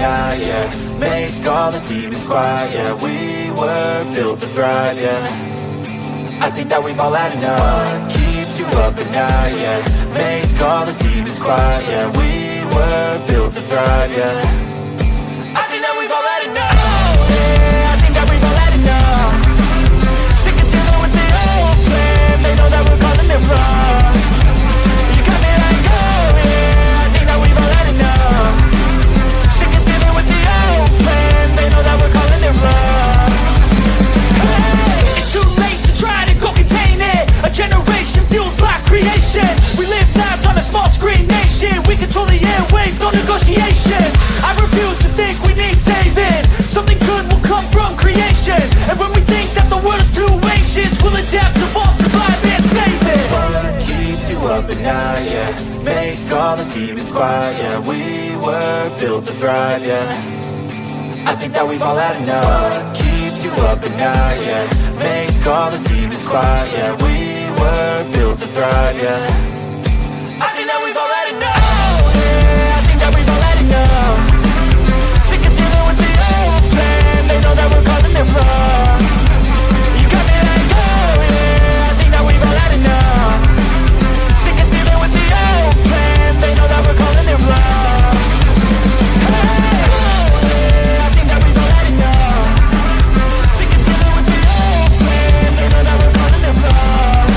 night, yeah. Make all the demons quiet, yeah. We were built to thrive, yeah. I think that we've all had enough. What keeps you up at night, yeah. Make all the demons quiet, yeah. We were built to thrive, yeah. I think that we've all had enough. Yeah, I think that we've all had enough. Sick of dealing with the old plan. They know that we're calling it wrong. You got me like, oh yeah, I think that we've all had enough. Sick of dealing with the old plan. They know that we're calling it wrong. Hey, it's too late to try to go contain it. A generation fueled by creation. We live lives on a small screen nation. We control the airwaves, no negotiation. I refuse to think we need saving. Something good will come from creation. And when we think that the world is too anxious, we'll adapt, evolve, survive, and save it. What keeps you up at night, yeah. Make all the demons quiet, yeah. We were built to thrive, yeah. I think that we've all had enough. What keeps you up at night, yeah. Make all the demons quiet, yeah. We were built to thrive, yeah. I think that we've all had enough. Oh yeah, I think that we've all had enough. Sick of dealing with the old plan. They know that we're calling it wrong. You got me like, oh yeah, I think that we've all had enough. Sick of dealing with the old plan. They know that we're calling it wrong. Hey, oh yeah, I think that we've all had enough. Sick of dealing with the old plan. They know that we're calling it wrong.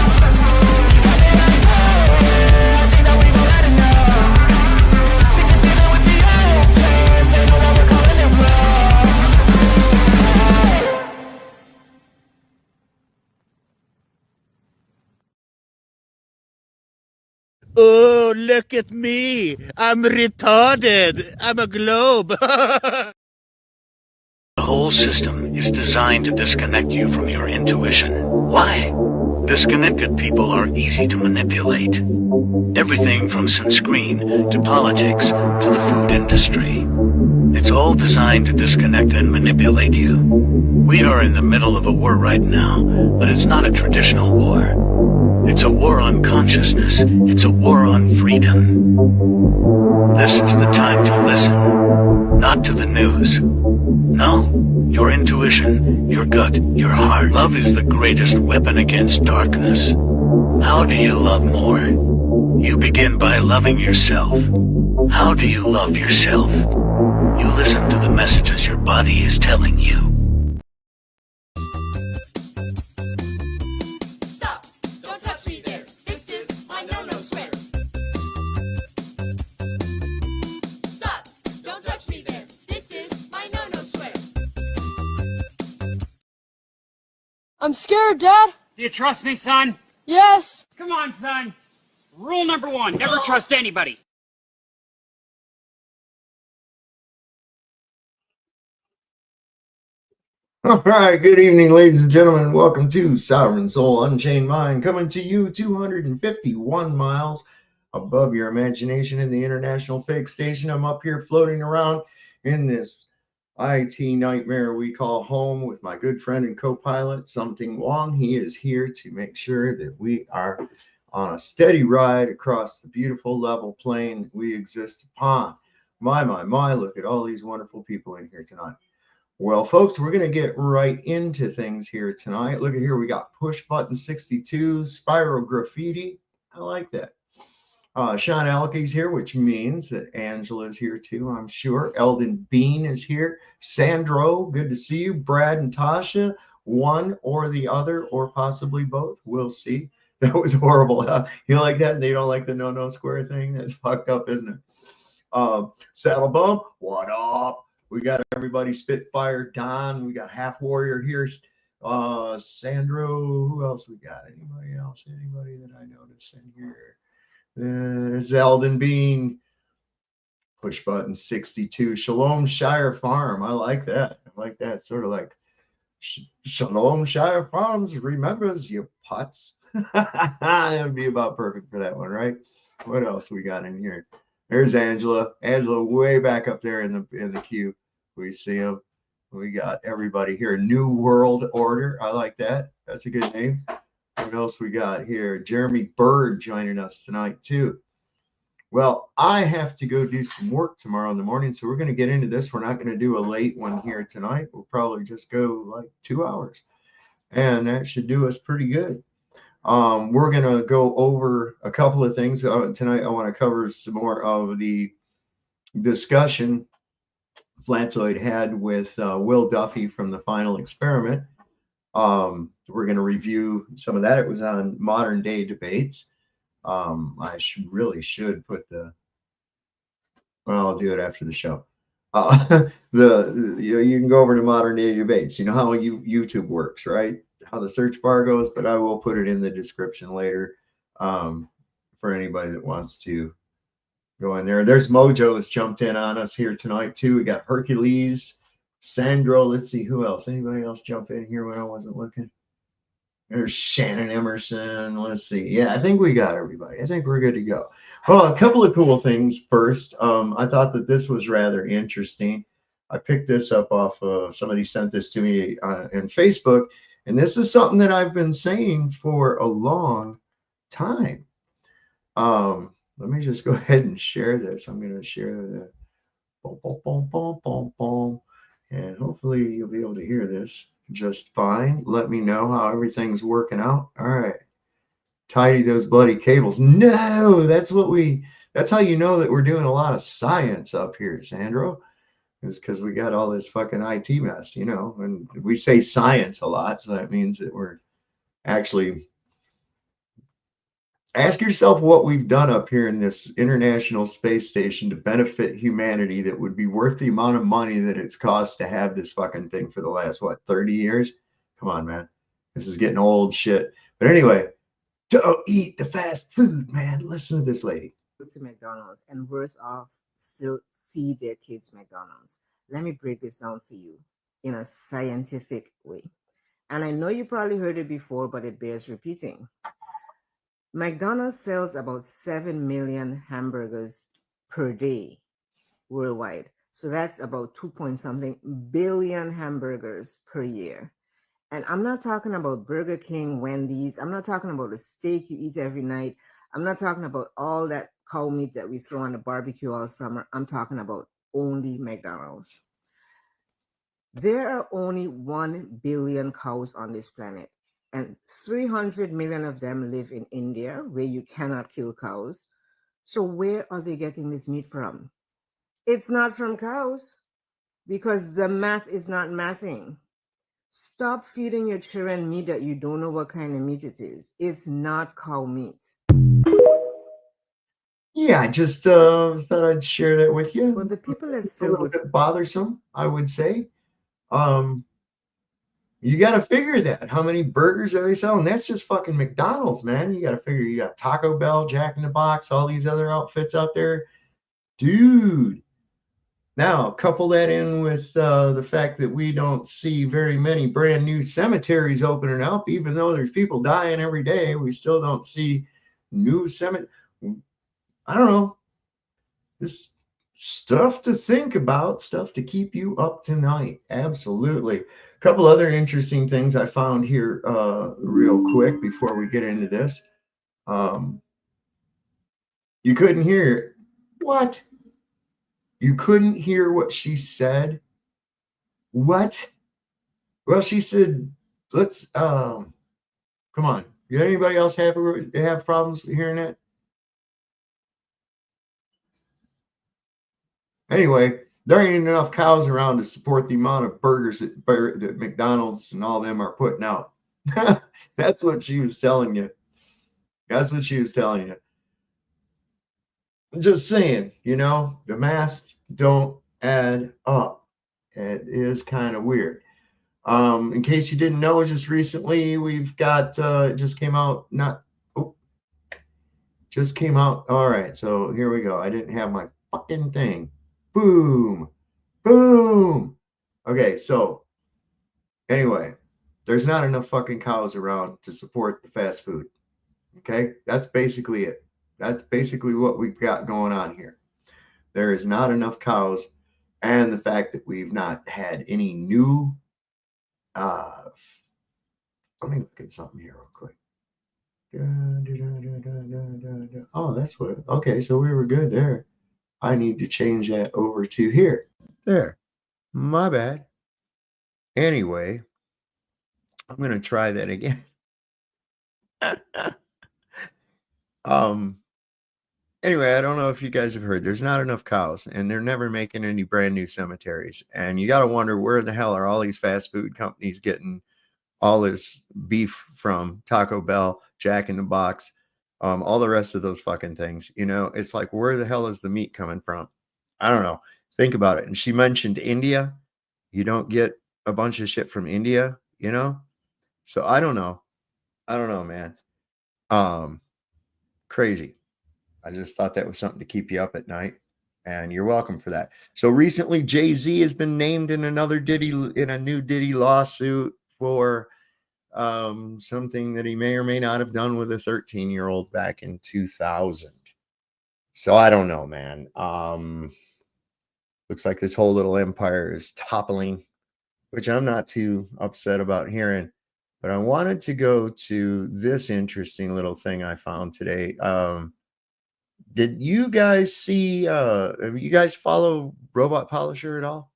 You got me like, oh yeah, I think that we've all had enough. Sick of dealing with the old plan. They know that we're calling it wrong. Oh, look at me. I'm retarded. I'm a globe. The whole system is designed to disconnect you from your intuition. Why? Disconnected people are easy to manipulate. Everything from sunscreen to politics to the food industry. It's all designed to disconnect and manipulate you. We are in the middle of a war right now, but it's not a traditional war. It's a war on consciousness. It's a war on freedom. This is the time to listen, not to the news. No, your intuition, your gut, your heart. Love is the greatest weapon against darkness. How do you love more? You begin by loving yourself. How do you love yourself? You listen to the messages your body is telling you. Stop! Don't touch me there. This is my no-no square. Stop! Don't touch me there. This is my no-no square. I'm scared, Dad. Do you trust me, son? Yes. Come on, son. Rule number 1, never trust anybody. All right, good evening, ladies and gentlemen. Welcome to Sovereign Soul Unchained Mind, coming to you 251 miles above your imagination in the International Fake Station. I'm up here floating around in this IT nightmare we call home with my good friend and co-pilot, Something Wong. He is here to make sure that we are on a steady ride across the beautiful level plane we exist upon. My, look at all these wonderful people in here tonight. Well, folks, we're going to get right into things here tonight. Look at here. We got Push Button 62, Spiral Graffiti. I like that. Sean Alkey's here, which means that Angela's here too, I'm sure. Eldon Bean is here. Sandro, good to see you. Brad and Tasha, one or the other, or possibly both. We'll see. That was horrible. Huh? You like that? They don't like the no square thing? That's fucked up, isn't it? Saddle Bump, what up? We got everybody Spitfire, Don. We got Half Warrior here. Sandro, who else we got? Anybody else? Anybody that I noticed in here? There's Eldon Bean. Push Button 62. Shalom Shire Farm. I like that. I like that. Sort of like Shalom Shire Farms remembers you putts. That would be about perfect for that one, right? What else we got in here? There's Angela. Angela way back up there in the queue. We see him. We got everybody here. New World Order. I like that. That's a good name. What else we got here? Jeremy Bird joining us tonight too. Well, I have to go do some work tomorrow in the morning, so we're going to get into this. We're not going to do a late one here tonight. We'll probably just go like 2 hours, and that should do us pretty good. We're going to go over a couple of things tonight. I want to cover some more of the discussion Flantoid had with Will Duffy from the Final Experiment. We're going to review some of that. It was on modern day debates. Really should put the. Well, I'll do it after the show. You can go over to modern day debates. You know how YouTube works, right? How the search bar goes, but I will put it in the description later for anybody that wants to go in there. There's Mojo's jumped in on us here tonight too. We got Hercules, Sandro. Let's see who else. Anybody else jump in here when I wasn't looking? There's Shannon Emerson. Let's see. Yeah, I think we got everybody. I think we're good to go. Well, a couple of cool things first. I thought that this was rather interesting. I picked this up off somebody sent this to me on Facebook, and this is something that I've been saying for a long time. Let me just go ahead and share this. I'm going to share the boom, boom, boom, boom, boom, boom, and hopefully you'll be able to hear this just fine. Let me know how everything's working out. All right. Tidy those bloody cables. No, that's how you know that we're doing a lot of science up here, Sandro, is because we got all this fucking IT mess, and we say science a lot. So that means that we're actually. Ask yourself what we've done up here in this International Space Station to benefit humanity that would be worth the amount of money that it's cost to have this fucking thing for the last, 30 years? Come on, man. This is getting old shit. But anyway, don't eat the fast food, man. Listen to this lady. To McDonald's and worse off, still feed their kids McDonald's. Let me break this down for you in a scientific way. And I know you probably heard it before, but it bears repeating. McDonald's sells about 7 million hamburgers per day worldwide. So that's about 2 point something billion hamburgers per year. And I'm not talking about Burger King, Wendy's. I'm not talking about the steak you eat every night. I'm not talking about all that cow meat that we throw on the barbecue all summer. I'm talking about only McDonald's. There are only 1 billion cows on this planet, and 300 million of them live in India, where you cannot kill cows. So where are they getting this meat from? It's not from cows, because the math is not mathing. Stop feeding your children meat that you don't know what kind of meat it is. It's not cow meat. Yeah, I just thought I'd share that with you. For the people that It's a still little go bit bothersome, I would say. You got to figure that. How many burgers are they selling? That's just fucking McDonald's, man. You got to figure you got Taco Bell, Jack in the Box, all these other outfits out there. Dude. Now, couple that in with the fact that we don't see very many brand new cemeteries opening up, even though there's people dying every day. We still don't see new cemeteries. I don't know. Just stuff to think about, stuff to keep you up tonight. Absolutely. A couple other interesting things I found here real quick before we get into this. You couldn't hear it. What? You couldn't hear what she said? What? Well, she said, let's come on. Did anybody else have problems hearing that? Anyway, there ain't enough cows around to support the amount of burgers that McDonald's and all them are putting out. That's what she was telling you. That's what she was telling you. I'm just saying, the math don't add up. It is kind of weird. In case you didn't know, just recently we've got it just came out. Just came out. All right, so here we go. I didn't have my fucking thing. Boom, boom. Okay, so anyway, there's not enough fucking cows around to support the fast food. Okay, that's basically it. That's basically what we've got going on here. There is not enough cows, and the fact that we've not had any new let me look at something here real quick. Oh, that's what. Okay, so we were good there. I need to change that over to here. There. My bad. Anyway, I'm going to try that again. um Anyway, I don't know if you guys have heard, there's not enough cows and they're never making any brand new cemeteries. And you got to wonder, where the hell are all these fast food companies getting all this beef from? Taco Bell, Jack in the Box, all the rest of those fucking things. You know, it's like, where the hell is the meat coming from? I don't know. Think about it. And she mentioned India. You don't get a bunch of shit from India, you know? So I don't know. I don't know, man. Crazy. I just thought that was something to keep you up at night, and you're welcome for that. So recently, Jay-Z has been named in a new Diddy lawsuit for something that he may or may not have done with a 13-year-old back in 2000. So I don't know, man. Looks like this whole little empire is toppling, which I'm not too upset about hearing. But I wanted to go to this interesting little thing I found today. Did you guys see, have you guys follow Robot Polisher at all?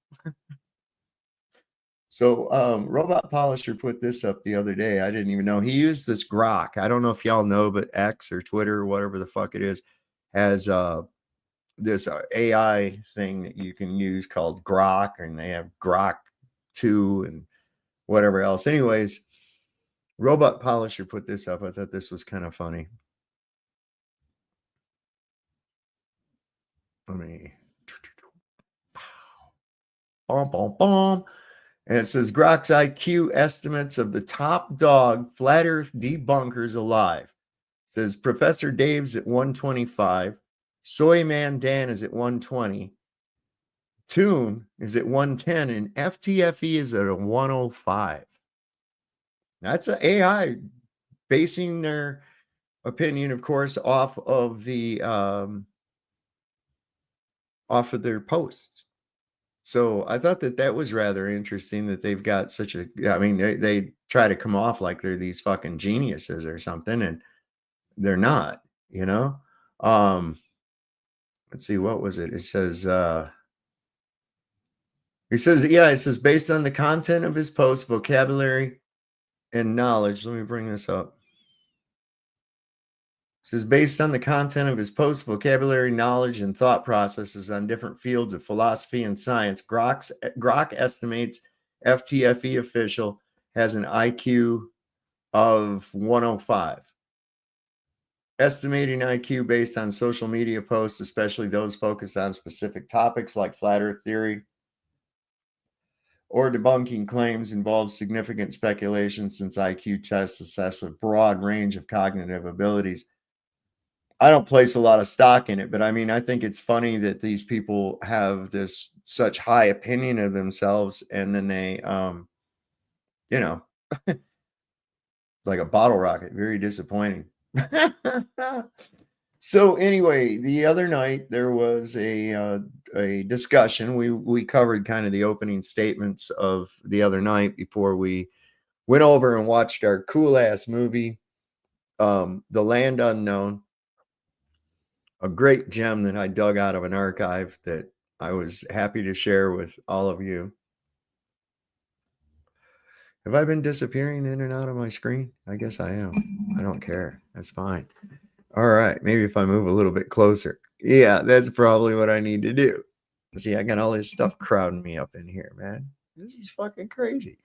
So Robot Polisher put this up the other day. I didn't even know. He used this Grok. I don't know if y'all know, but X or Twitter or whatever the fuck it is has this AI thing that you can use called Grok, and they have Grok 2 and whatever else. Anyways, Robot Polisher put this up. I thought this was kind of funny. Let me. Bom, bom, bom. And it says Grok's IQ estimates of the top dog flat earth debunkers alive. It says Professor Dave's at 125. Soy Man Dan is at 120. Toon is at 110. And FTFE is at a 105. That's an AI basing their opinion, of course, off of their posts. So I thought that was rather interesting that they've got such a, I mean, they try to come off like they're these fucking geniuses or something, and they're not, you know? Let's see, what was it? It says, it says based on the content of his post, vocabulary and knowledge. Let me bring this up. It says based on the content of his post, vocabulary, knowledge, and thought processes on different fields of philosophy and science, Grok estimates FTFE official has an IQ of 105. Estimating IQ based on social media posts, especially those focused on specific topics like flat earth theory or debunking claims, involves significant speculation since IQ tests assess a broad range of cognitive abilities. I don't place a lot of stock in it, but I mean, I think it's funny that these people have this such high opinion of themselves, and then they, you know, like a bottle rocket, very disappointing. So anyway, the other night there was a discussion. We covered kind of the opening statements of the other night before we went over and watched our cool ass movie, The Land Unknown. A great gem that I dug out of an archive that I was happy to share with all of you. Have I been disappearing in and out of my screen? I guess I am. I don't care. That's fine. All right. Maybe if I move a little bit closer. Yeah, that's probably what I need to do. See, I got all this stuff crowding me up in here, man. This is fucking crazy.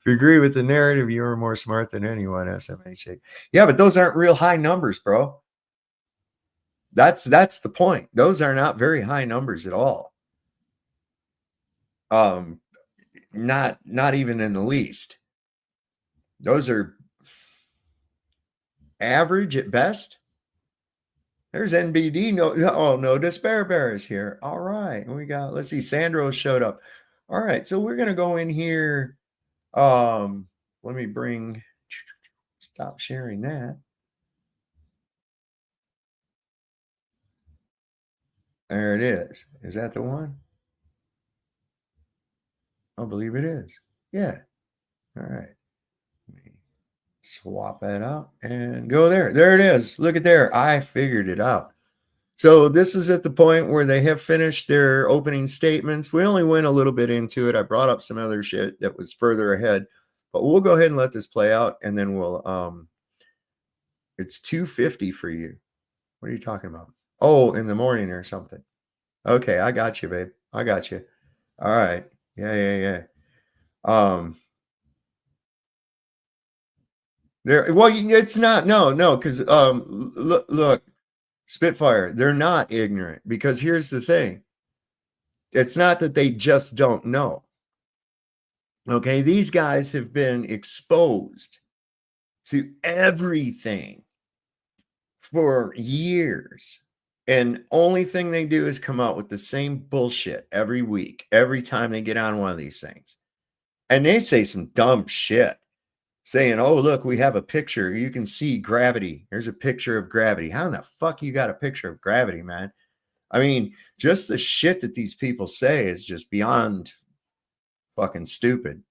If you agree with the narrative, you are more smart than anyone, SMHA. Yeah, but those aren't real high numbers, bro. That's the point. Those are not very high numbers at all. Not even in the least. Those are average at best. There's NBD. No Despair Bear is here. All right. We got, let's see, Sandro showed up. All right. So we're gonna go in here. Let me stop sharing that. There it is. Is that the one? I believe it is. Yeah. All right. Swap that out and go there. There it is. Look at there. I figured it out. So this is at the point where they have finished their opening statements. We only went a little bit into it. I brought up some other shit that was further ahead, but we'll go ahead and let this play out, and then we'll it's 2:50 for you. What are you talking about? Oh, in the morning or something. Okay, I got you, babe. I got you. All right. Yeah. There. Well, it's not. No, because look, Spitfire. They're not ignorant, because here's the thing. It's not that they just don't know. Okay, these guys have been exposed to everything for years. And only thing they do is come out with the same bullshit every week, every time they get on one of these things. And they say some dumb shit, saying, oh, look, we have a picture. You can see gravity. There's a picture of gravity. How in the fuck you got a picture of gravity, man? I mean, just the shit that these people say is just beyond fucking stupid.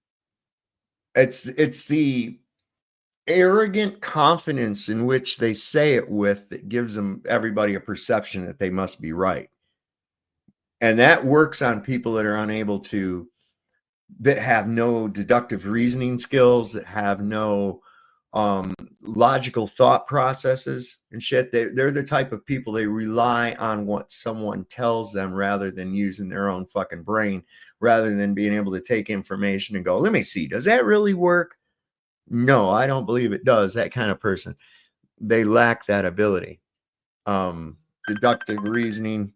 It's the arrogant confidence in which they say it with that gives everybody a perception that they must be right. And that works on people that are unable to, that have no deductive reasoning skills, that have no logical thought processes and shit. They're the type of people, they rely on what someone tells them rather than using their own fucking brain, rather than being able to take information and go, let me see, does that really work? No, I don't believe it does. That kind of person, they lack that ability. Deductive reasoning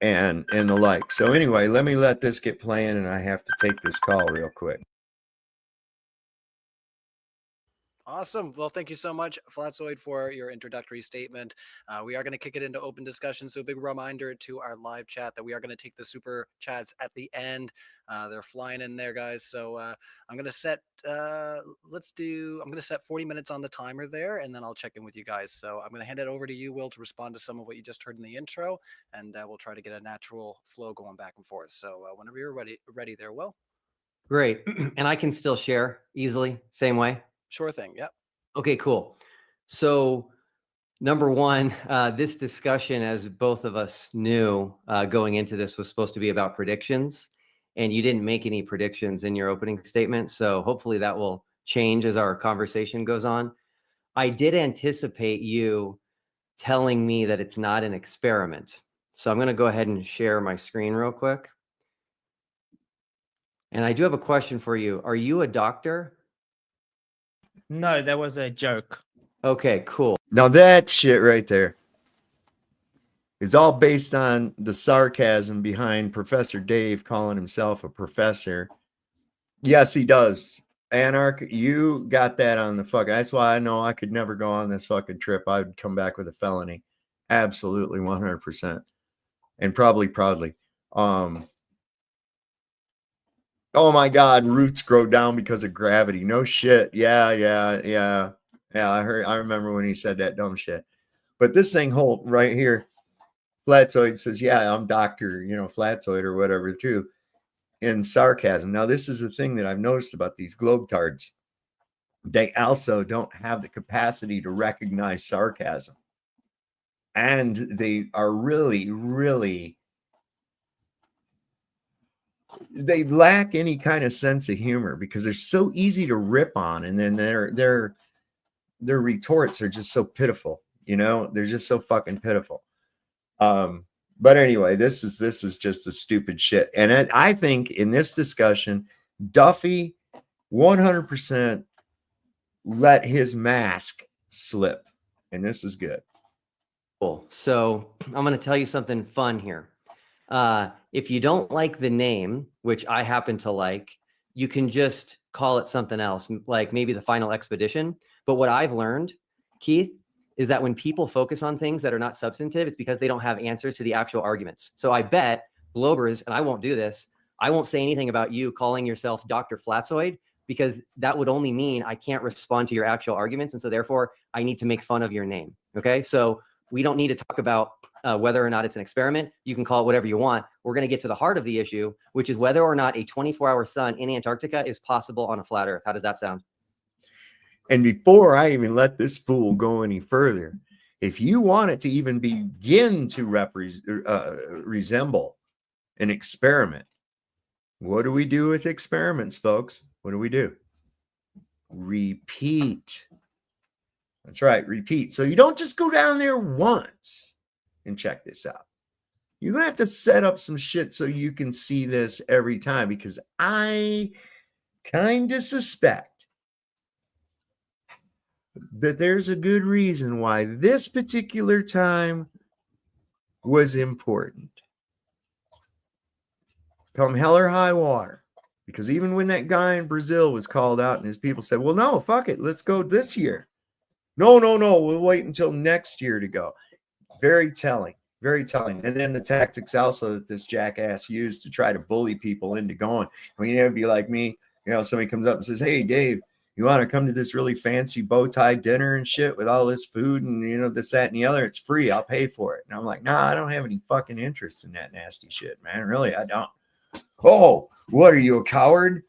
and the like. So anyway, let me let this get playing, and I have to take this call real quick. Awesome. Well, thank you so much, Flatzoid, for your introductory statement. We are going to kick it into open discussion. So a big reminder to our live chat that we are going to take the super chats at the end. They're flying in there, guys. So I'm going to set, I'm going to set 40 minutes on the timer there, and then I'll check in with you guys. So I'm going to hand it over to you, Will, to respond to some of what you just heard in the intro, and we'll try to get a natural flow going back and forth. So whenever you're ready there, Will. Great. And I can still share easily, same way. Sure thing. Yep. Okay, cool. So number one, this discussion, as both of us knew going into this, was supposed to be about predictions, and you didn't make any predictions in your opening statement. So hopefully that will change as our conversation goes on. I did anticipate you telling me that it's not an experiment. So I'm going to go ahead and share my screen real quick. And I do have a question for you. Are you a doctor? No, that was a joke. Okay, cool. Now that shit right there is all based on the sarcasm behind Professor Dave calling himself a professor. Yes, he does. Anarch, you got that on the fuck. That's why I know I could never go on this fucking trip. I'd come back with a felony. Absolutely, 100%. And probably proudly. Oh my God, roots grow down because of gravity. No shit. Yeah. I remember when he said that dumb shit. But this thing hold right here, Flatzoid says, yeah, I'm Dr. Flatzoid or whatever too, in sarcasm. Now, this is the thing that I've noticed about these globetards. They also don't have the capacity to recognize sarcasm. And they are really, they lack any kind of sense of humor because they're so easy to rip on, and then their retorts are just so pitiful. They're just so fucking pitiful. But anyway, this is just the stupid shit. And I think in this discussion, Duffy 100% let his mask slip, and this is good. Cool. So I'm going to tell you something fun here. If you don't like the name, which I happen to like, you can just call it something else, like maybe the Final Expedition. But what I've learned, Keith, is that when people focus on things that are not substantive, it's because they don't have answers to the actual arguments. So I bet Globers, and I won't do this, I won't say anything about you calling yourself Dr. Flatzoid, because that would only mean I can't respond to your actual arguments. And so therefore I need to make fun of your name. Okay. So we don't need to talk about whether or not it's an experiment. You can call it whatever you want. We're going to get to the heart of the issue, which is whether or not a 24-hour sun in Antarctica is possible on a flat Earth. How does that sound? And before I even let this fool go any further, if you want it to even begin to resemble an experiment, what do we do with experiments, folks? What do we do? Repeat. That's right, repeat. So you don't just go down there once and check this out. You're going to have to set up some shit so you can see this every time, because I kind of suspect that there's a good reason why this particular time was important. Come hell or high water. Because even when that guy in Brazil was called out and his people said, well, no, fuck it, let's go this year. No, we'll wait until next year to go. Very telling. Very telling. And then the tactics also that this jackass used to try to bully people into going. I mean, it would be like me, somebody comes up and says, hey, Dave, you want to come to this really fancy bow tie dinner and shit with all this food and, this, that, and the other? It's free. I'll pay for it. And I'm like, nah, I don't have any fucking interest in that nasty shit, man. Really, I don't. Oh, what are you, a coward?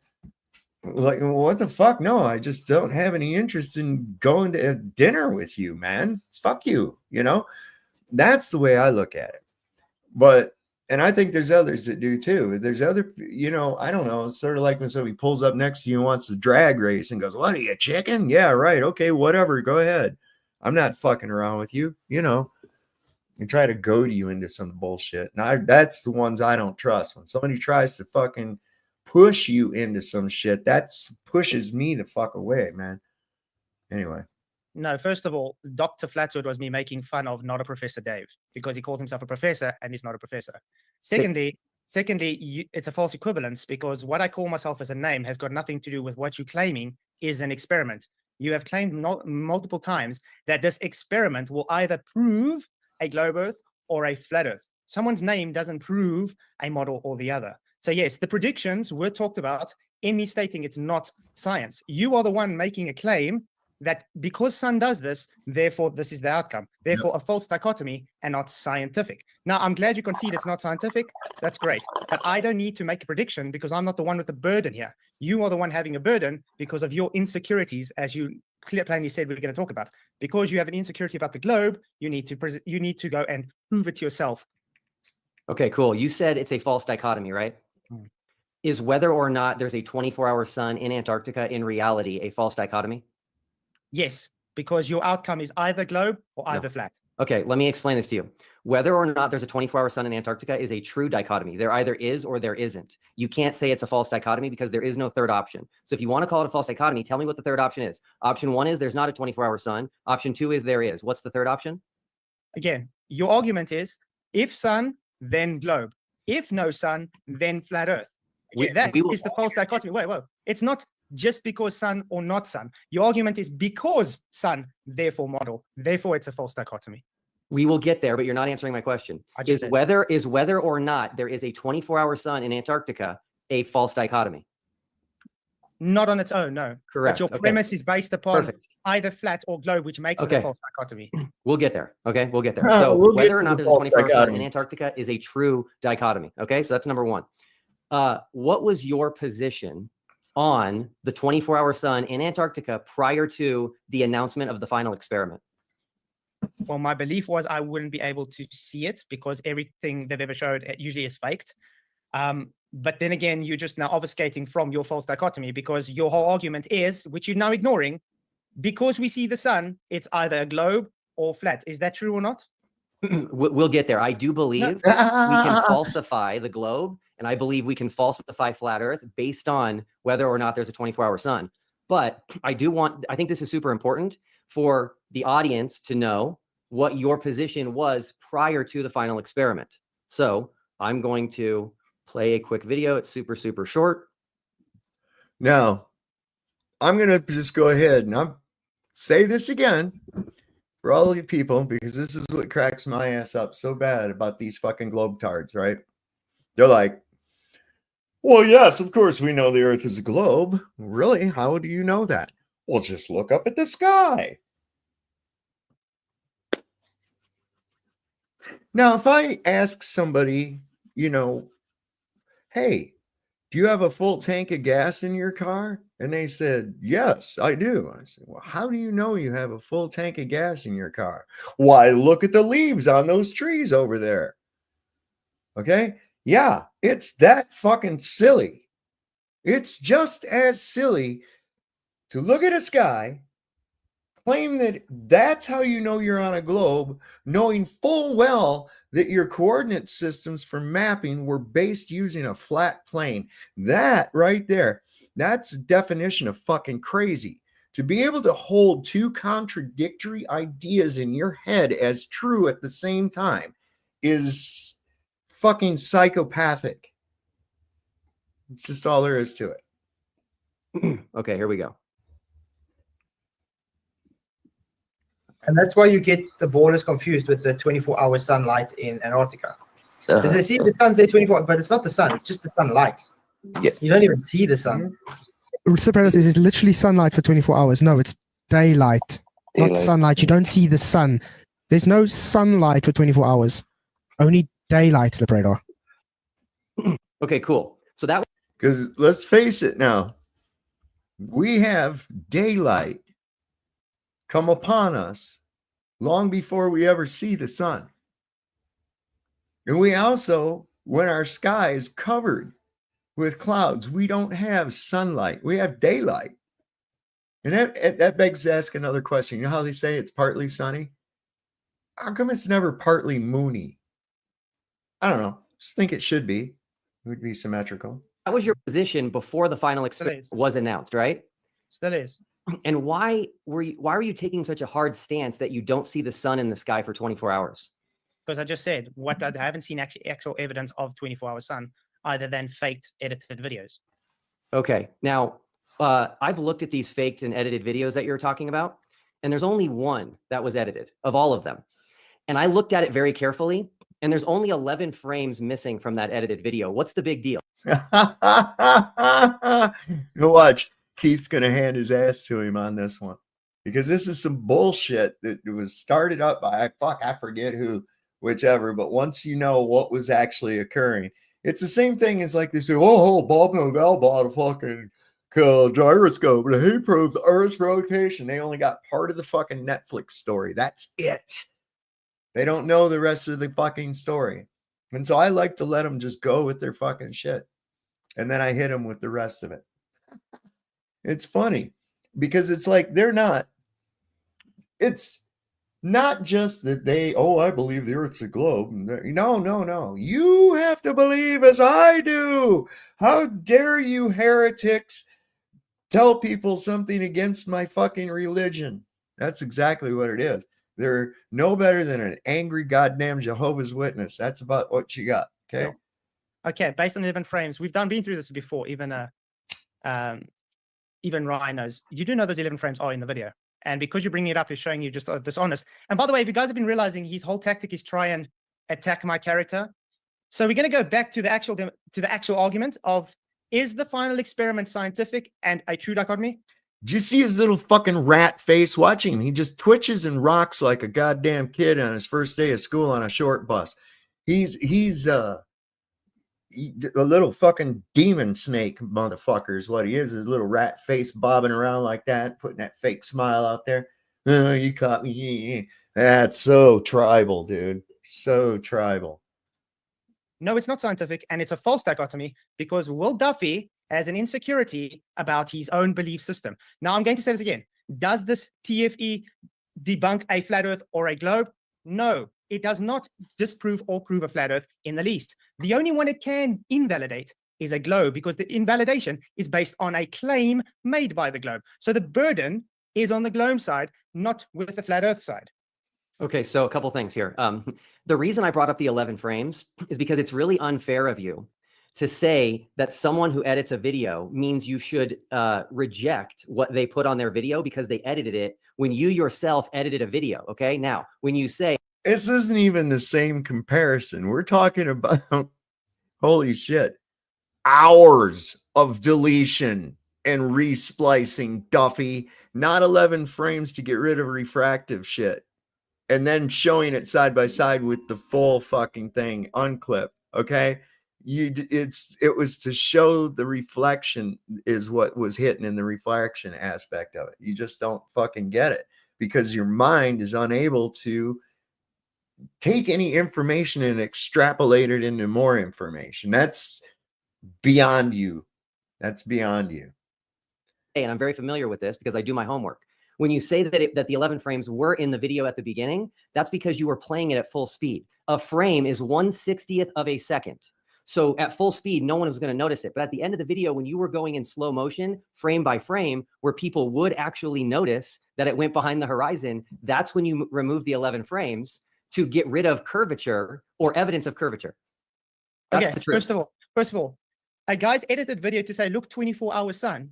Like, what the fuck? No, I just don't have any interest in going to dinner with you, man. Fuck you, That's the way I look at it. But, and I think there's others that do too. There's other, I don't know. It's sort of like when somebody pulls up next to you and wants to drag race and goes, what are you, chicken? Yeah, right. Okay, whatever. Go ahead. I'm not fucking around with you, and try to goad you into some bullshit. And that's the ones I don't trust. When somebody tries to fucking push you into some shit, that pushes me the fuck away, man. Anyway. No, first of all, Dr. Flatswood was me making fun of not a Professor Dave because he calls himself a professor and he's not a professor. Secondly, it's a false equivalence because what I call myself as a name has got nothing to do with what you're claiming is an experiment. You have claimed multiple times that this experiment will either prove a globe Earth or a flat Earth. Someone's name doesn't prove a model or the other. So yes, the predictions were talked about in me stating it's not science. You are the one making a claim that because sun does this, therefore this is the outcome. Therefore, a false dichotomy and not scientific. Now, I'm glad you concede it's not scientific. That's great. But I don't need to make a prediction because I'm not the one with the burden here. You are the one having a burden because of your insecurities, as you plainly said we're going to talk about. Because you have an insecurity about the globe, you need to go and prove it to yourself. Okay, cool. You said it's a false dichotomy, right? Is whether or not there's a 24-hour sun in Antarctica in reality a false dichotomy? Yes, because your outcome is either globe or either flat. Okay, let me explain this to you. Whether or not there's a 24-hour sun in Antarctica is a true dichotomy. There either is or there isn't. You can't say it's a false dichotomy because there is no third option. So if you want to call it a false dichotomy, tell me what the third option is. Option 1 is there's not a 24-hour sun. Option 2 is there is. What's the third option? Again, your argument is if sun, then globe. If no sun, then flat Earth. That is the false dichotomy. Wait. It's not just because sun or not sun. Your argument is because sun, therefore model. Therefore, it's a false dichotomy. We will get there, but you're not answering my question. Is whether or not there is a 24-hour sun in Antarctica a false dichotomy? Not on its own, no. Correct. But your premise is based upon either flat or globe, which makes it a false dichotomy. We'll get there. Okay, we'll get there. So whether or not there's a 24-hour sun in Antarctica is a true dichotomy. Okay, so that's number one. What was your position on the 24-hour sun in Antarctica prior to the announcement of the final experiment? Well, my belief was I wouldn't be able to see it because everything they've ever showed usually is faked. But then again, you're just now obfuscating from your false dichotomy because your whole argument is, which you're now ignoring, because we see the sun, it's either a globe or flat. Is that true or not? We'll get there. I do believe we can falsify the globe, and I believe we can falsify flat Earth based on whether or not there's a 24-hour sun. But I think this is super important for the audience to know what your position was prior to the final experiment. So I'm going to play a quick video. It's super, super short. Now, I'm going to just go ahead and I'll say this again for all of you people, because this is what cracks my ass up so bad about these fucking globetards, right? They're like, well, yes, of course we know the Earth is a globe. Really? How do you know that? Well, just look up at the sky. Now, if I ask somebody, hey, do you have a full tank of gas in your car? And they said, yes, I do. I said, well, how do you know you have a full tank of gas in your car? Why, look at the leaves on those trees over there. Okay. Yeah, it's that fucking silly. It's just as silly to look at a sky, claim that that's how you know you're on a globe, knowing full well that your coordinate systems for mapping were based using a flat plane. That right there, that's the definition of fucking crazy. To be able to hold two contradictory ideas in your head as true at the same time is fucking psychopathic. It's just all there is to it. Okay, here we go. And that's why you get the borders confused with the 24-hour sunlight in Antarctica. Because they see the sun's there 24, but it's not the sun, it's just the sunlight. Yeah. You don't even see the sun. Separator says it's literally sunlight for 24 hours. No, it's daylight, not sunlight. You don't see the sun. There's no sunlight for 24 hours. Only daylight, Separator. Okay, cool. So that, because let's face it now, we have daylight come upon us long before we ever see the sun. And we also, when our sky is covered with clouds, we don't have sunlight. We have daylight. And that begs to ask another question. You know how they say it's partly sunny? How come it's never partly moony? I don't know. Just think it should be. It would be symmetrical. that was your position before the final experiment was announced, right? Still is. And why were you taking such a hard stance that you don't see the sun in the sky for 24 hours? Because I just said, I haven't seen actual evidence of 24-hour sun other than faked edited videos. Okay. Now, I've looked at these faked and edited videos that you're talking about, and there's only one that was edited of all of them. And I looked at it very carefully, and there's only 11 frames missing from that edited video. What's the big deal? Watch. Keith's going to hand his ass to him on this one, because this is some bullshit that was started up by, I forget who, whichever, but once you know what was actually occurring, it's the same thing as like they say, oh, Bob Novell bought a fucking gyroscope and he proves the Earth's rotation. They only got part of the fucking Netflix story. That's it. They don't know the rest of the fucking story. And so I like to let them just go with their fucking shit. And then I hit them with the rest of it. It's funny because it's like it's not just that I believe the Earth's a globe. No. You have to believe as I do. How dare you heretics tell people something against my fucking religion? That's exactly what it is. They're no better than an angry goddamn Jehovah's Witness. That's about what you got. Okay. Okay. Based on 11 frames, we've been through this before. Even Ryan knows. You do know those 11 frames are in the video. And because you're bringing it up, is showing you just dishonest. And by the way, if you guys have been realizing, his whole tactic is try and attack my character. So we're going to go back to the actual argument of, is the final experiment scientific and a true dichotomy? Do you see his little fucking rat face watching him? He just twitches and rocks like a goddamn kid on his first day of school on a short bus. He's a little fucking demon snake motherfucker is what he is. His little rat face bobbing around like that, putting that fake smile out there. Oh, you caught me. That's so tribal, dude. So tribal. No, it's not scientific, and it's a false dichotomy because Will Duffy has an insecurity about his own belief system. Now, I'm going to say this again. Does this TFE debunk a flat Earth or a globe? No, it does not disprove or prove a flat Earth in the least. The only one it can invalidate is a globe, because the invalidation is based on a claim made by the globe. So the burden is on the globe side, not with the flat Earth side. Okay, so a couple things here. The reason I brought up the 11 frames is because it's really unfair of you to say that someone who edits a video means you should reject what they put on their video because they edited it when you yourself edited a video. Okay, now when you say this isn't even the same comparison, we're talking about holy shit, hours of deletion and resplicing, Duffy, not 11 frames to get rid of refractive shit. And then showing it side by side with the full fucking thing unclipped. Okay. it was to show the reflection is what was hitting in the reflection aspect of it. You just don't fucking get it because your mind is unable to take any information and extrapolate it into more information. That's beyond you. That's beyond you. And I'm very familiar with this because I do my homework. When you say that the 11 frames were in the video at the beginning, that's because you were playing it at full speed. A frame is 1/60th of a second. So at full speed, no one was going to notice it. But at the end of the video, when you were going in slow motion, frame by frame, where people would actually notice that it went behind the horizon, that's when you remove the 11 frames to get rid of curvature or evidence of curvature. That's the truth. First of all, a guy's edited video to say, look, 24-hour sun.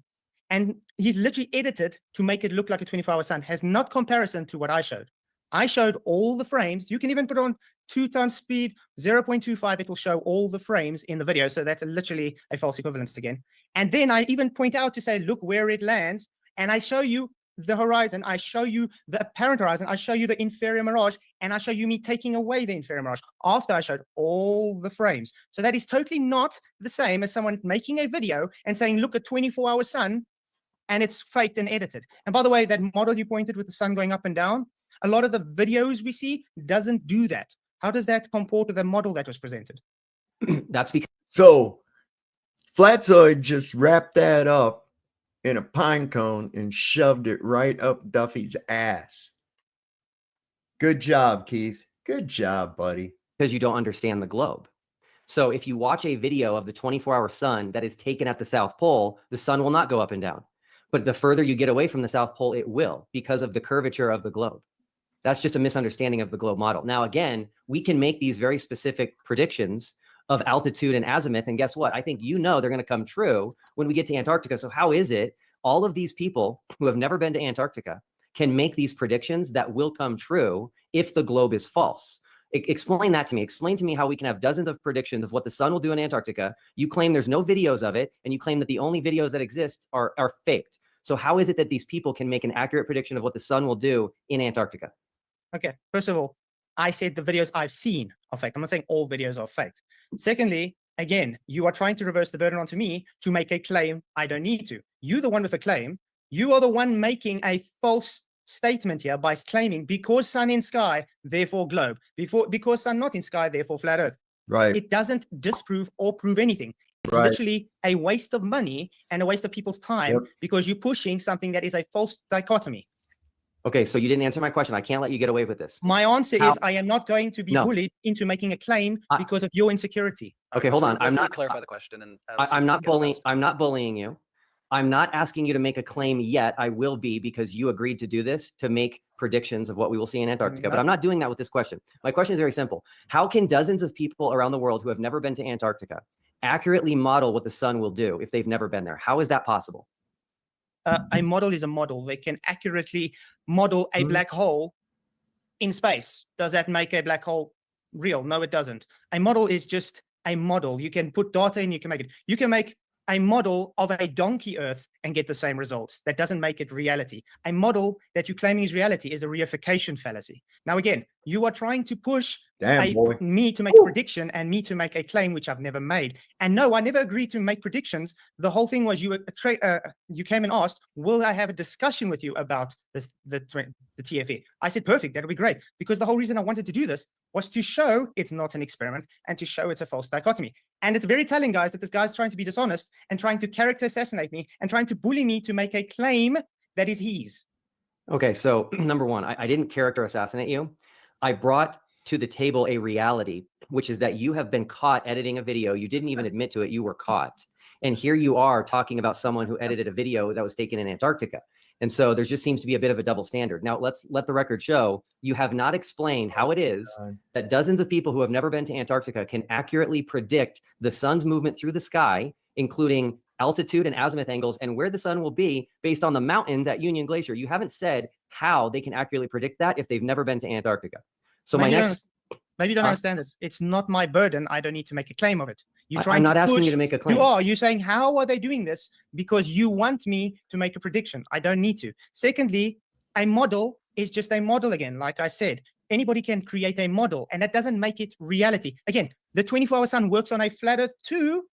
And he's literally edited to make it look like a 24-hour sun. Has not comparison to what I showed. I showed all the frames. You can even put on 2 times speed, 0.25. It will show all the frames in the video. So that's literally a false equivalence again. And then I even point out to say, look where it lands. And I show you the horizon. I show you the apparent horizon. I show you the inferior mirage. And I show you me taking away the inferior mirage after I showed all the frames. So that is totally not the same as someone making a video and saying, look, a 24-hour sun. And it's faked and edited. And by the way, that model you pointed with the sun going up and down, a lot of the videos we see doesn't do that. How does that compare to the model that was presented? That's because so Flatzoid just wrapped that up in a pine cone and shoved it right up Duffy's ass. Good job, Keith. Good job, buddy. Because you don't understand the globe. So if you watch a video of the 24-hour sun that is taken at the South Pole, the sun will not go up and down. But the further you get away from the South Pole, it will, because of the curvature of the globe. That's just a misunderstanding of the globe model. Now, again, we can make these very specific predictions of altitude and azimuth. And guess what? I think they're going to come true when we get to Antarctica. So how is it all of these people who have never been to Antarctica can make these predictions that will come true if the globe is false? Explain that to me. Explain to me how we can have dozens of predictions of what the sun will do in Antarctica. You claim there's no videos of it, and you claim that the only videos that exist are faked. So how is it that these people can make an accurate prediction of what the sun will do in Antarctica? Okay, first of all, I said the videos I've seen are faked. I'm not saying all videos are faked. Secondly, again, you are trying to reverse the burden onto me to make a claim I don't need to. You're the one with a claim. You are the one making a false statement here by claiming because sun in sky, therefore globe. Because sun not in sky, therefore flat earth. Right. It doesn't disprove or prove anything. It's literally a waste of money and a waste of people's time because you're pushing something that is a false dichotomy. Okay, so you didn't answer my question. I can't let you get away with this. My answer is I am not going to be bullied into making a claim because of your insecurity. Okay, hold on. I'm not clarify the question. And I'm not bullying. I'm not bullying you. I'm not asking you to make a claim yet. I will be because you agreed to do this to make predictions of what we will see in Antarctica. But I'm not doing that with this question. My question is very simple. How can dozens of people around the world who have never been to Antarctica accurately model what the sun will do if they've never been there? How is that possible? A model is a model. They can accurately model a black hole in space. Does that make a black hole real? No, it doesn't. A model is just a model. You can put data in, you can make it. You can make a model of a donkey Earth and get the same results. That doesn't make it reality. A model that you're claiming is reality is a reification fallacy. Now, again, you are trying to push me to make a prediction and me to make a claim which I've never made. And no, I never agreed to make predictions. The whole thing was you came and asked, will I have a discussion with you about this, the TFE? I said, perfect, that would be great. Because the whole reason I wanted to do this was to show it's not an experiment and to show it's a false dichotomy. And it's very telling, guys, that this guy's trying to be dishonest and trying to character assassinate me and trying to bully me to make a claim that is his. Okay, so number one, I didn't character assassinate you. I brought to the table a reality, which is that you have been caught editing a video. You didn't even admit to it. You were caught. And here you are talking about someone who edited a video that was taken in Antarctica. And so there just seems to be a bit of a double standard. Now, let's let the record show you have not explained how it is that dozens of people who have never been to Antarctica can accurately predict the sun's movement through the sky, including altitude and azimuth angles, and where the sun will be based on the mountains at Union Glacier. You haven't said how they can accurately predict that if they've never been to Antarctica. So maybe you don't understand this. It's not my burden. I don't need to make a claim of it. I'm not asking you to make a claim. You are. You're saying, how are they doing this? Because you want me to make a prediction. I don't need to. Secondly, a model is just a model again. Like I said, anybody can create a model, and that doesn't make it reality. Again, the 24-hour sun works on a flat Earth too,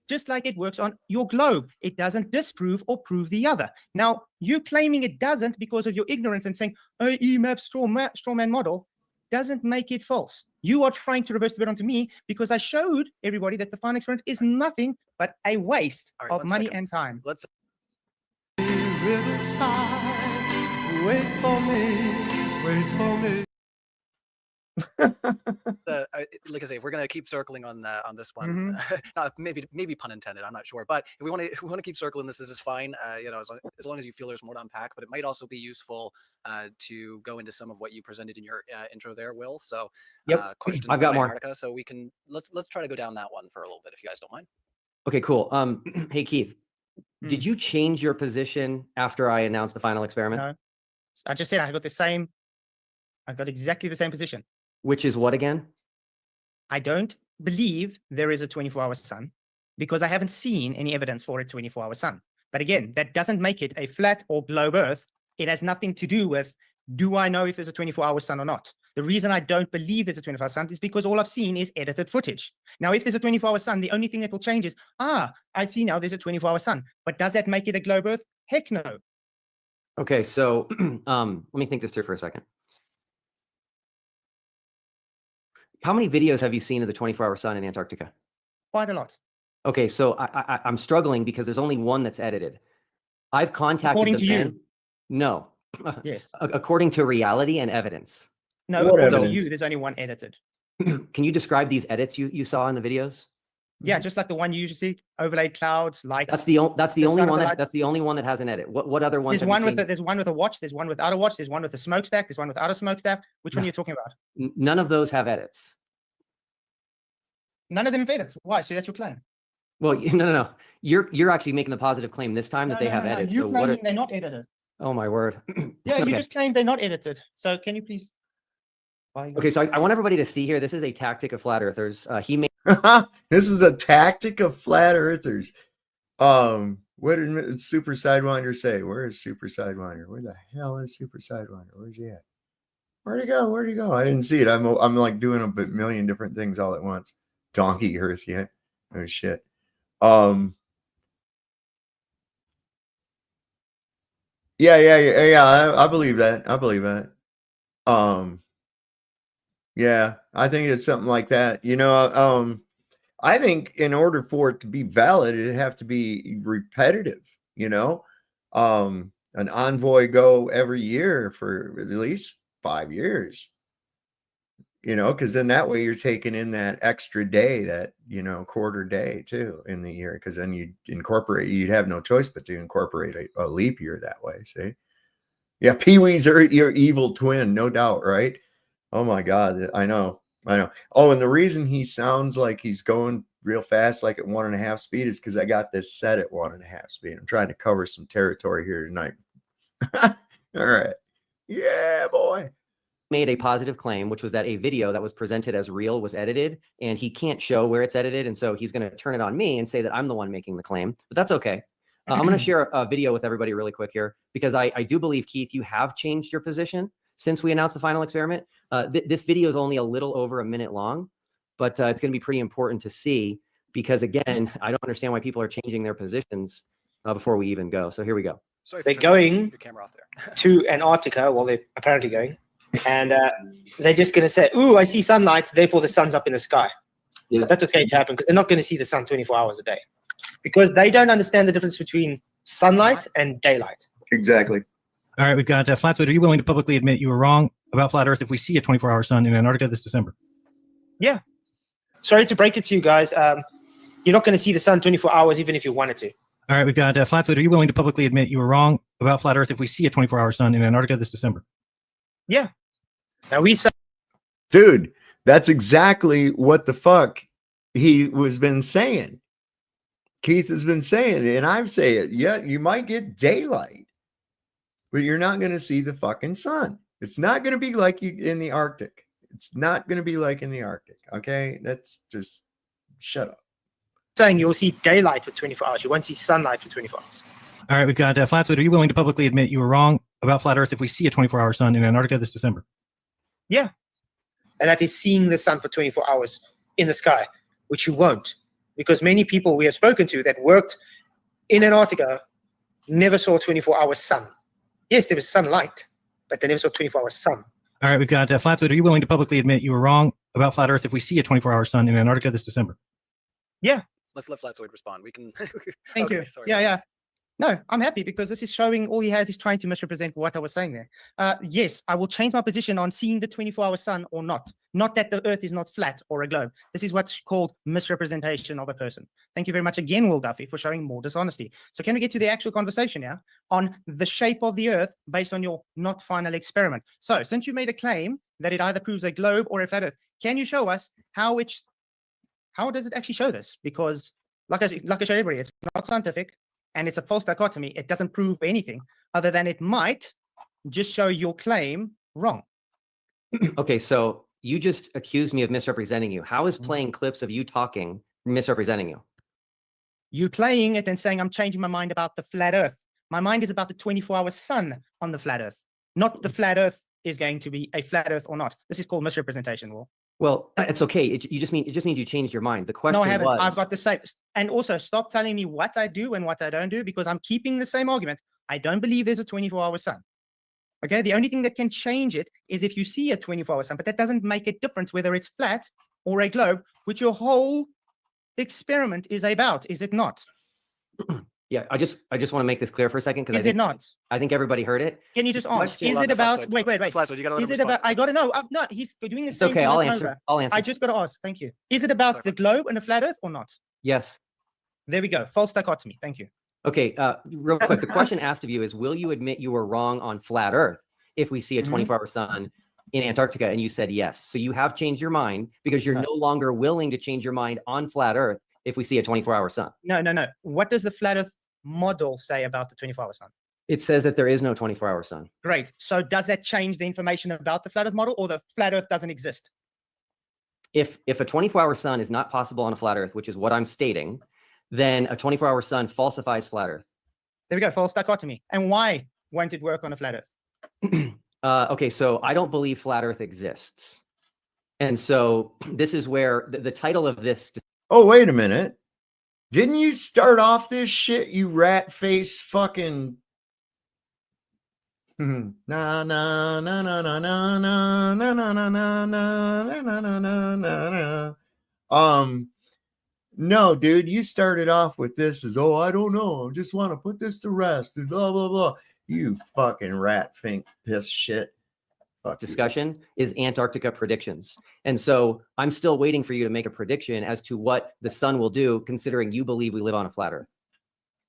just like it works on your globe. It doesn't disprove or prove the other. Now, you claiming it doesn't because of your ignorance and saying, oh, EMAP strawman model, doesn't make it false. You are trying to reverse the bit onto me because I showed everybody that the final experiment is nothing but a waste of money and time. Let's Wait for me, wait for me. like I say, if we're gonna keep circling on this one, maybe pun intended, I'm not sure, but if we want to keep circling this is fine. You know, as long as you feel there's more to unpack, but it might also be useful to go into some of what you presented in your intro there, Will. So questions I've got on more. Antarctica, so we can let's try to go down that one for a little bit if you guys don't mind. Okay, cool. Hey Keith, did you change your position after I announced the final experiment? No, I just said I got exactly the same position. Which is what again? I don't believe there is a 24-hour sun because I haven't seen any evidence for a 24-hour sun. But again, that doesn't make it a flat or globe Earth. It has nothing to do with, do I know if there's a 24-hour sun or not? The reason I don't believe there's a 24-hour sun is because all I've seen is edited footage. Now, if there's a 24-hour sun, the only thing that will change is, I see now there's a 24-hour sun. But does that make it a globe Earth? Heck no. Okay, so let me think this through for a second. How many videos have you seen of the 24-hour sun in Antarctica? Quite a lot. Okay, so I'm struggling because there's only one that's edited. I've contacted According the to man. you. No. Yes. According to reality and evidence. No, according to you, there's only one edited. Can you describe these edits you saw in the videos? Yeah, just like the one you usually see, overlaid clouds, lights. That's the only one that has an edit. What other ones? There's one with there's one with a watch. There's one without a watch. There's one with a smokestack. There's one without a smokestack. Which one are you talking about? None of those have edits. None of them have edits. Why? So that's your claim. Well, no. You're actually making the positive claim this time that they have edits. You're So what claiming they're not edited. Oh my word. Yeah, Okay. you just claimed they're not edited. So can you please? Okay, so I want everybody to see here. This is a tactic of flat earthers. He made This is a tactic of flat earthers. What did Super Sidewinder say? Where is Super Sidewinder? Where the hell is Super Sidewinder? Where's he at? Where'd he go? Where'd he go? I didn't see it. I'm like doing a million different things all at once. Donkey Earth yet? Oh shit. Yeah. I believe that. Yeah, I think it's something like that. You know, I think in order for it to be valid, it'd have to be repetitive, you know. An envoy go every year for at least 5 years. You know, because then that way you're taking in that extra day, that, you know, quarter day too in the year, because then you'd have no choice but to incorporate a leap year that way. See? Yeah, Pee-wee's your evil twin, no doubt, right? Oh my God, I know. Oh, and the reason he sounds like he's going real fast, like at 1.5 speed, is because I got this set at 1.5 speed. I'm trying to cover some territory here tonight. All right. Yeah, boy. Made a positive claim, which was that a video that was presented as real was edited, and he can't show where it's edited, and so he's going to turn it on me and say that I'm the one making the claim, but that's okay. I'm going to share a video with everybody really quick here, because I do believe, Keith, you have changed your position since we announced the final experiment. This video is only a little over a minute long, but it's going to be pretty important to see, because again, I don't understand why people are changing their positions before we even go. So here we go. They're going your camera off there. to Antarctica, well, they're apparently going, and they're just going to say, ooh, I see sunlight, therefore the sun's up in the sky. Yeah. That's what's going to happen, because they're not going to see the sun 24 hours a day, because they don't understand the difference between sunlight and daylight. Exactly. All right, we've got Flatwood. Are you willing to publicly admit you were wrong about flat Earth if we see a 24-hour sun in Antarctica this December? Yeah. Sorry to break it to you guys. You're not going to see the sun 24 hours even if you wanted to. All right, we've got Flatwood. Are you willing to publicly admit you were wrong about flat Earth if we see a 24-hour sun in Antarctica this December? Yeah. Now we saw. Dude, that's exactly what the fuck he was been saying. Keith has been saying it, and I've said it. Yeah, you might get daylight, but you're not going to see the fucking sun. It's not going to be like you in the Arctic. It's not going to be like in the Arctic. Okay, that's just shut up. Saying you'll see daylight for 24 hours. You won't see sunlight for 24 hours. All right, we've got Flatwood. Are you willing to publicly admit you were wrong about flat Earth if we see a 24-hour sun in Antarctica this December? Yeah. and that is seeing the sun for 24 hours in the sky, which you won't, because many people we have spoken to that worked in Antarctica never saw 24-hour sun. Yes, there was sunlight, but they never saw 24-hour sun. All right, we've got Flatwood. Are you willing to publicly admit you were wrong about flat Earth if we see a 24-hour sun in Antarctica this December? Yeah. Let's let Flatzoid respond. We can. Thank Okay, you. sorry. Yeah. No, I'm happy because this is showing all he has is trying to misrepresent what I was saying there. Yes, I will change my position on seeing the 24-hour sun or not. Not that the Earth is not flat or a globe. This is what's called misrepresentation of a person. Thank you very much again, Will Duffy, for showing more dishonesty. So can we get to the actual conversation now on the shape of the Earth based on your not final experiment? So since you made a claim that it either proves a globe or a flat Earth, can you show us how does it actually show this? Because like I showed everybody, it's not scientific. And it's a false dichotomy. It doesn't prove anything other than it might just show your claim wrong. Okay, so you just accused me of misrepresenting you. How is playing clips of you talking misrepresenting you? You playing it and saying, I'm changing my mind about the flat Earth. My mind is about the 24-hour sun on the flat Earth, not the flat Earth is going to be a flat Earth or not. This is called misrepresentation, Will. Well, it's okay. It just means you changed your mind. The question No, I haven't. was, I've got the same. And also, stop telling me what I do and what I don't do, because I'm keeping the same argument. I don't believe there's a 24-hour sun. Okay, the only thing that can change it is if you see a 24-hour sun, but that doesn't make a difference whether it's flat or a globe, which your whole experiment is about, is it not? yeah, I just want to make this clear for a second because Is it not? I think everybody heard it. Can you just answer? question- Is it about? Wait. Flatwood, you gotta let Is him it respond. about? I gotta know. No, he's doing the It's same okay. thing I'll over and answer. over. I'll answer. I just gotta ask. Thank you. Is it about the globe and the flat Earth or not? Yes. There we go. False dichotomy. Thank you. Okay. Real quick, the question asked of you is, will you admit you were wrong on flat Earth if we see a 24-hour sun in Antarctica? And you said yes. So you have changed your mind because you're no longer willing to change your mind on flat Earth if we see a 24-hour sun. No. What does the flat Earth model say about the 24-hour sun? It says that there is no 24-hour sun. Great. So does that change the information about the flat Earth model, or the flat Earth doesn't exist? If a 24-hour sun is not possible on a flat Earth, which is what I'm stating, then a 24-hour sun falsifies flat Earth. There we go. False dichotomy. And why won't it work on a flat Earth? Okay, so I don't believe flat Earth exists. And so this is where the title of this. Oh, wait a minute. Didn't you start off this shit, you rat face fucking na na na na na na na na na na na na na na na na. No, dude, you started off with this as, oh, I don't know, I just want to put this to rest and blah blah blah. You fucking rat fink piss shit. Fuck discussion is Antarctica predictions. And so I'm still waiting for you to make a prediction as to what the sun will do, considering you believe we live on a flat Earth.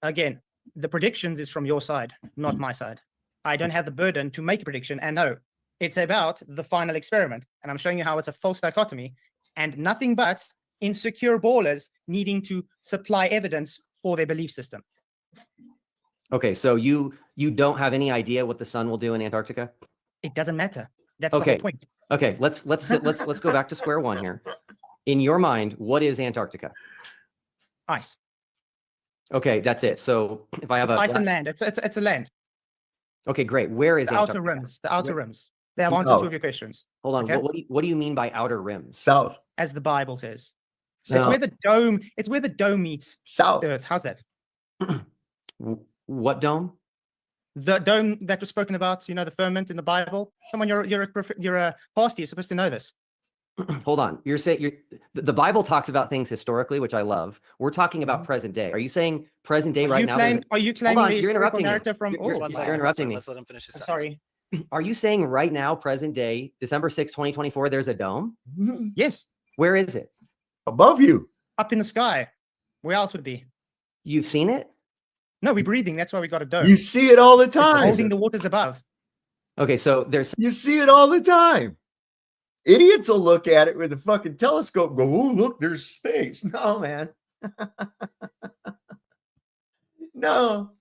Again, the predictions is from your side, not my side. I don't have the burden to make a prediction. And no, it's about the final experiment. And I'm showing you how it's a false dichotomy and nothing but insecure ballers needing to supply evidence for their belief system. Okay, so you don't have any idea what the sun will do in Antarctica? It doesn't matter. That's okay. the whole point. Okay, let's go back to square one here. In your mind, what is Antarctica? Ice. Okay, that's it. So if I have ice and land, it's a land. Okay, great. Where is the Antarctica? outer rims? The outer rims. They have answers to your questions. Hold on. Okay? What do you mean by outer rims? South. As the Bible says. No. It's where the dome. It's where the dome meets South Earth. How's that? What dome? The dome that was spoken about. You know, the firmament in the Bible. Come on, you're a pastor. You're supposed to know this. Hold on. You're saying the Bible talks about things historically, which I love. We're talking about present day. Are you saying present day right now? Are you claiming hold on, the you're interrupting me. narrative from? You're interrupting me. Let's let him finish his Sorry. Are you saying right now, present day, December 6, 2024, there's a dome? Yes. Where is it? Above you. Up in the sky. Where else would it be? You've seen it? No, we're breathing. That's why we got a dome. You see it all the time. It's holding the waters above. Okay, so there's. You see it all the time. Idiots will look at it with a fucking telescope and go, oh, look, there's space. No, man. No.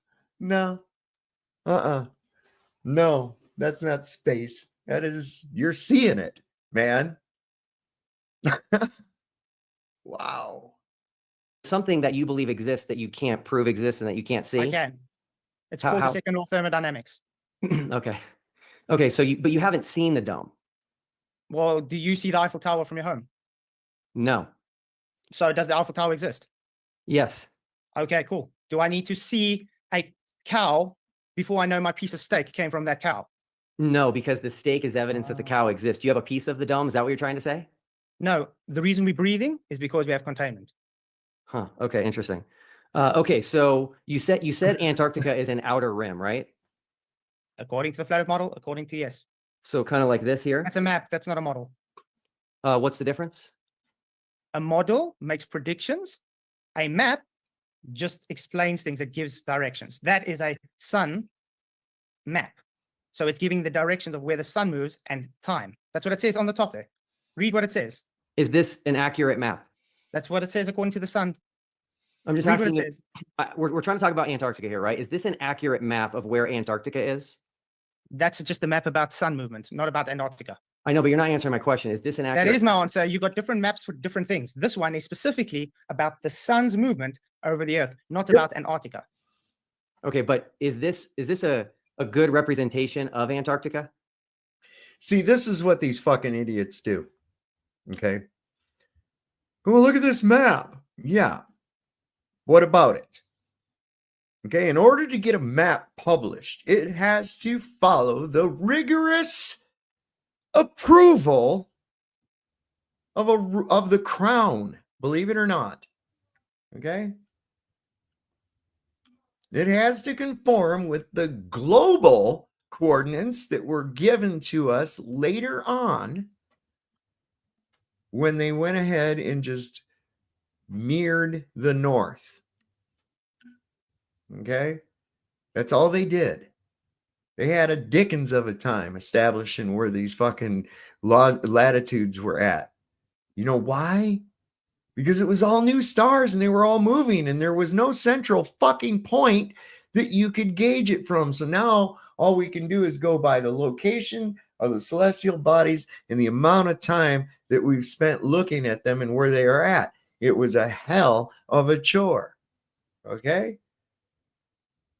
No, that's not space. That is, you're seeing it, man. Wow. Something that you believe exists that you can't prove exists and that you can't see? I can. It's called the second law of thermodynamics. Okay. Okay, so you haven't seen the dome. Well, do you see the Eiffel Tower from your home? No. So does the Eiffel Tower exist? Yes. Okay, cool. Do I need to see a cow before I know my piece of steak came from that cow? No, because the steak is evidence that the cow exists. Do you have a piece of the dome? Is that what you're trying to say? No, the reason we're breathing is because we have containment. Huh. Okay, interesting. Okay, so you said Antarctica is an outer rim, right? According to the flat Earth model, according to yes. So kind of like this here. That's a map. That's not a model. What's the difference? A model makes predictions. A map just explains things. It gives directions. That is a sun map. So it's giving the directions of where the sun moves and time. That's what it says on the top there. Read what it says. Is this an accurate map? That's what it says according to the sun. I'm just Read what asking. it says. We're trying to talk about Antarctica here, right? Is this an accurate map of where Antarctica is? That's just a map about sun movement, not about Antarctica. I know, but you're not answering my question. Is this an accurate? That is my answer. You got different maps for different things. This one is specifically about the sun's movement over the Earth, not about Antarctica. Okay, but is this a good representation of Antarctica? See, this is what these fucking idiots do. Okay. Well, look at this map. Yeah. What about it? Okay. In order to get a map published, it has to follow the rigorous approval of the crown, believe it or not. Okay. It has to conform with the global coordinates that were given to us later on when they went ahead and just mirrored the North. Okay? That's all they did. They had a dickens of a time establishing where these fucking latitudes were at. You know why? Because it was all new stars and they were all moving and there was no central fucking point that you could gauge it from. So now all we can do is go by the location of the celestial bodies and the amount of time that we've spent looking at them and where they are at. It was a hell of a chore. Okay?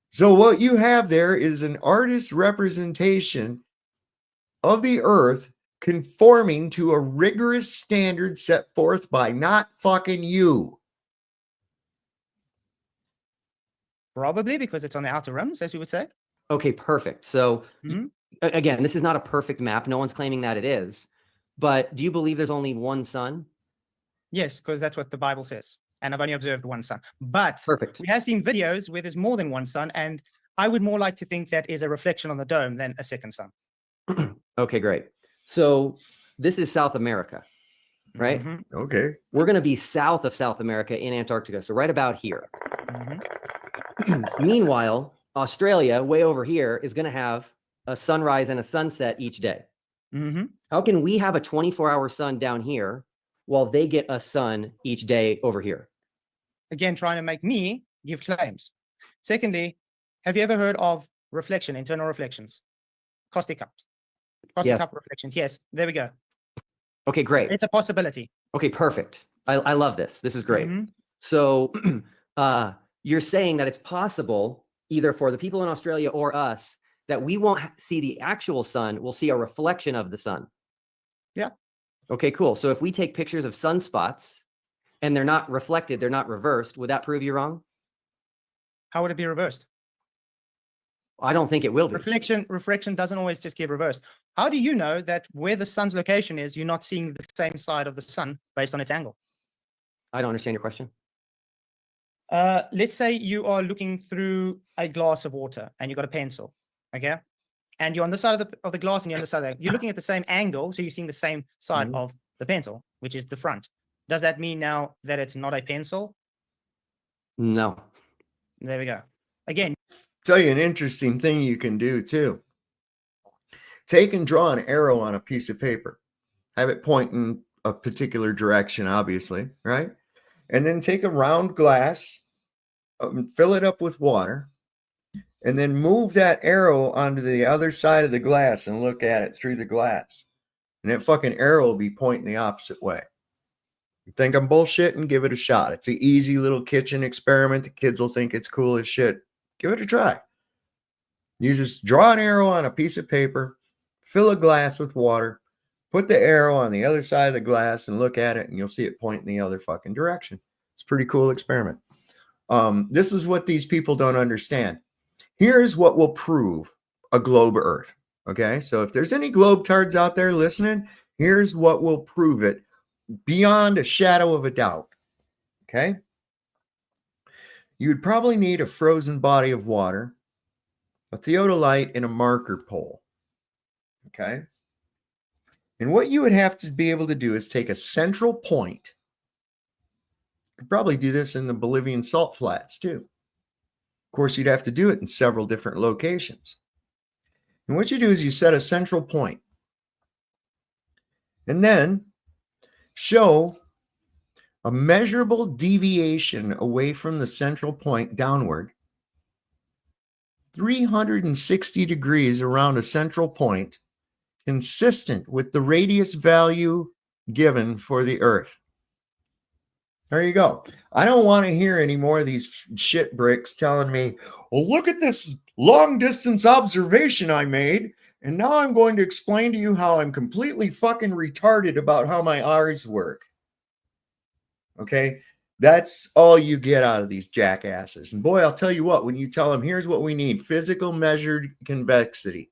So what you have there is an artist representation of the Earth conforming to a rigorous standard set forth by not fucking you. Probably because it's on the outer rims, as you would say. Okay, perfect. So again, this is not a perfect map. No one's claiming that it is. But do you believe there's only one sun? Yes, because that's what the Bible says. And I've only observed one sun. But perfect. We have seen videos where there's more than one sun. And I would more like to think that is a reflection on the dome than a second sun. Okay, great. So this is South America, right? Okay. We're going to be south of South America in Antarctica. So right about here. Meanwhile, Australia, way over here, is going to have a sunrise and a sunset each day. How can we have a 24-hour sun down here while they get a sun each day over here? Again, trying to make me give claims. Secondly, have you ever heard of reflection, internal reflections? Caustic cups. Caustic cup reflections. Yes, there we go. Okay, great. It's a possibility. Okay, perfect. I love this. This is great. So you're saying that it's possible, either for the people in Australia or us, that we won't see the actual sun, we'll see a reflection of the sun. Yeah. Okay, cool. So if we take pictures of sunspots and they're not reflected, they're not reversed, would that prove you wrong? How would it be reversed? I don't think it will be. Reflection doesn't always just get reversed. How do you know that where the sun's location is, you're not seeing the same side of the sun based on its angle? I don't understand your question. Let's say you are looking through a glass of water and you've got a pencil, okay? And you're on the side of the glass and you're on the side of you're looking at the same angle, so you're seeing the same side of the pencil, which is the front. Does that mean now that it's not a pencil? No. There we go. Again, Tell you an interesting thing you can do too. Take and draw an arrow on a piece of paper. Have it point in a particular direction, obviously, right? And then take a round glass, fill it up with water, and then move that arrow onto the other side of the glass and look at it through the glass. And that fucking arrow will be pointing the opposite way. You think I'm bullshitting? Give it a shot. It's an easy little kitchen experiment. The kids will think it's cool as shit. Give it a try. You just draw an arrow on a piece of paper, fill a glass with water, Put the arrow on the other side of the glass and look at it, and you'll see it point in the other fucking direction. It's a pretty cool experiment. This is what these people don't understand. Here's what will prove a globe Earth. Okay, so if there's any globetards out there listening, here's what will prove it beyond a shadow of a doubt. Okay, you would probably need a frozen body of water, a theodolite, and a marker pole. Okay, and what you would have to be able to do is take a central point. You could probably do this in the Bolivian salt flats too. Of course, you'd have to do it in several different locations. And what you do is you set a central point and then show a measurable deviation away from the central point downward, 360 degrees around a central point, consistent with the radius value given for the Earth. There you go. I don't want to hear any more of these shit bricks telling me, well, look at this long distance observation I made, and now I'm going to explain to you how I'm completely fucking retarded about how my eyes work. Okay? That's all you get out of these jackasses. And boy, I'll tell you what, when you tell them, here's what we need, physical measured convexity.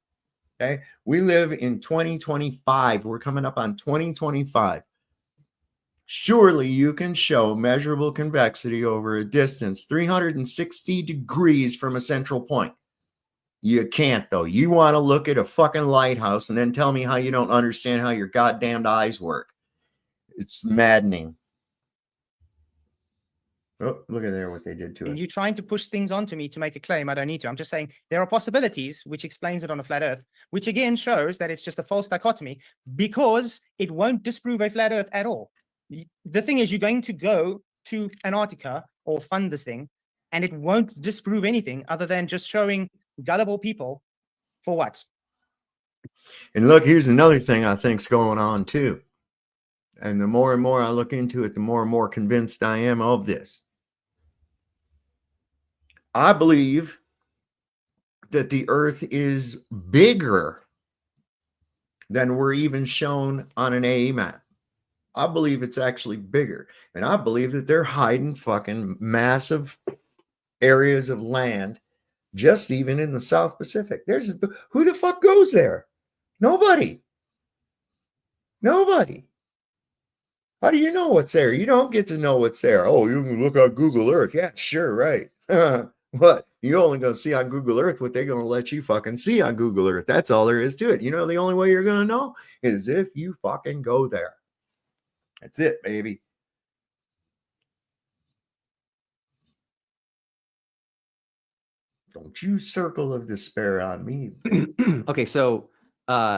Okay? We live in 2025. We're coming up on 2025. Surely you can show measurable convexity over a distance 360 degrees from a central point. You can't, though. You want to look at a fucking lighthouse and then tell me how you don't understand how your goddamned eyes work. It's maddening. Oh, look at there what they did to us. You're trying to push things onto me to make a claim. I don't need to. I'm just saying there are possibilities, which explains it on a flat Earth, which again shows that it's just a false dichotomy because it won't disprove a flat Earth at all. The thing is, you're going to go to Antarctica or fund this thing, and it won't disprove anything other than just showing gullible people for what? And look, here's another thing I think's going on too. And the more and more I look into it, the more and more convinced I am of this. I believe that the Earth is bigger than we're even shown on an AE map. I believe it's actually bigger. And I believe that they're hiding fucking massive areas of land, just even in the South Pacific. Who the fuck goes there? Nobody. Nobody. How do you know what's there? You don't get to know what's there. Oh, you can look on Google Earth. Yeah, sure, right. What? You're only going to see on Google Earth what they're going to let you fucking see on Google Earth. That's all there is to it. You know, the only way you're going to know is if you fucking go there. That's it, baby. Don't you circle of despair on me. Okay, so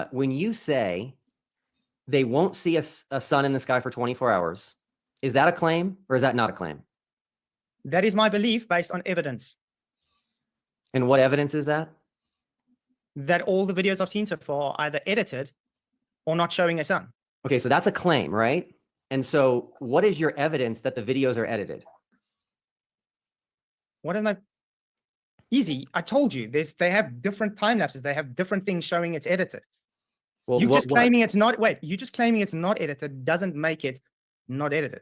when you say they won't see a sun in the sky for 24 hours, is that a claim or is that not a claim? That is my belief based on evidence. And what evidence is that? That all the videos I've seen so far are either edited or not showing a sun. Okay, so that's a claim, right? And so what is your evidence that the videos are edited? What am I? Easy. I told you, they have different time lapses. They have different things showing it's edited. Well, you just claiming it's not. Wait, you just claiming it's not edited doesn't make it not edited.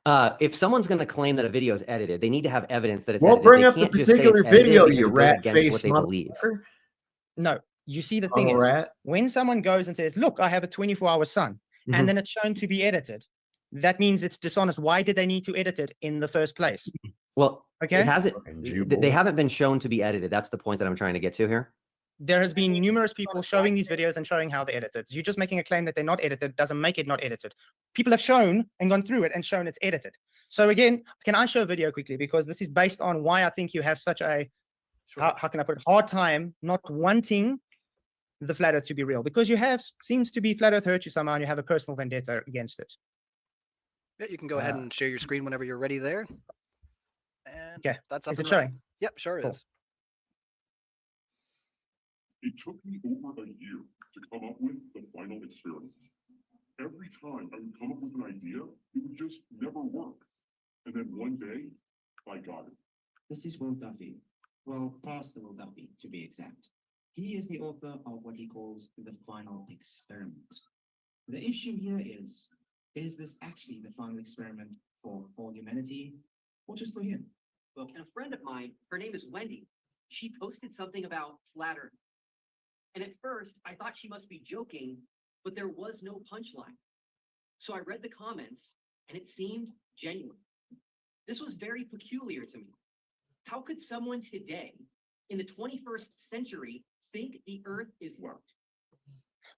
If someone's going to claim that a video is edited, they need to have evidence that it's well, edited. bring They up the can't just say particular it's edited video, because you it goes rat against face what they believe. No, you see, the thing I'm a is, rat. when someone goes and says, "Look, I have a 24-hour sun," and then it's shown to be edited, that means it's dishonest. Why did they need to edit it in the first place? Well, okay, it hasn't. They haven't been shown to be edited. That's the point that I'm trying to get to here. There has been numerous people showing these videos and showing how they're edited. You're just making a claim that they're not edited doesn't make it not edited. People have shown and gone through it and shown it's edited. So again, can I show a video quickly? Because this is based on why I think you have such a, how can I put it, hard time not wanting the flat earth to be real. Because you have, seems to be flat earth hurt you somehow and you have a personal vendetta against it. Yeah, you can go ahead and share your screen whenever you're ready there. And yeah, that's up is it and running. showing? Yep, sure is. It took me over a year to come up with the final experiment. Every time I would come up with an idea, it would just never work. And then one day, I got it. This is Will Duffy. Well, Pastor Will Duffy, to be exact. He is the author of what he calls the final experiment. The issue here is this actually the final experiment for all humanity or just for him? Well, and a friend of mine, her name is Wendy, she posted something about flat Earth. And at first, I thought she must be joking, but there was no punchline. So I read the comments, and it seemed genuine. This was very peculiar to me. How could someone today, in the 21st century, think the Earth is flat?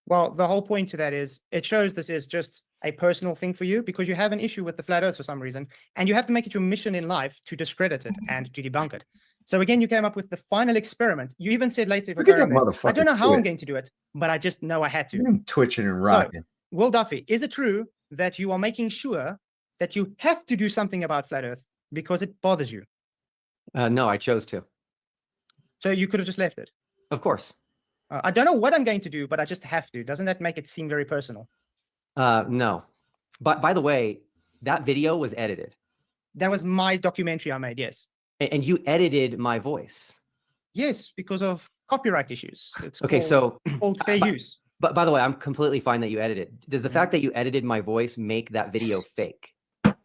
Well, the whole point to that is it shows this is just a personal thing for you because you have an issue with the flat Earth for some reason, and you have to make it your mission in life to discredit it and to debunk it. So again, you came up with the final experiment. You even said later, if Look at that I don't motherfucker know how I'm twitch. going to do it, but I just know I had to. Look at him twitching and So, rocking. Will Duffy, is it true that you are making sure that you have to do something about flat Earth because it bothers you? No, I chose to. So you could have just left it. Of course. I don't know what I'm going to do, but I just have to. Doesn't that make it seem very personal? No. But by the way, that video was edited. That was my documentary I made, yes. And you edited my voice. Yes, because of copyright issues. It's Okay, so called fair use. But by the way, I'm completely fine that you edited. Does the fact that you edited my voice make that video fake?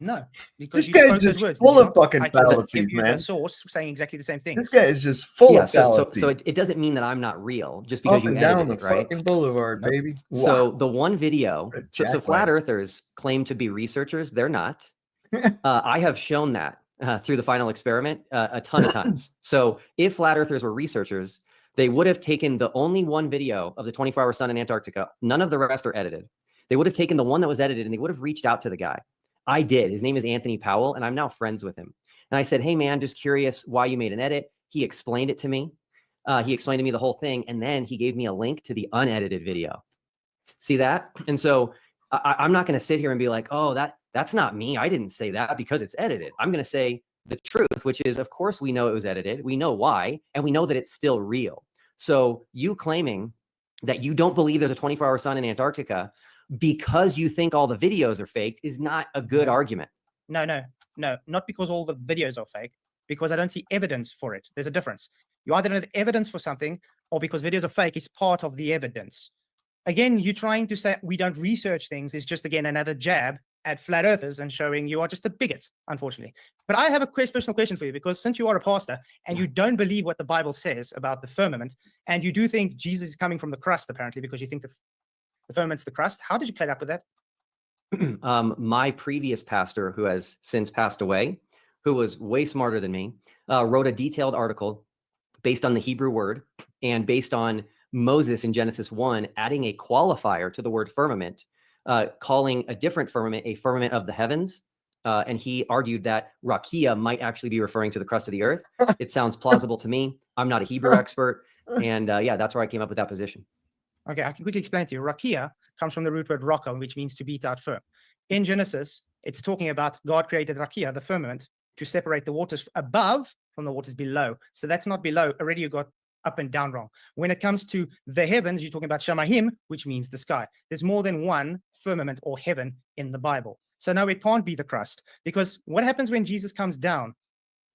No, because This you guy's spoke those just words, full did you of not? fucking I told fallacies, give you man. the source saying exactly the same thing. This guy is just full Yeah, of so fallacies. it doesn't mean that I'm not real just because Up you and edited down it, the right? fucking boulevard, baby. So Wow. the one video, so jackwad. flat earthers claim to be researchers. They're not. I have shown that through the final experiment a ton of times. So if flat earthers were researchers, they would have taken the only one video of the 24-hour sun in Antarctica. None of the rest are edited. They would have taken the one that was edited and they would have reached out to the guy. I did. His name is Anthony Powell, and I'm now friends with him. And I said, hey, man, just curious why you made an edit. He explained it to me. He explained to me the whole thing, and then he gave me a link to the unedited video. See that? And so I'm not going to sit here and be like, oh, that's not me. I didn't say that because it's edited. I'm going to say the truth, which is, of course, we know it was edited. We know why, and we know that it's still real. So you claiming that you don't believe there's a 24-hour sun in Antarctica because you think all the videos are faked is not a good argument. No, not because all the videos are fake, because I don't see evidence for it. There's a difference. You either don't have evidence for something, or because videos are fake is part of the evidence. Again, you're trying to say we don't research things is just, again, another jab at flat earthers and showing you are just a bigot, unfortunately. But I have a personal question for you, because since you are a pastor and you don't believe what the Bible says about the firmament, and you do think Jesus is coming from the crust, apparently, because you think the firmament's the crust, how did you play up with that? My previous pastor, who has since passed away, who was way smarter than me, wrote a detailed article based on the Hebrew word and based on Moses in Genesis 1 adding a qualifier to the word firmament, calling a different firmament a firmament of the heavens. And he argued that rakia might actually be referring to the crust of the earth. It sounds plausible to me. I'm not a Hebrew expert. And yeah, that's where I came up with that position. Okay, I can quickly explain to you. Rakia comes from the root word raka, which means to beat out firm. In Genesis, it's talking about God created rakia, the firmament, to separate the waters above from the waters below. So that's not below. Already you got up and down wrong. When it comes to the heavens, you're talking about shamahim, which means the sky. There's more than one firmament or heaven in the Bible. So no, it can't be the crust, because what happens when Jesus comes down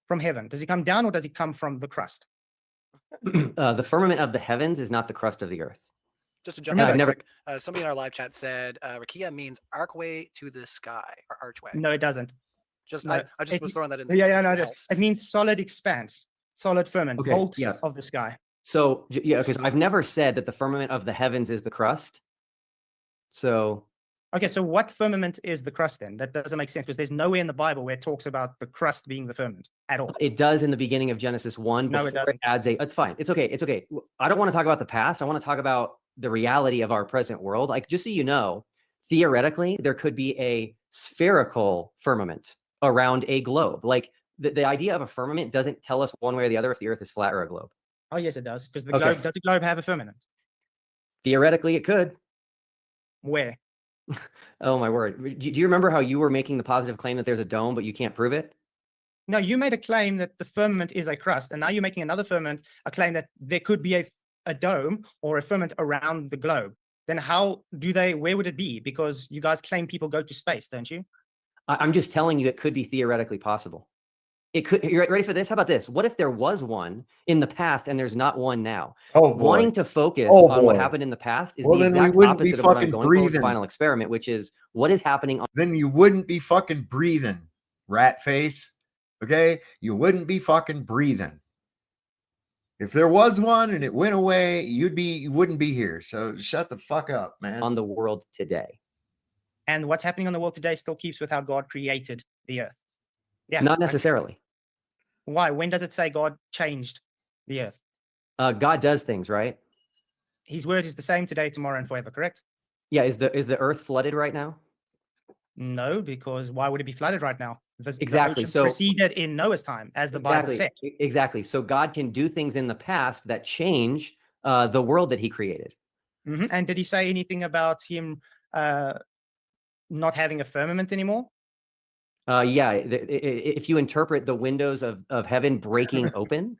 from heaven? Does he come down or does he come from the crust? The firmament of the heavens is not the crust of the earth. Just to jump in quick, somebody in our live chat said rakia means archway to the sky or archway. No, it doesn't. Just No, I just was throwing that in. Yeah, no, it means solid expanse, solid firmament, Okay, vault yeah. of the sky. So yeah, because I've never said that the firmament of the heavens is the crust. So okay, so what firmament is the crust then? That doesn't make sense, because there's nowhere in the Bible where it talks about the crust being the firmament at all. it does in the beginning of Genesis 1. No, it before doesn't. adds a. It's fine. It's okay. It's okay. I don't want to talk about the past. I want to talk about the reality of our present world. Like, just so you know, theoretically, there could be a spherical firmament around a globe. Like the idea of a firmament doesn't tell us one way or the other if the Earth is flat or a globe. Oh yes, it does, because the Okay. globe, does the globe have a firmament? Theoretically, it could. Where? Oh my word! Do you remember how you were making the positive claim that there's a dome, but you can't prove it? No, you made a claim that the firmament is a crust, and now you're making another firmament, a claim that there could be a dome or a firmament around the globe. Then how do they, where would it be? Because you guys claim people go to space, don't you? I'm just telling you it could be theoretically possible. It could. You're ready for this? How about this? What if there was one in the past and there's not one now? Oh boy. Wanting to focus Oh on what boy. happened in the past is Well, the then we exact wouldn't be opposite of what I'm fucking going for with the breathing. final experiment, which is what is happening on. Then you wouldn't be fucking breathing, rat face. Okay? You wouldn't be fucking breathing. If there was one and it went away, you wouldn't be here. So shut the fuck up, man. On the world today. And what's happening on the world today still keeps with how God created the earth. Yeah. Not necessarily. Why? When does it say God changed the earth? God does things, right? His word is the same today, tomorrow, and forever, correct? Yeah. Is the earth flooded right now? No, because why would it be flooded right now? Exactly. The ocean So proceeded in Noah's time, as the Bible said. Exactly. So God can do things in the past that change the world that he created. And did he say anything about him not having a firmament anymore? Yeah. If you interpret the windows of heaven breaking open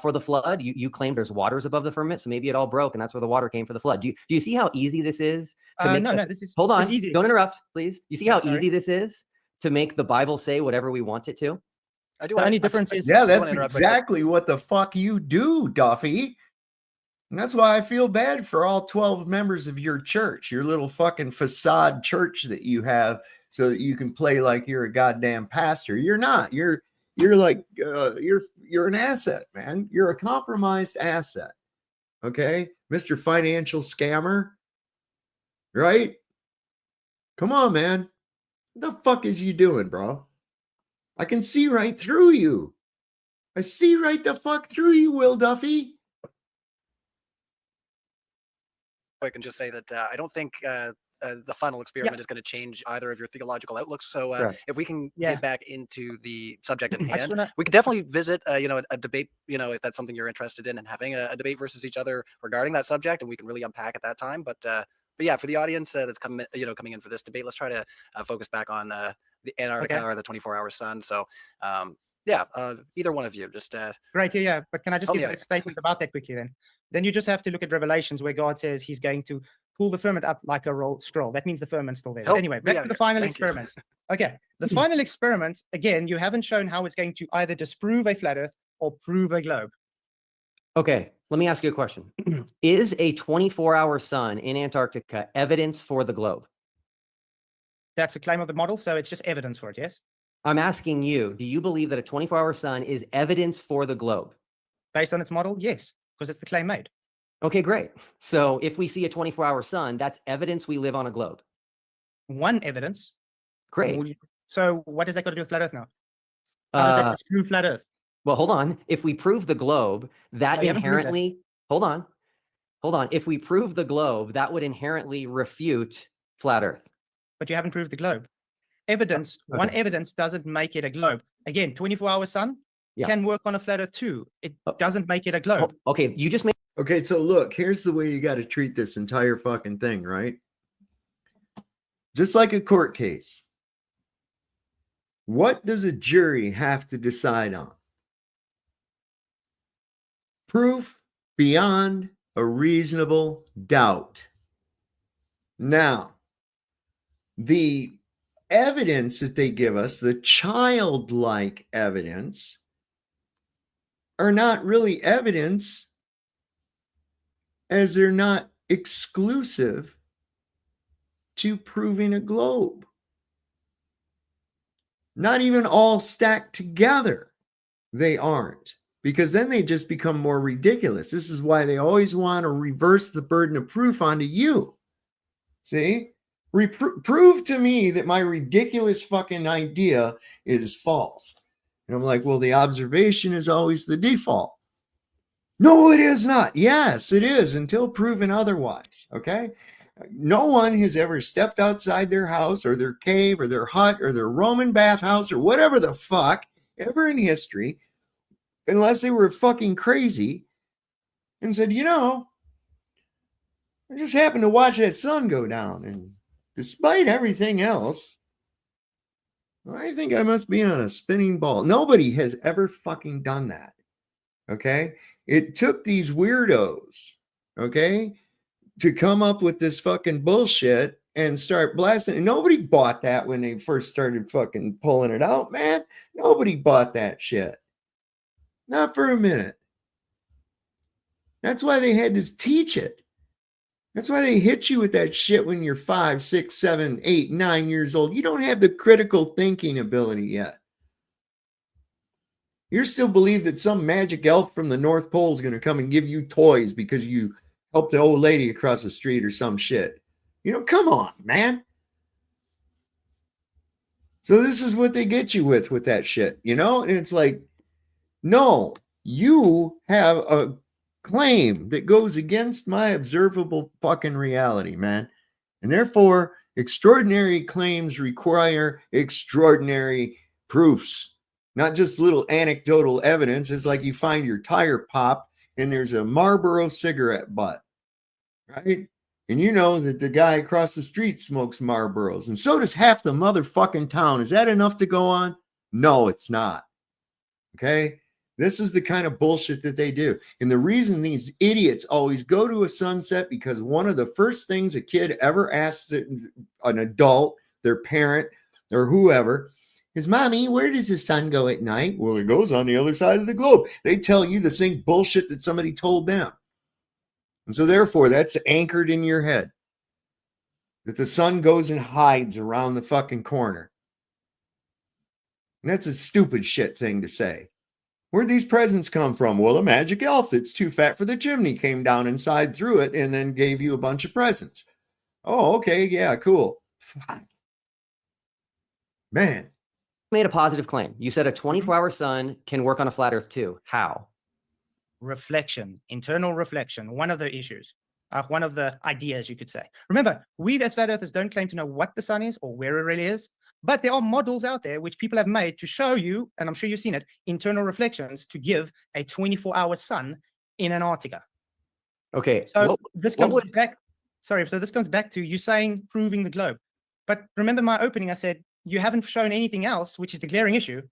for the flood, you claim there's waters above the firmament, so maybe it all broke, and that's where the water came for the flood. Do you see how easy this is to make? No, this is. Hold on. This is easy. Don't interrupt, please. You see how easy this is to make the Bible say whatever we want it to? I do. The only difference is. Yeah, that's exactly what the fuck you do, Duffy. And that's why I feel bad for all 12 members of your church, your little fucking facade church that you have, so that you can play like you're a goddamn pastor. You're not. You're like you're an asset, man. You're a compromised asset. Okay, Mr. Financial Scammer. Right? Come on, man. What the fuck is you doing, bro? I can see right through you. I see right the fuck through you, Will Duffy. I can just say that I don't think the final experiment is going to change either of your theological outlooks. So if we can get back into the subject at hand, we could definitely visit, a debate, if that's something you're interested in, and having a debate versus each other regarding that subject, and we can really unpack at that time. But yeah, for the audience that's coming in for this debate, let's try to focus back on the Antarctica or the 24-hour sun. So either one of you, just Great, yeah. But can I just give a statement about that quickly then? Then you just have to look at Revelations, where God says he's going to pull the firmament up like a rolled scroll. That means the firmament's still there. But anyway, back to the final experiment. Okay, the final experiment, again, you haven't shown how it's going to either disprove a flat earth or prove a globe. Okay, let me ask you a question. Is a 24-hour sun in Antarctica evidence for the globe? That's a claim of the model, so it's just evidence for it, yes? I'm asking you, do you believe that a 24-hour sun is evidence for the globe? Based on its model, yes, because it's the claim made. Okay, great. So if we see a 24-hour sun, that's evidence we live on a globe. One evidence. Great. So what does that got to do with flat earth now? How does that disprove flat earth? Well, hold on. If we prove the globe, that inherently... Hold on. If we prove the globe, that would inherently refute flat earth. But you haven't proved the globe. Evidence, one evidence doesn't make it a globe. Again, 24-hour sun can work on a flat earth too. It doesn't make it a globe. Okay, you just made... Okay, so look, here's the way you got to treat this entire fucking thing, right? Just like a court case. What does a jury have to decide on? Proof beyond a reasonable doubt. Now, the evidence that they give us, the childlike evidence, are not really evidence, as they're not exclusive to proving a globe. Not even all stacked together, they aren't, because then they just become more ridiculous. This is why they always want to reverse the burden of proof onto you. See? Prove to me that my ridiculous fucking idea is false. And I'm like, well, the observation is always the default. No, it is not. Yes, it is, until proven otherwise. Okay? No one has ever stepped outside their house or their cave or their hut or their Roman bathhouse or whatever the fuck ever in history, unless they were fucking crazy, and said, I just happened to watch that sun go down, and despite everything else, I think I must be on a spinning ball. Nobody has ever fucking done that. Okay? It took these weirdos, okay, to come up with this fucking bullshit and start blasting. And nobody bought that when they first started fucking pulling it out, man. Nobody bought that shit. Not for a minute. That's why they had to teach it. That's why they hit you with that shit when you're 5, 6, 7, 8, 9 years old. You don't have the critical thinking ability yet. You still believe that some magic elf from the North Pole is going to come and give you toys because you helped the old lady across the street or some shit. You know, come on, man. So this is what they get you with that shit, you know? And it's like, no, you have a claim that goes against my observable fucking reality, man. And therefore, extraordinary claims require extraordinary proofs, not just little anecdotal evidence. It's like you find your tire popped and there's a Marlboro cigarette butt, right? And you know that the guy across the street smokes Marlboros, and so does half the motherfucking town. Is that enough to go on? No, it's not. Okay? This is the kind of bullshit that they do. And the reason these idiots always go to a sunset, because one of the first things a kid ever asks an adult, their parent, or whoever, is, Mommy, where does the sun go at night? Well, it goes on the other side of the globe. They tell you the same bullshit that somebody told them. And so therefore, that's anchored in your head, that the sun goes and hides around the fucking corner. And that's a stupid shit thing to say. Where'd these presents come from? Well, a magic elf that's too fat for the chimney came down inside through it and then gave you a bunch of presents. Oh, okay. Yeah, cool. Man. Made a positive claim. You said a 24-hour sun can work on a flat earth too. How? Reflection, internal reflection, one of the issues, one of the ideas, you could say. Remember, we as flat earthers don't claim to know what the sun is or where it really is, but there are models out there which people have made to show you, and I'm sure you've seen it, internal reflections to give a 24-hour sun in Antarctica. Okay. So this comes back. Sorry. So this comes back to you saying proving the globe. But remember my opening, I said, you haven't shown anything else, which is the glaring issue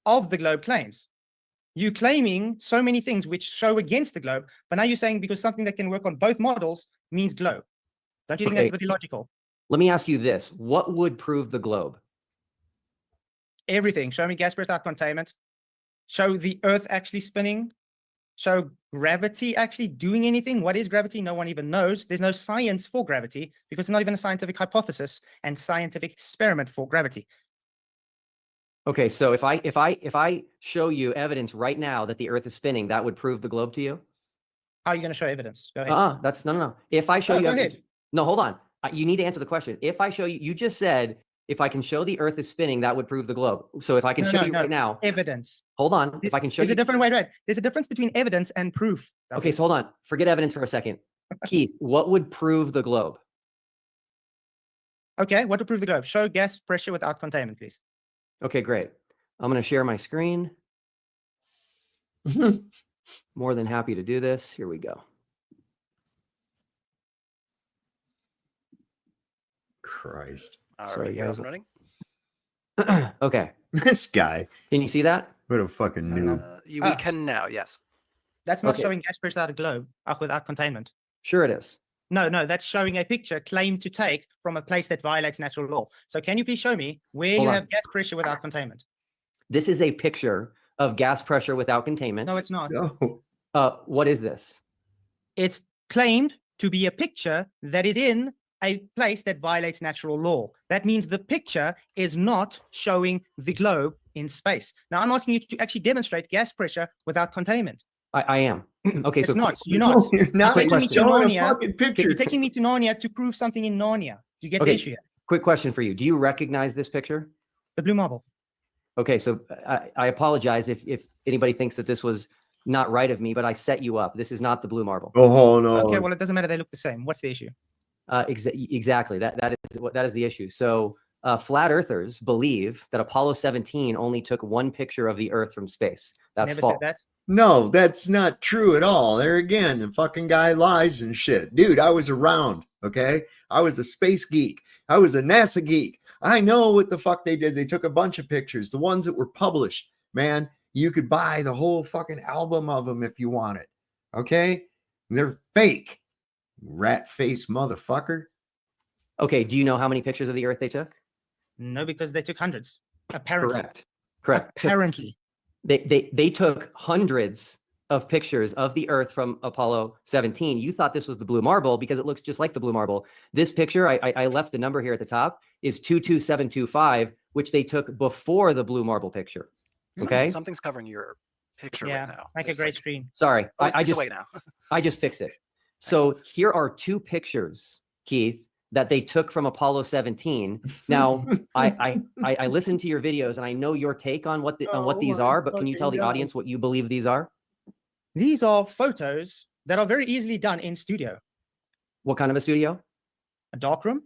of the globe claims. You claiming so many things which show against the globe, but now you're saying because something that can work on both models means globe. Don't you think that's a bit illogical? Let me ask you this. What would prove the globe? Everything. Show me gas pressure without containment. Show the Earth actually spinning. Show gravity actually doing anything. What is gravity? No one even knows. There's no science for gravity because it's not even a scientific hypothesis and scientific experiment for gravity. Okay, so if I show you evidence right now that the Earth is spinning, that would prove the globe to you? How are you going to show evidence? Go ahead. That's no. If I show you evidence, ahead. no, hold on. You need to answer the question. If I show you, you just said if I can show the Earth is spinning, that would prove the globe. So if I can show you right now, evidence. Hold on. If I can show There's you a different way, right? There's a difference between evidence and proof. Okay, so hold on. Forget evidence for a second. Keith, what would prove the globe? Okay, what would prove the globe? Show gas pressure without containment, please. Okay, great. I'm going to share my screen. More than happy to do this. Here we go. Christ. All right, you're up and running. Okay. This guy. Can you see that? What a fucking noob. We can now, yes. That's not Okay. showing gas pressure without a globe, without containment. Sure it is. No, that's showing a picture claimed to take from a place that violates natural law. So can you please show me where Hold you on. have gas pressure without containment? This is a picture of gas pressure without containment. No, it's not. No. What is this? It's claimed to be a picture that is in a place that violates natural law. That means the picture is not showing the globe in space. Now, I'm asking you to actually demonstrate gas pressure without containment. I am. Okay, It's so not. You're not. No, you're not. You're taking me to Showing a Narnia. fucking picture. You're taking me to Narnia to prove something in Narnia. Do you get the Okay, issue here? quick question for you. Do you recognize this picture? The blue marble. Okay, so I apologize if anybody thinks that this was not right of me, but I set you up. This is not the blue marble. Oh, no. Okay, well, it doesn't matter. They look the same. What's the issue? Exactly. That is the issue. So flat earthers believe that Apollo 17 only took one picture of the Earth from space. That's Never false. said that. No, that's not true at all. There again, the fucking guy lies and shit. Dude, I was around, okay? I was a space geek. I was a NASA geek. I know what the fuck they did. They took a bunch of pictures, the ones that were published, man. You could buy the whole fucking album of them if you want it, okay? They're fake, rat face motherfucker. Okay, do you know how many pictures of the Earth they took? No, because they took hundreds. Apparently. Correct. Apparently. They took hundreds of pictures of the Earth from Apollo 17. You thought this was the blue marble because it looks just like the blue marble. This picture, I left the number here at the top, is 22725, which they took before the blue marble picture. Okay. Something's covering your picture right now. Like a gray screen. Sorry, I it's just away now. I just fixed it. So here are two pictures, Keith, that they took from Apollo 17. Now, I listened to your videos and I know your take on what these are, but can you tell the audience what you believe these are? These are photos that are very easily done in studio. What kind of a studio? A darkroom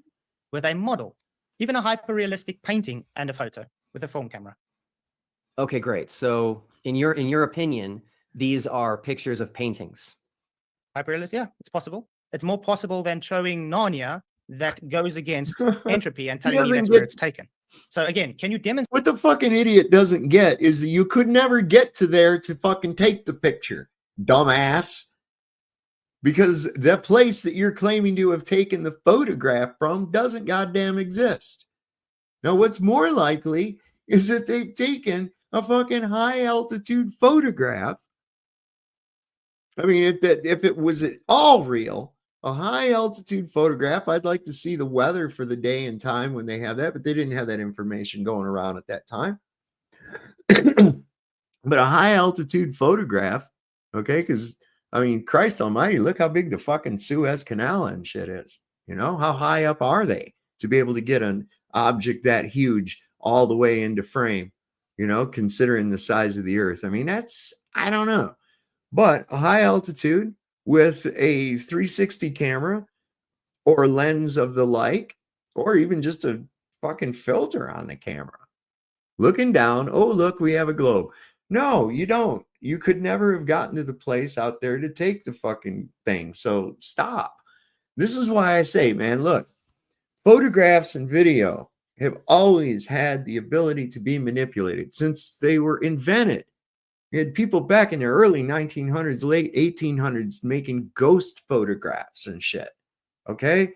with a model, even a hyper-realistic painting and a photo with a film camera. Okay, great. So in your opinion, these are pictures of paintings. Hyper-realistic, yeah, it's possible. It's more possible than showing Narnia that goes against entropy and telling me that's where it's taken. So again, can you demonstrate? What the fucking idiot doesn't get is that you could never get to there to fucking take the picture, dumbass. Because the place that you're claiming to have taken the photograph from doesn't goddamn exist. Now, what's more likely is that they've taken a fucking high altitude photograph. I mean, if it was at all real, a high altitude photograph, I'd like to see the weather for the day and time when they have that, but they didn't have that information going around at that time. But a high altitude photograph, okay, because I mean, Christ almighty, look how big the fucking Suez Canal and shit is. You know, how high up are they to be able to get an object that huge all the way into frame, you know, considering the size of the Earth? I mean, I don't know. But a high altitude with a 360 camera or lens of the like, or even just a fucking filter on the camera, looking down, oh, look, we have a globe. No, you don't. You could never have gotten to the place out there to take the fucking thing. So stop. This is why I say, man, look, photographs and video have always had the ability to be manipulated since they were invented. You had people back in the early 1900s, late 1800s making ghost photographs and shit. Okay?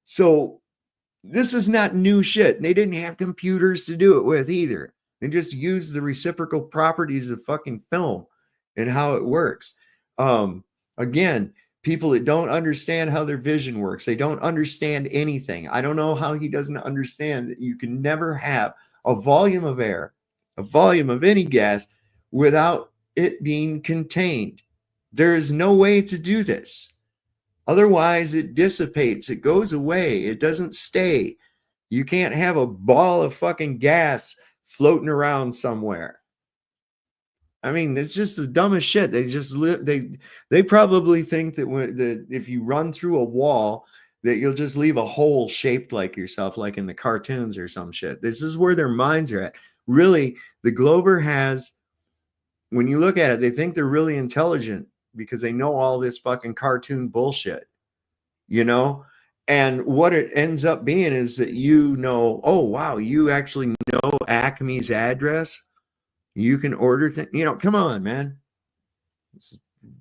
So this is not new shit. And they didn't have computers to do it with either. They just use the reciprocal properties of fucking film and how it works. Again, people that don't understand how their vision works, they don't understand anything. I don't know how he doesn't understand that you can never have a volume of air, a volume of any gas without it being contained. There is no way to do this. Otherwise, it dissipates, it goes away, it doesn't stay. You can't have a ball of fucking gas floating around somewhere. I mean, it's just the dumbest shit. They just live. They probably think that if you run through a wall, that you'll just leave a hole shaped like yourself, like in the cartoons or some shit. This is where their minds are at. Really, the Glober has, when you look at it, they think they're really intelligent because they know all this fucking cartoon bullshit, you know? And what it ends up being is that you know, oh, wow, you actually know Acme's address. You can order things, you know, come on, man. It's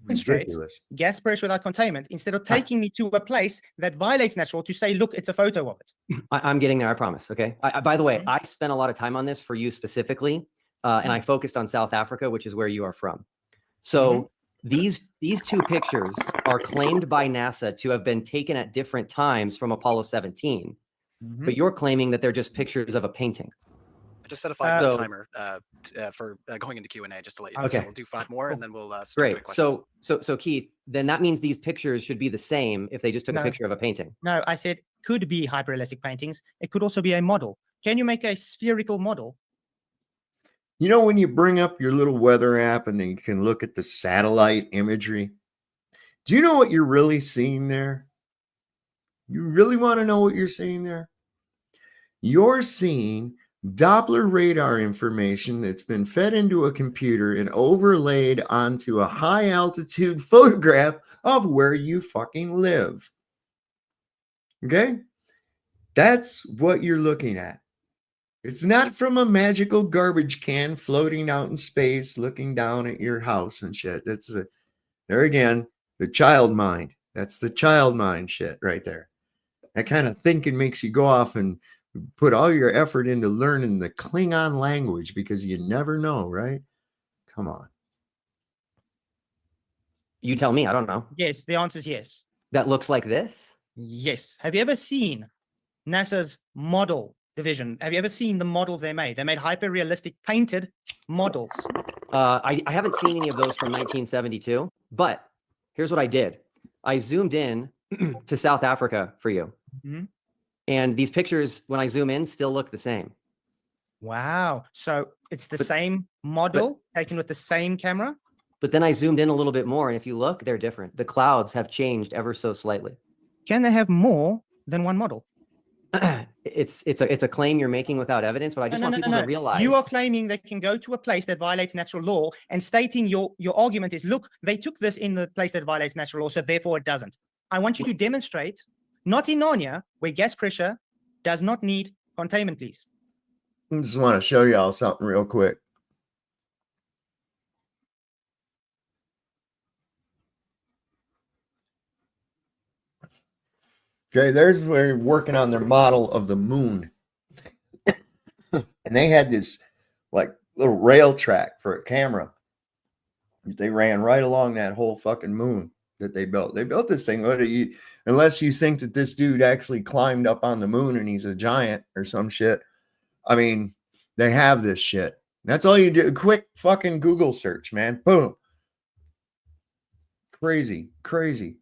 ridiculous. Gas pressure without containment instead of taking me to a place that violates natural to say, look, it's a photo of it. I'm getting there, I promise. Okay. By the way, I spent a lot of time on this for you specifically, and I focused on South Africa, which is where you are from. So these two pictures are claimed by NASA to have been taken at different times from Apollo 17, but you're claiming that they're just pictures of a painting. I just set a 5-minute timer for going into Q&A just to let you know. Okay. So we'll do 5 more and then we'll start Great. doing questions. So Keith, then that means these pictures should be the same if they just took a No. picture of a painting. No, I said could be hyperrealistic paintings. It could also be a model. Can you make a spherical model? You know, when you bring up your little weather app and then you can look at the satellite imagery, do you know what you're really seeing there? You really want to know what you're seeing there? You're seeing Doppler radar information that's been fed into a computer and overlaid onto a high altitude photograph of where you fucking live. Okay? That's what you're looking at. It's not from a magical garbage can floating out in space, looking down at your house and shit. That's there again, the child mind. That's the child mind shit right there. That kind of thinking makes you go off and put all your effort into learning the Klingon language because you never know, right? Come on. You tell me. I don't know. Yes, the answer is yes. That looks like this? Yes. Have you ever seen NASA's model division? Have you ever seen the models they made? They made hyper-realistic painted models. I haven't seen any of those from 1972, but here's what I did. I zoomed in to South Africa for you. Mhm. And these pictures, when I zoom in, still look the same. Wow. So it's the same model taken with the same camera? But then I zoomed in a little bit more, and if you look, they're different. The clouds have changed ever so slightly. Can they have more than one model? It's a claim you're making without evidence, but I just want people to realize. You are claiming they can go to a place that violates natural law, and stating your argument is, look, they took this in the place that violates natural law, so therefore it doesn't. I want you to demonstrate, not in Narnia, where gas pressure does not need containment, please. I just want to show y'all something real quick. Okay, there's where you're working on their model of the moon. And they had this like little rail track for a camera. They ran right along that whole fucking moon that they built. They built this thing. Unless you think that this dude actually climbed up on the moon and he's a giant or some shit. I mean, they have this shit. That's all you do. A quick fucking Google search, man. Boom. Crazy, crazy.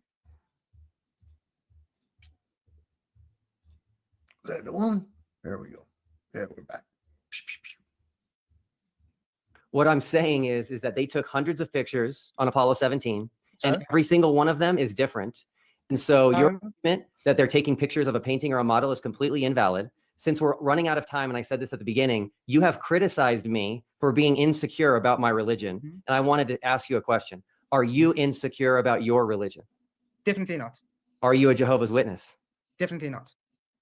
Is that the one? There we go. Yeah, we're back. What I'm saying is that they took hundreds of pictures on Apollo 17, and every single one of them is different. And so your argument that they're taking pictures of a painting or a model is completely invalid. Since we're running out of time, and I said this at the beginning, you have criticized me for being insecure about my religion. And I wanted to ask you a question. Are you insecure about your religion? Definitely not. Are you a Jehovah's Witness? Definitely not.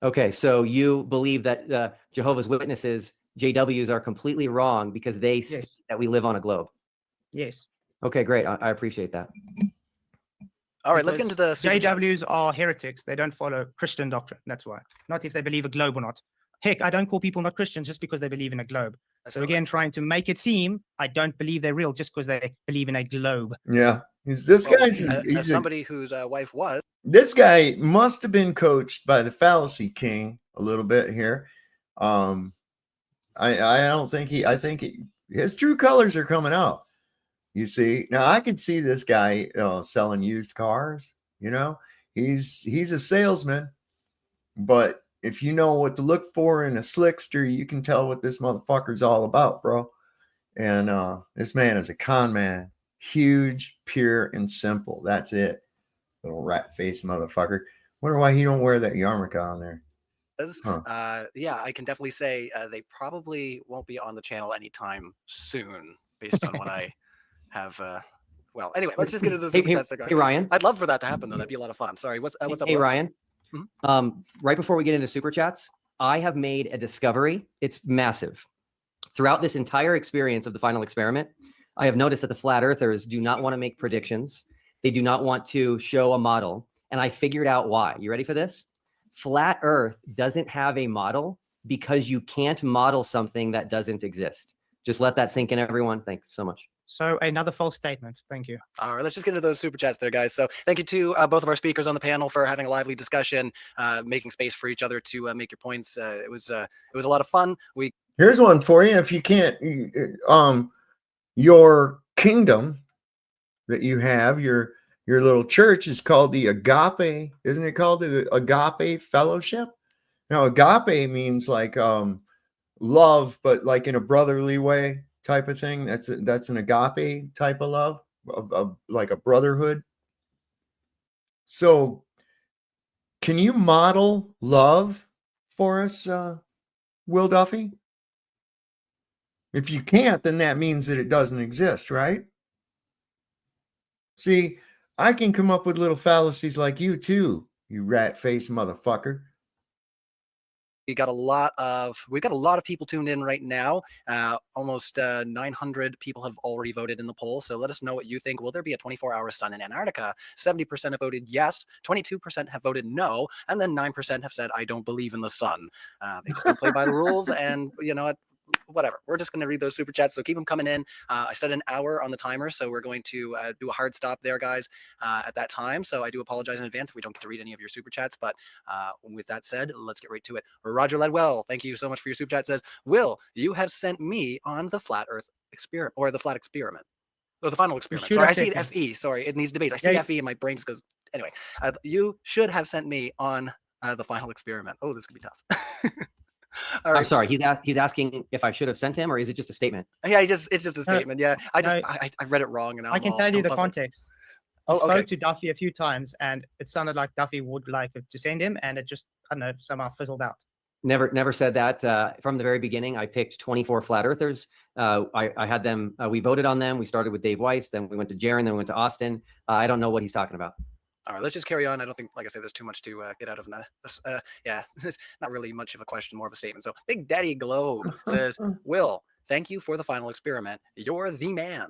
Okay, so you believe that Jehovah's Witnesses, JWs, are completely wrong because they say that we live on a globe. Yes. Okay, great. I appreciate that. All right, let's get into the super chats. JWs are heretics. They don't follow Christian doctrine. That's why. Not if they believe a globe or not. Heck, I don't call people not Christians just because they believe in a globe. So again, trying to make it seem I don't believe they're real just because they believe in a globe. Yeah. This guy's As somebody whose wife was. This guy must have been coached by the fallacy king a little bit here. I don't think his true colors are coming out. You see, now I could see this guy selling used cars. You know, he's a salesman, but if you know what to look for in a slickster, you can tell what this motherfucker's all about, bro. And this man is a con man, huge, pure, and simple. That's it. Little rat face motherfucker. Wonder why he don't wear that yarmulke on there. Yeah, I can definitely say they probably won't be on the channel anytime soon, based on what I have. Well, anyway, let's just get into the super chats. Hey, Ryan. I'd love for that to happen, though. That'd be a lot of fun. Sorry, what's up? Hey, Will? Ryan. Right before we get into super chats, I have made a discovery. It's massive. Throughout this entire experience of the final experiment, I have noticed that the flat earthers do not want to make predictions. They do not want to show a model. And I figured out why. You ready for this? Flat Earth doesn't have a model because you can't model something that doesn't exist. Just let that sink in, everyone. Thanks so much. So another false statement. Thank you. All right, let's just get into those super chats there, guys. So thank you to both of our speakers on the panel for having a lively discussion, making space for each other to make your points. It was a lot of fun. Here's one for you. If you can't, your kingdom that you have, your little church is called the Agape. Isn't it called the Agape Fellowship? Now, agape means like love, but like in a brotherly way type of thing. That's an agape type of love, of like a brotherhood. So can you model love for us, Will Duffy? If you can't, then that means that it doesn't exist, right? See, I can come up with little fallacies like you too, you rat-faced motherfucker. we've got a lot of people tuned in right now. Almost 900 people have already voted in the poll. So let us know what you think. Will there be a 24-hour sun in Antarctica? 70% have voted yes, 22% have voted no, and then 9% have said I don't believe in the sun. They just don't play by the rules, and you know what? Whatever. We're just going to read those super chats, so keep them coming in. I set an hour on the timer, so we're going to do a hard stop there, guys, at that time. So I do apologize in advance if we don't get to read any of your super chats. But with that said, let's get right to it. Roger Ledwell, thank you so much for your super chat. Says, Will, you have sent me on the flat Earth experiment, or the flat experiment, or the final experiment. Sorry, I see FE. Sorry, it needs debates. I see FE, and my brain just goes. Anyway, you should have sent me on the final experiment. Oh, this could be tough. All right. I'm sorry. He's asking if I should have sent him, or is it just a statement? Yeah, it's just a statement. Yeah, I read it wrong, and I can tell you the context. I Oh, okay. spoke to Duffy a few times, and it sounded like Duffy would like to send him, and it just, I don't know, somehow fizzled out. Never said that. From the very beginning, I picked 24 flat earthers. I had them. We voted on them. We started with Dave Weiss, then we went to Jaron, then we went to Austin. I don't know what he's talking about. All right, let's just carry on. I don't think, like I said, there's too much to get out of this. Yeah, it's not really much of a question, more of a statement. So Big Daddy Globe says, Will, thank you for the final experiment. You're the man.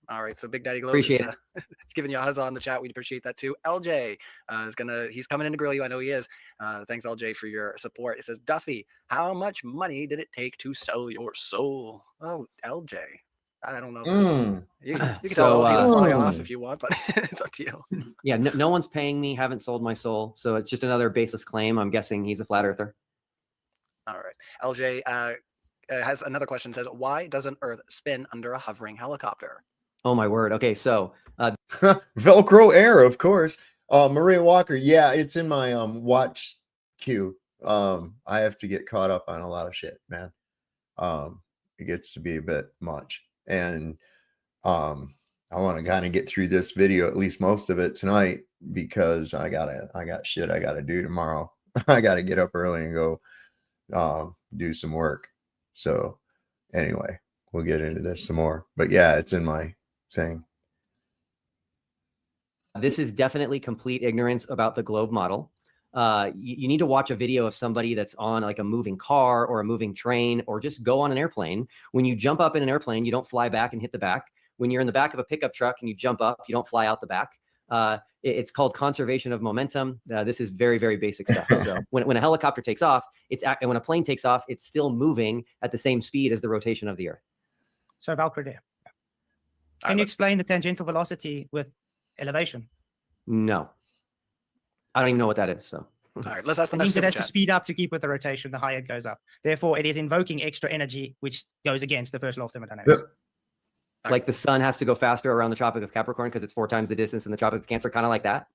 All right, so Big Daddy Globe Appreciate is giving you a huzzah on the chat. We'd appreciate that too. LJ he's coming in to grill you. I know he is. Thanks, LJ, for your support. It says, Duffy, how much money did it take to sell your soul? Oh, LJ. I don't know. If you can tell LJ to fly off if you want, but it's up to you. Yeah, no one's paying me. Haven't sold my soul, so it's just another baseless claim. I'm guessing he's a flat earther. All right, LJ has another question. Says, why doesn't Earth spin under a hovering helicopter? Oh my word. Okay, so Velcro Air, of course. Maria Walker, yeah, it's in my watch queue. I have to get caught up on a lot of shit, man. It gets to be a bit much. And I want to kind of get through this video, at least most of it tonight, because I got shit I gotta do tomorrow. I gotta get up early and go do some work. So anyway, we'll get into this some more. But yeah, it's in my thing. This is definitely complete ignorance about the globe model. You need to watch a video of somebody that's on like a moving car or a moving train, or just go on an airplane. When you jump up in an airplane, you don't fly back and hit the back. When you're in the back of a pickup truck and you jump up, you don't fly out the back. It's called conservation of momentum. This is very, very basic stuff. So when a helicopter takes off, and when a plane takes off, it's still moving at the same speed as the rotation of the Earth. So Velcro there. Can you explain the tangential velocity with elevation? No. I don't even know what that is. So. All right, let's ask the It next means it super has to chat. speed up to keep with the rotation, the higher it goes up. Therefore, it is invoking extra energy, which goes against the first law of thermodynamics. Like the sun has to go faster around the Tropic of Capricorn because it's 4 times the distance in the Tropic of Cancer, kind of like that?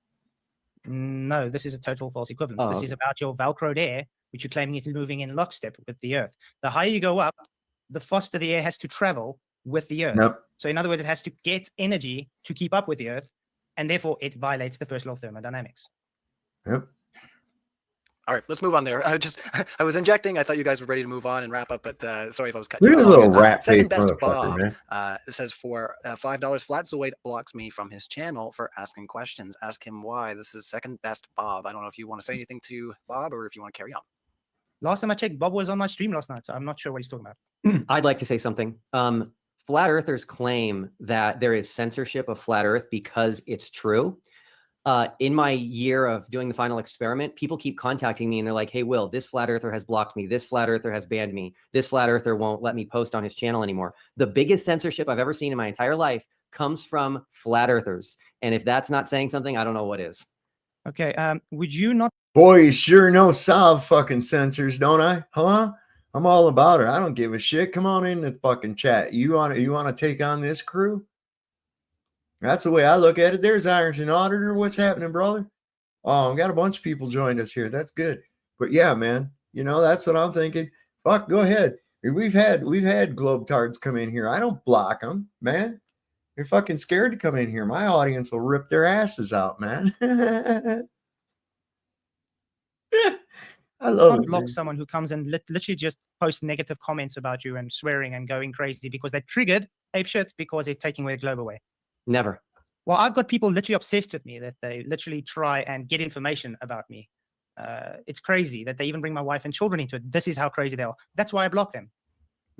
No, this is a total false equivalence. Oh, This okay. is about your Velcroed air, which you're claiming is moving in lockstep with the Earth. The higher you go up, the faster the air has to travel with the Earth. Yep. So in other words, it has to get energy to keep up with the Earth, and therefore it violates the first law of thermodynamics. Yep. All right, let's move on there. I was injecting. I thought you guys were ready to move on and wrap up, but sorry if I was cutting Look you at off. this little rat Second face best motherfucker, Bob. man. It says for $5, Flatzoid blocks me from his channel for asking questions. Ask him why. This is second best Bob. I don't know if you want to say anything to Bob or if you want to carry on. Last time I checked, Bob was on my stream last night, so I'm not sure what he's talking about. I'd like to say something. Flat earthers claim that there is censorship of flat earth because it's true. In my year of doing the final experiment, people keep contacting me and they're like, hey, Will, this flat earther has blocked me. This flat earther has banned me. This flat earther won't let me post on his channel anymore. The biggest censorship I've ever seen in my entire life comes from flat earthers. And if that's not saying something, I don't know what is. Okay, would you not? Boy, you sure know solve fucking censors, don't I? Huh? I'm all about it. I don't give a shit. Come on in the fucking chat. You want to take on this crew? That's the way I look at it. There's Ironton Auditor. What's happening, brother? Oh, got a bunch of people joined us here. That's good. But yeah, man, you know, that's what I'm thinking. Fuck, go ahead. We've had globetards come in here. I don't block them, man. You're fucking scared to come in here. My audience will rip their asses out, man. I love Can't it. block Man. someone who comes and literally just posts negative comments about you and swearing and going crazy because they triggered ape shit because they're taking their globe away. Never. Well, I've got people literally obsessed with me that they literally try and get information about me It's crazy that they even bring my wife and children into it. This is how crazy they are. That's why I block them.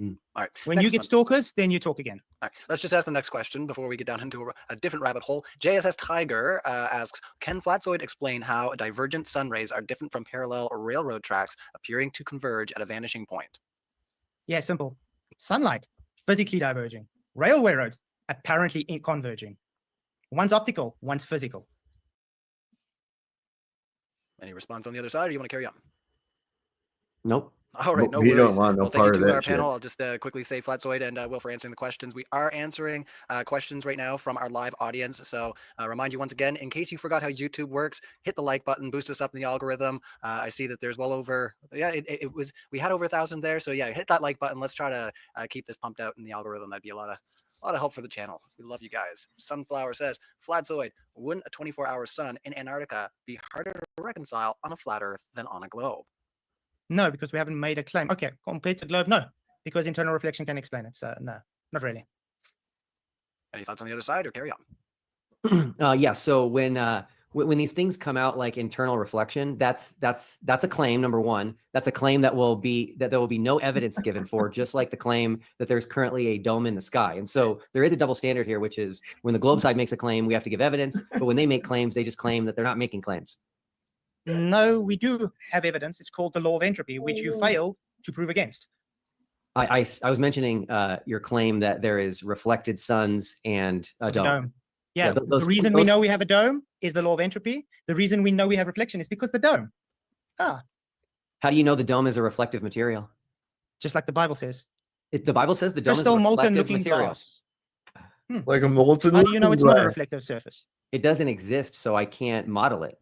All right. When next you get one. stalkers, then you talk again. All right, let's just ask the next question before we get down into a different rabbit hole. JSS Tiger asks, can Flatzoid explain how divergent sun rays are different from parallel railroad tracks appearing to converge at a vanishing point? Yeah, simple. Sunlight, physically diverging. Railway roads, apparently converging. One's optical, one's physical. Any response on the other side, or do you want to carry on? Nope. All right, no We worries. don't want no Well, thank you part of to that our shit. panel. I'll just quickly say Flatzoid and Will for answering the questions. We are answering questions right now from our live audience. So remind you once again, in case you forgot how YouTube works, hit the like button, boost us up in the algorithm. I see that there's well over, we had over 1,000 there. So yeah, hit that like button. Let's try to keep this pumped out in the algorithm. That'd be a lot of help for the channel. We love you guys. Sunflower says, Flatzoid, wouldn't a 24-hour sun in Antarctica be harder to reconcile on a flat Earth than on a globe? No, because we haven't made a claim. Okay, compared to globe, no, because internal reflection can explain it. So no, not really. Any thoughts on the other side, or carry on? Yeah. So when these things come out like internal reflection, that's a claim. Number one, that's a claim that there will be no evidence given for, just like the claim that there's currently a dome in the sky. And so there is a double standard here, which is when the globe side makes a claim, we have to give evidence. But when they make claims, they just claim that they're not making claims. No, we do have evidence. It's called the law of entropy, which you failed to prove against. I was mentioning your claim that there is reflected suns and a dome. Yeah, the reason we know we have a dome is the law of entropy. The reason we know we have reflection is because the dome. How do you know the dome is a reflective material? Just like the Bible says. The Bible says the dome Crystal is a molten reflective looking material. glass. Like a molten. How do you know it's not a reflective surface? It doesn't exist, so I can't model it.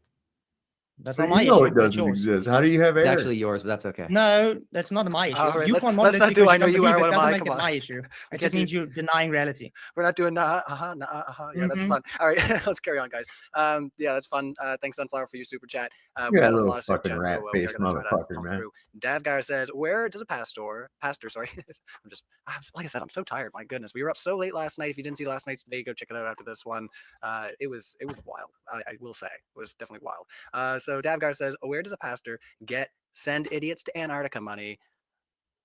That's not my You issue. know it That's doesn't yours. exist. How do you have It's air? actually yours, but that's okay. No, that's not my issue. All right, You let's- can't model let's it not do because I you know don't you believe are, it. what am Doesn't I? make it Come on. my issue. We It just can't means you're denying reality. We're not doing yeah, that's fun. All right, let's carry on, guys. Yeah, that's fun. Thanks, Sunflower, for your super chat. We Yeah, got a little lot of super fucking chats, so we are rat-faced gonna try to motherfucker, pump man. through. Davgar says, where does a pastor, sorry, like I said, I'm so tired. My goodness, we were up so late last night. If you didn't see last night's video, go check it out after this one. It was wild. I will say, it was definitely wild. So Davgar says, where does a pastor send idiots to Antarctica money?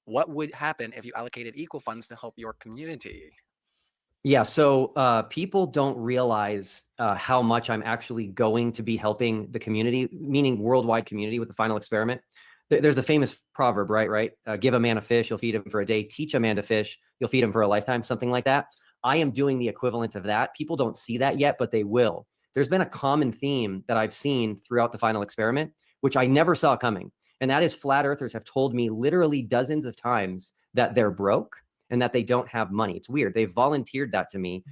What would happen if you allocated equal funds to help your community? Yeah, so people don't realize how much I'm actually going to be helping the community, meaning worldwide community, with the final experiment. There's a famous proverb, right? Give a man a fish, you'll feed him for a day. Teach a man to fish, you'll feed him for a lifetime, something like that. I am doing the equivalent of that. People don't see that yet, but they will. There's been a common theme that I've seen throughout the final experiment, which I never saw coming. And that is flat earthers have told me literally dozens of times that they're broke and that they don't have money. It's weird. They've volunteered that to me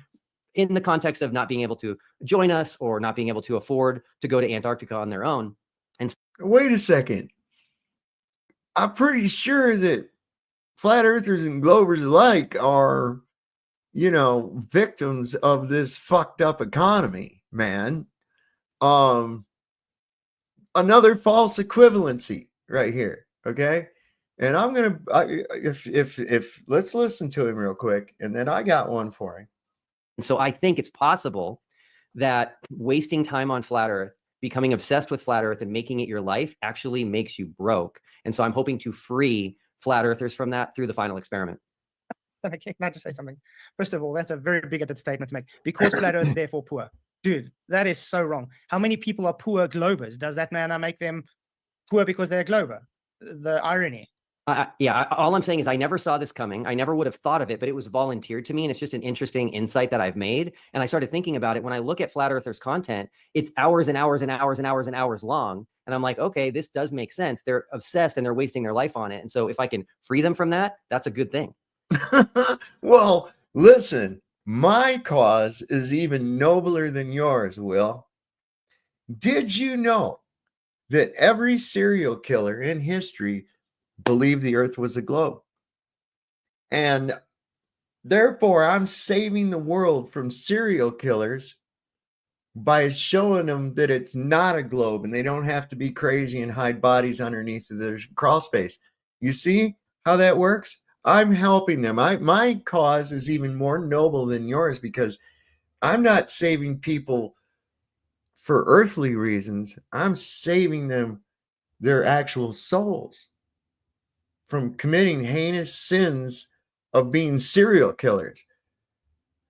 in the context of not being able to join us or not being able to afford to go to Antarctica on their own. And wait a second. I'm pretty sure that flat earthers and globers alike are, victims of this fucked up economy, man. Another false equivalency right here. Okay. And I'm going to, if let's listen to him real quick. And then I got one for him. And so I think it's possible that wasting time on flat earth, becoming obsessed with flat earth and making it your life actually makes you broke. And so I'm hoping to free flat earthers from that through the final experiment. Okay, can I just say something? First of all, that's a very bigoted statement to make. Because flat earth, therefore poor. Dude, that is so wrong. How many people are poor globers? Does that now make them poor because they're a glober? The irony. Yeah, all I'm saying is I never saw this coming. I never would have thought of it, but it was volunteered to me. And it's just an interesting insight that I've made. And I started thinking about it. When I look at flat earthers content, it's hours and hours and hours and hours and hours long. And I'm like, okay, this does make sense. They're obsessed and they're wasting their life on it. And so if I can free them from that, that's a good thing. Well, listen, my cause is even nobler than yours, Will. Did you know that every serial killer in history believed the earth was a globe? And therefore, I'm saving the world from serial killers by showing them that it's not a globe and they don't have to be crazy and hide bodies underneath their crawl space. You see how that works? I'm helping them. My cause is even more noble than yours because I'm not saving people for earthly reasons. I'm saving them their actual souls from committing heinous sins of being serial killers.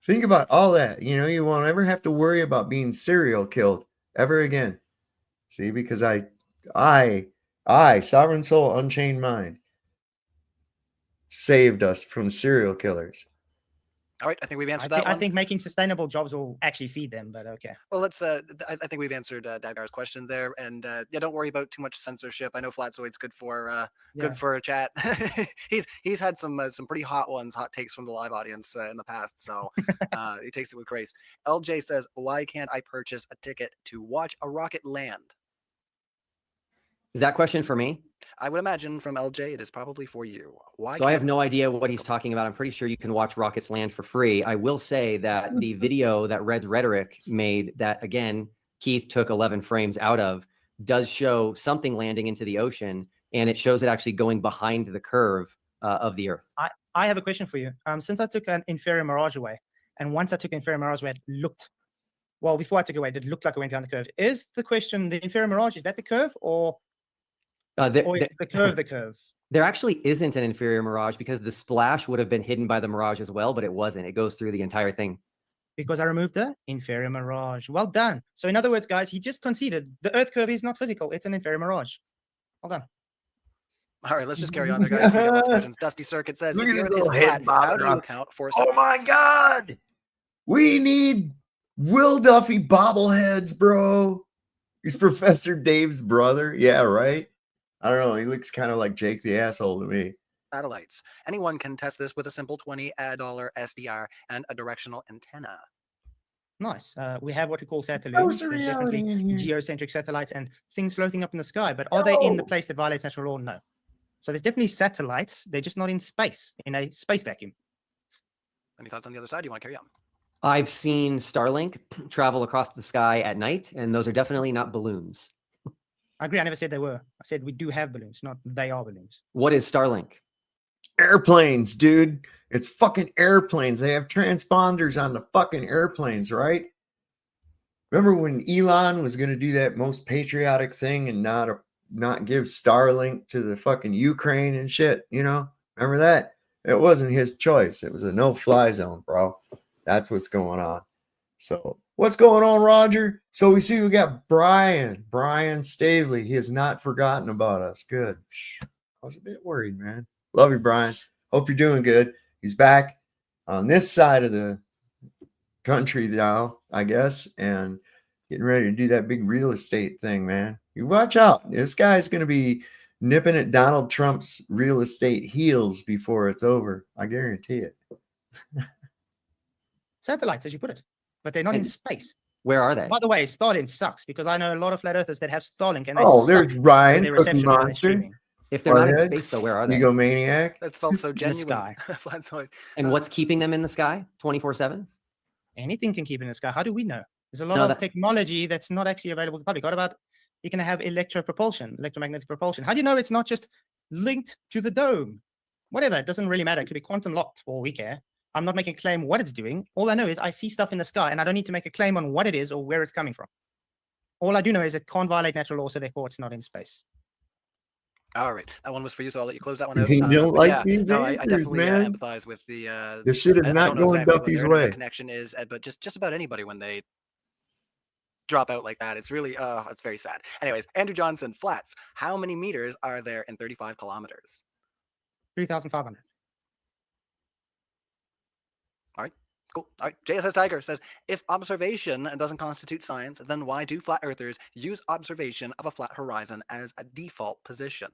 Think about all that. You know, you won't ever have to worry about being serial killed ever again. See, because I, Sovereign Soul, Unchained Mind, saved us from serial killers. All right, I think we've answered I that one. I think making sustainable jobs will actually feed them, but okay. Well, let's. I think we've answered Dagar's question there, and yeah, don't worry about too much censorship. I know Flatzoid's good for Yeah. a chat. he's had some pretty hot ones, hot takes from the live audience in the past, so he takes it with grace. LJ says, "Why can't I purchase a ticket to watch a rocket land?" Is that question for me? I would imagine from LJ, it is probably for you. Why? So I have no idea what he's talking about. I'm pretty sure you can watch rockets land for free. I will say that the video that Red's Rhetoric made, that again, Keith took 11 frames out of, does show something landing into the ocean, and it shows it actually going behind the curve of the Earth. I have a question for you. Since I took an inferior mirage away, and once I took inferior mirage away, it looked, well, before I took it away, it looked like it went down the curve. Is the question, the inferior mirage, is that the curve, or is the curve the curve? There actually isn't an inferior mirage because the splash would have been hidden by the mirage as well, but it wasn't. It goes through the entire thing. Because I removed the inferior mirage. Well done. So in other words, guys, he just conceded the Earth curve is not physical. It's an inferior mirage. Well done. All right, let's just carry on there, guys. We got lots of questions. Dusty Circuit says, Look if at the his Earth is little head flat, how do you bobbing account for... Oh my God! We need Will Duffy bobbleheads, bro. He's Professor Dave's brother. Yeah, right? I don't know. He looks kind of like Jake the Asshole to me. Satellites. Anyone can test this with a simple $20 SDR and a directional antenna. Nice. We have what we call satellites. There's definitely geocentric satellites and things floating up in the sky, but are they in the place that violates natural law? No. So there's definitely satellites. They're just not in space, in a space vacuum. Any thoughts on the other side? You want to carry on? I've seen Starlink travel across the sky at night, and those are definitely not balloons. I agree. I never said they were. I said we do have balloons, not they are balloons. What is Starlink? Airplanes, dude. It's fucking airplanes. They have transponders on the fucking airplanes, right? Remember when Elon was going to do that most patriotic thing and not give Starlink to the fucking Ukraine and shit, you know? Remember that? It wasn't his choice. It was a no-fly zone, bro. That's what's going on. So, what's going on, Roger? So we see we got Brian Stavely. He has not forgotten about us. Good. I was a bit worried, man. Love you, Brian. Hope you're doing good. He's back on this side of the country now, I guess, and getting ready to do that big real estate thing, man. You watch out. This guy's going to be nipping at Donald Trump's real estate heels before it's over. I guarantee it. Satellites, as you put it, but they're not in space. Where are they? By the way, Starlink sucks because I know a lot of flat earthers that have Starlink and they there's suck Ryan, with their Cookie reception when they're Monster. streaming. If they're not in Warhead, space, though, where are they? Egomaniac. That felt so In the genuine. sky. Flatzoid. And what's keeping them in the sky 24/7? Anything can keep in the sky. How do we know? There's a lot No, of that- technology that's not actually available to the public. What about you can have electropropulsion, electromagnetic propulsion? How do you know it's not just linked to the dome? Whatever, it doesn't really matter. It could be quantum locked for all we care. I'm not making a claim what it's doing. All I know is I see stuff in the sky and I don't need to make a claim on what it is or where it's coming from. All I do know is it can't violate natural law, so therefore it's not in space. All right, that one was for you, so I'll let you close that one out. You don't but like yeah, these no, I answers, definitely man. empathize with the. This shit is I not don't know going exactly what Duffy's their internet way. connection is, but just about anybody when they drop out like that, it's really it's very sad. Anyways, Andrew Johnson, flats. How many meters are there in 35 kilometers? 3,500. All right. Cool. All right. JSS Tiger says, if observation doesn't constitute science, then why do flat earthers use observation of a flat horizon as a default position?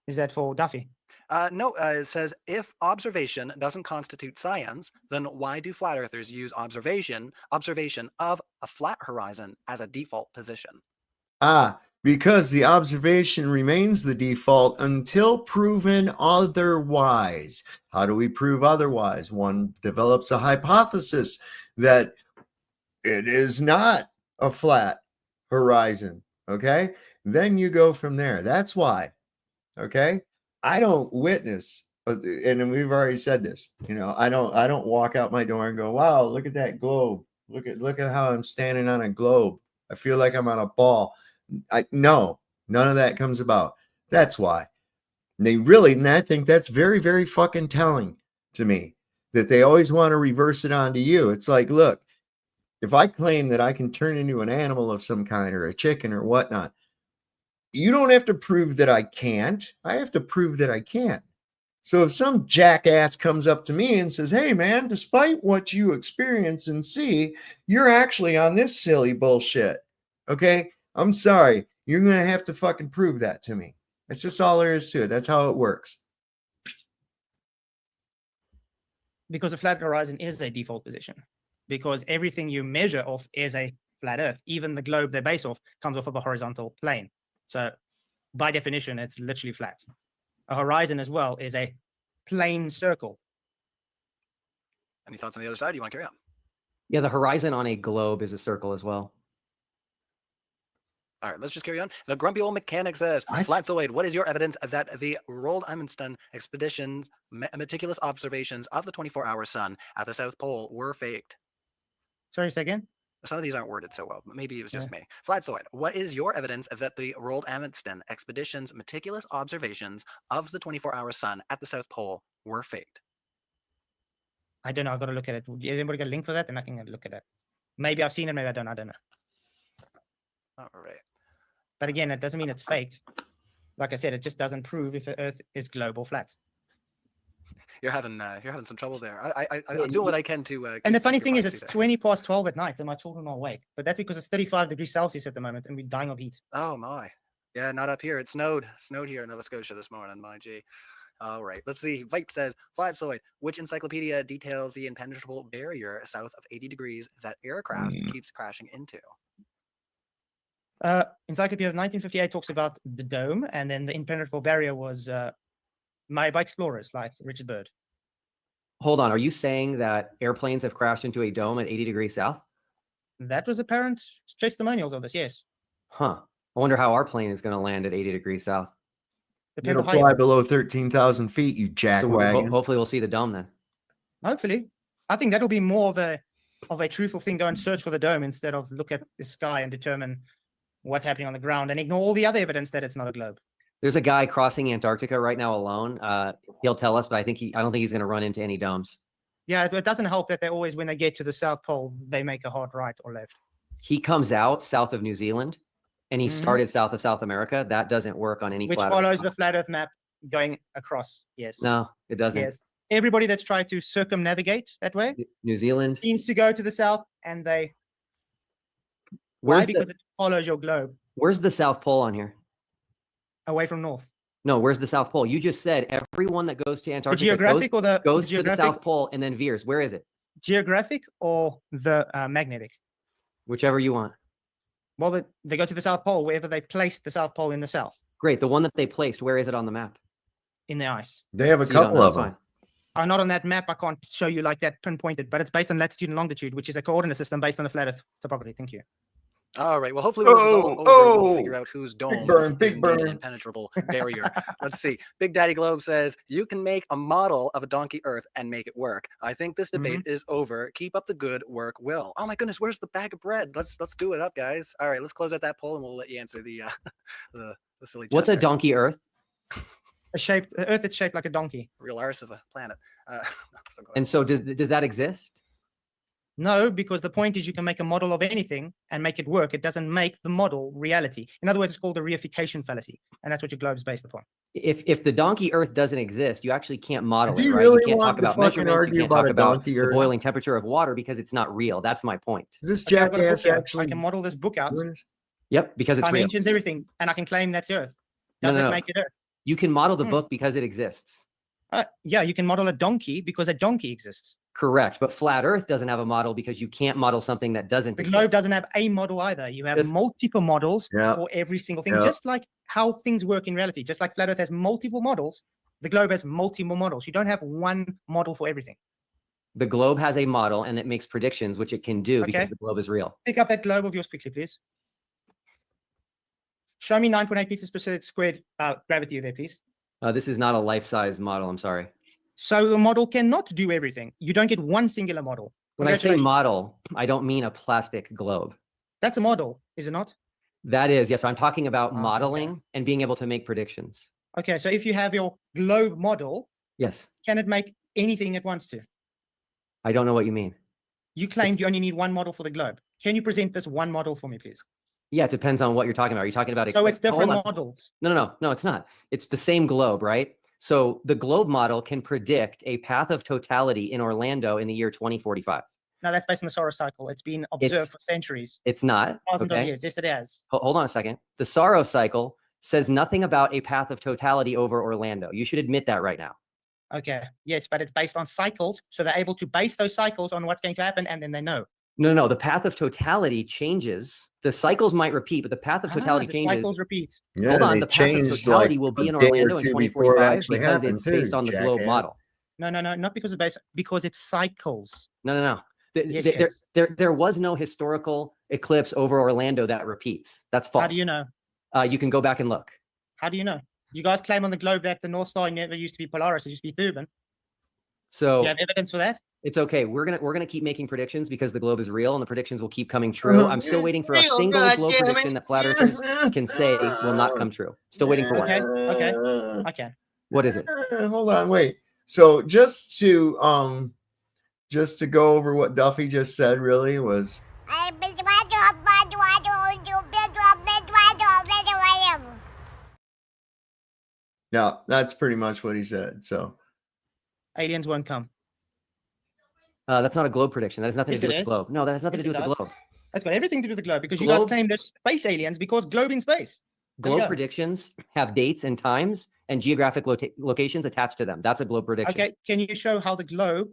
Is that for Duffy? No, it says, if observation doesn't constitute science, then why do flat earthers use observation of a flat horizon as a default position? Because the observation remains the default until proven otherwise. How do we prove otherwise? One develops a hypothesis that it is not a flat horizon, okay? Then you go from there. That's why, okay? I don't witness, and we've already said this, you know, I don't walk out my door and go, wow, look at that globe. Look at how I'm standing on a globe. I feel like I'm on a ball. No, none of that comes about. That's why. And I think that's very, very fucking telling to me that they always want to reverse it onto you. It's like, look, if I claim that I can turn into an animal of some kind or a chicken or whatnot, you don't have to prove that I can't. I have to prove that I can. So if some jackass comes up to me and says, hey, man, despite what you experience and see, you're actually on this silly bullshit. Okay? I'm sorry. You're going to have to fucking prove that to me. That's just all there is to it. That's how it works. Because a flat horizon is a default position. Because everything you measure off is a flat Earth. Even the globe they base off comes off of a horizontal plane. So by definition, it's literally flat. A horizon as well is a plane circle. Any thoughts on the other side? You want to carry on? Yeah, the horizon on a globe is a circle as well. All right, let's just carry on. The grumpy old mechanic says, Flatzoid, what is your evidence that the Roald Amundsen expedition's meticulous observations of the 24-hour sun at the South Pole were faked? Sorry, say again? Some of these aren't worded so well, but maybe it was just me. Flatzoid, what is your evidence that the Roald Amundsen expedition's meticulous observations of the 24-hour sun at the South Pole were faked? I don't know. I've got to look at it. Is anybody got a link for that? And I can look at it. Maybe I've seen it. Maybe I don't. I don't know. All right. But again, it doesn't mean it's faked. Like I said, it just doesn't prove if the Earth is globe or flat. You're having some trouble there. I'm doing what I can to. And the funny thing is, it's 20 past 12 at night, and my children are awake. But that's because it's 35 degrees Celsius at the moment, and we're dying of heat. Oh my! Yeah, not up here. It snowed here in Nova Scotia this morning. My G. All right, let's see. Vipe says, Flatzoid, which encyclopedia details the impenetrable barrier south of 80 degrees that aircraft keeps crashing into? Encyclopedia of 1958 talks about the dome, and then the impenetrable barrier was made by explorers like Richard Byrd. Hold on. Are you saying that airplanes have crashed into a dome at 80 degrees south? That was apparent testimonials of this, yes. Huh. I wonder how our plane is going to land at 80 degrees south. It'll fly below 13,000 feet, you jackwagon. So hopefully we'll see the dome then. Hopefully. I think that'll be more of a truthful thing. Go and search for the dome instead of look at the sky and determine what's happening on the ground and ignore all the other evidence that it's not a globe. There's a guy crossing Antarctica right now alone. He'll tell us, but I don't think he's going to run into any domes. Yeah, it doesn't help that they always, when they get to the South Pole, they make a hard right or left. He comes out south of New Zealand, and he started south of South America. That doesn't work on any which flat follows Earth. the flat Earth map going across. Yes. No, it doesn't. Yes. Everybody that's tried to circumnavigate that way, New Zealand seems to go to the south, and they. Where's Why? Because it follows your globe Where's the South Pole on here? away from north. No, where's the South Pole? You just said everyone that goes to Antarctica geographic goes to the geographic? South Pole and then veers. Where is it? Geographic or the magnetic? Whichever you want. Well, they go to the South Pole wherever they placed the South Pole in the south. Great. The one that they placed, where is it on the map? In the ice. They have a couple of them. Not on that map. I can't show you like that pinpointed, but it's based on latitude and longitude, which is a coordinate system based on the flat Earth topography. Thank you. All right. Well, hopefully when this is all over, we'll figure out whose dome is indeed an impenetrable barrier. Let's see. Big Daddy Globe says, you can make a model of a donkey Earth and make it work. I think this debate is over. Keep up the good work, Will. Oh my goodness, where's the bag of bread? Let's do it up, guys. All right, let's close out that poll and we'll let you answer the silly What's a donkey Earth? Earth that's shaped like a donkey. Real arse of a planet. And so does that exist? No, because the point is you can make a model of anything and make it work. It doesn't make the model reality. In other words, it's called a reification fallacy, and that's what your globe is based upon. If the donkey Earth doesn't exist, you actually can't model Does it, he right? really You can't want talk to about fucking measurements. argue You can't about talk a about donkey the Earth? boiling temperature of water because it's not real. That's my point. This Okay, I've got a book jackass here. actually. I can model this book out. Yep, because it's real. Dimensions, everything, and I can claim that's Earth. No, Does no, it no. make it Earth? You can model the book because it exists. Yeah, you can model a donkey because a donkey exists. Correct, but flat Earth doesn't have a model because you can't model something that doesn't The exist. globe doesn't have a model either. You have multiple models Yeah. for every single thing, Yeah. just like how things work in reality. Just like flat Earth has multiple models, the globe has multiple models. You don't have one model for everything. The globe has a model and it makes predictions, which it can do because Okay. the globe is real. Pick up that globe of yours quickly, please. Show me 9.8 meters per second squared gravity there, please. This is not a life-size model. I'm sorry. So a model cannot do everything. You don't get one singular model. When I say Congratulations. model, I don't mean a plastic globe. That's a model, is it not? That is, yes. I'm talking about Oh, okay. modeling and being able to make predictions. Okay, so if you have your globe model, Yes. can it make anything it wants to? I don't know what you mean. You claimed you only need one model for the globe. Can you present this one model for me, please? Yeah, it depends on what you're talking about. Are you talking about So it's hold different on. models. No, it's not. It's the same globe, right? So the globe model can predict a path of totality in Orlando in the year 2045. No, that's based on the Soros cycle. It's been observed for centuries. It's not. Thousands of Okay. years. Yes, it is. Hold on a second. The Saros cycle says nothing about a path of totality over Orlando. You should admit that right now. Okay. Yes, but it's based on cycles. So they're able to base those cycles on what's going to happen, and then they know. No. The path of totality changes. The cycles might repeat, but the path of totality the changes. cycles repeat. Yeah, Hold on. they The path of changed, totality like, will be a in day or Orlando in two before it 2045 actually because happened, it's based too, on the globe jackass. model. No, not because it's because it's cycles. No. Yes. There was no historical eclipse over Orlando that repeats. That's false. How do you know? You can go back and look. How do you know? You guys claim on the globe that the North Star never used to be Polaris; it used to be Thuban. So you have evidence for that? It's okay. We're gonna keep making predictions because the globe is real and the predictions will keep coming true. I'm still waiting for a single globe prediction that flat earthers can say will not come true. Still waiting for one. Okay. I can. What is it? Hold on, wait. So just to go over what Duffy just said, really was. Yeah, that's pretty much what he said. So aliens won't come. That's not a globe prediction. That has nothing Yes, to do it with the is. globe. No, that has nothing Yes, to do it with the does. globe. That's got everything to do with the globe because you guys Globe- claim there's space aliens because globe in space. There you Globe go. predictions have dates and times and geographic locations attached to them. That's a globe prediction. Okay, can you show how the globe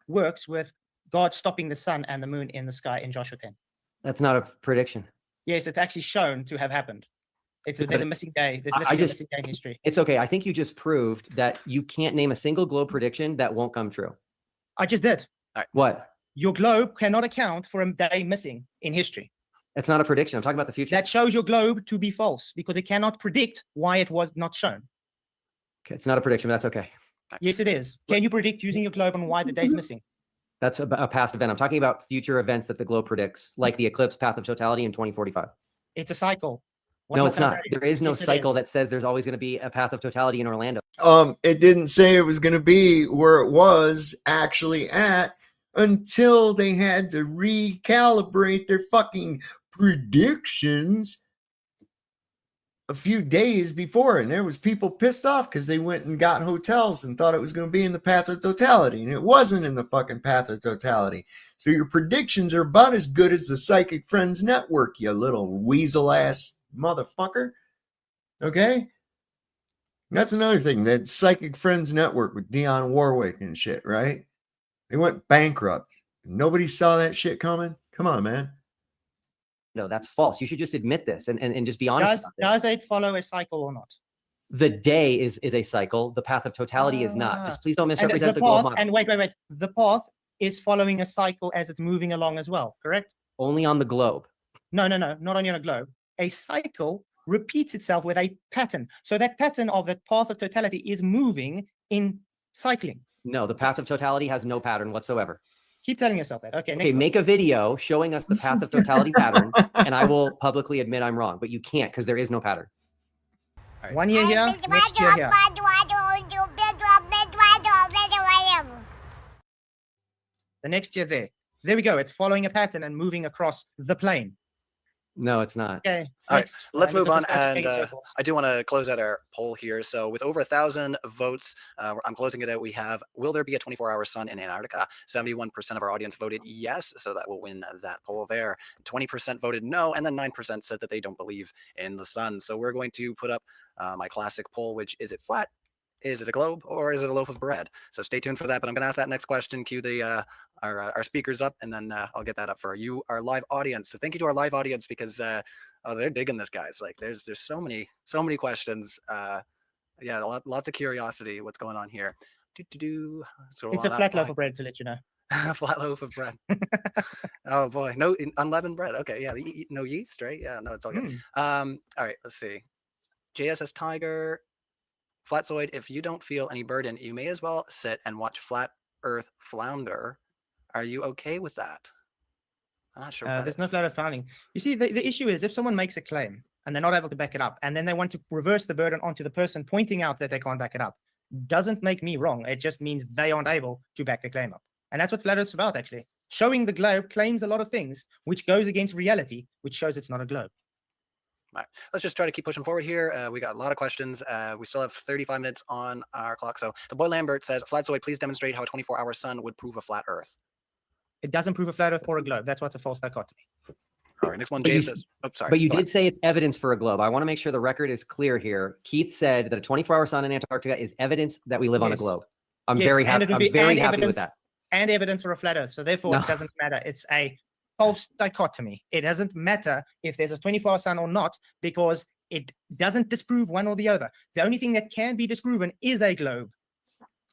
works with God stopping the sun and the moon in the sky in Joshua 10? That's not a prediction. Yes, it's actually shown to have happened. There's a missing day. There's I literally a just- missing day in history. It's okay. I think you just proved that you can't name a single globe prediction that won't come true. I just did. What? Your globe cannot account for a day missing in history. That's not a prediction. I'm talking about the future. That shows your globe to be false because it cannot predict why it was not shown. Okay, it's not a prediction, but that's okay. Yes, it is. Can you predict using your globe on why the day's missing? That's a past event. I'm talking about future events that the globe predicts, like the eclipse path of totality in 2045. It's a cycle. What No, more it's can I not. tell you? There is no Yes, it cycle is. that says there's always going to be a path of totality in Orlando. It didn't say it was going to be where it was actually at until they had to recalibrate their fucking predictions a few days before, and there was people pissed off because they went and got hotels and thought it was going to be in the path of totality, and it wasn't in the fucking path of totality. So your predictions are about as good as the Psychic Friends Network, you little weasel ass motherfucker. Okay, that's another thing, that Psychic Friends Network with Dionne Warwick and shit, right? They went bankrupt. Nobody saw that shit coming. Come on, man. No, that's false. You should just admit this and just be honest about this. Does it follow a cycle or not? The day is a cycle. The path of totality is not. Just please don't And misrepresent the globe path, model. and wait. The path is following a cycle as it's moving along as well, correct? Only on the globe. No, not only on a globe. A cycle repeats itself with a pattern. So that pattern of the path of totality is moving in cycling. No, the path of totality has no pattern whatsoever. Keep telling yourself that. Okay, Okay, next one. make a video showing us the path of totality pattern, and I will publicly admit I'm wrong. But you can't because there is no pattern. 1 year here, next year here. The next year there. There we go. It's following a pattern and moving across the plane. No, it's not. Okay. All right, next. let's move on. Discuss And space circles. I do want to close out our poll here. So with over 1,000 votes, I'm closing it out. We have, will there be a 24-hour sun in Antarctica? 71% of our audience voted yes, so that will win that poll there. 20% voted no, and then 9% said that they don't believe in the sun. So we're going to put up my classic poll, which is it flat? Is it a globe or is it a loaf of bread? So stay tuned for that. But I'm going to ask that next question. Cue the our speakers up, and then I'll get that up for you, our live audience. So thank you to our live audience because they're digging this, guys. Like there's so many questions. Yeah, lots of curiosity. What's going on here? It's a flat loaf of bread, to let you know. Flat loaf of bread. Oh boy, no unleavened bread. Okay, yeah, no yeast, right? Yeah, no, it's all good. All right, let's see. JSS Tiger. Flatzoid, if you don't feel any burden, you may as well sit and watch Flat Earth flounder. Are you okay with that? I'm not sure what that There's is. no flat Earth founding. You see, the issue is if someone makes a claim and they're not able to back it up, and then they want to reverse the burden onto the person pointing out that they can't back it up, doesn't make me wrong. It just means they aren't able to back the claim up. And that's what flat Earth's about, actually. Showing the globe claims a lot of things, which goes against reality, which shows it's not a globe. All right, let's just try to keep pushing forward here. We got a lot of questions. We still have 35 minutes on our clock. So the boy Lambert says, Flatzoid, please demonstrate how a 24-hour sun would prove a flat Earth. It doesn't prove a flat Earth or a globe. That's what's a false dichotomy. All right, next one, But Jay you, says, oh, sorry. but you Go did ahead. say it's evidence for a globe. I want to make sure the record is clear here. Keith said that a 24-hour sun in Antarctica is evidence that we live on a Yes. globe. I'm Yes, very and happy. it'll I'm be- very and happy with evidence- that. And evidence for a flat Earth. So therefore, No. it doesn't matter. It's a false dichotomy. It doesn't matter if there's a 24-hour sun or not, because it doesn't disprove one or the other. The only thing that can be disproven is a globe.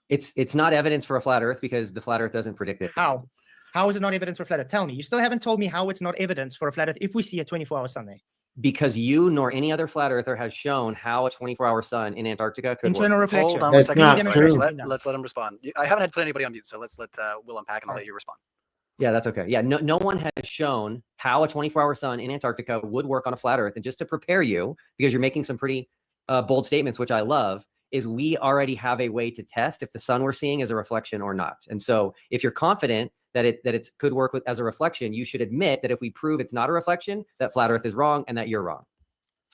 It's not evidence for a flat Earth because the flat Earth doesn't predict it. How? How is it not evidence for a flat Earth? Tell me. You still haven't told me how it's not evidence for a flat Earth if we see a 24-hour sun there. Because you nor any other flat earther has shown how a 24-hour sun in Antarctica could Internal work. reflection. Hold on one That's second. not Sorry. true. Let's let him respond. I haven't had to put anybody on mute, so let's let Will unpack and I'll let you respond. Yeah, that's okay. Yeah, no one has shown how a 24-hour sun in Antarctica would work on a flat Earth. And just to prepare you, because you're making some pretty bold statements, which I love, is we already have a way to test if the sun we're seeing is a reflection or not. And so if you're confident that it could work as a reflection, you should admit that if we prove it's not a reflection, that flat Earth is wrong and that you're wrong.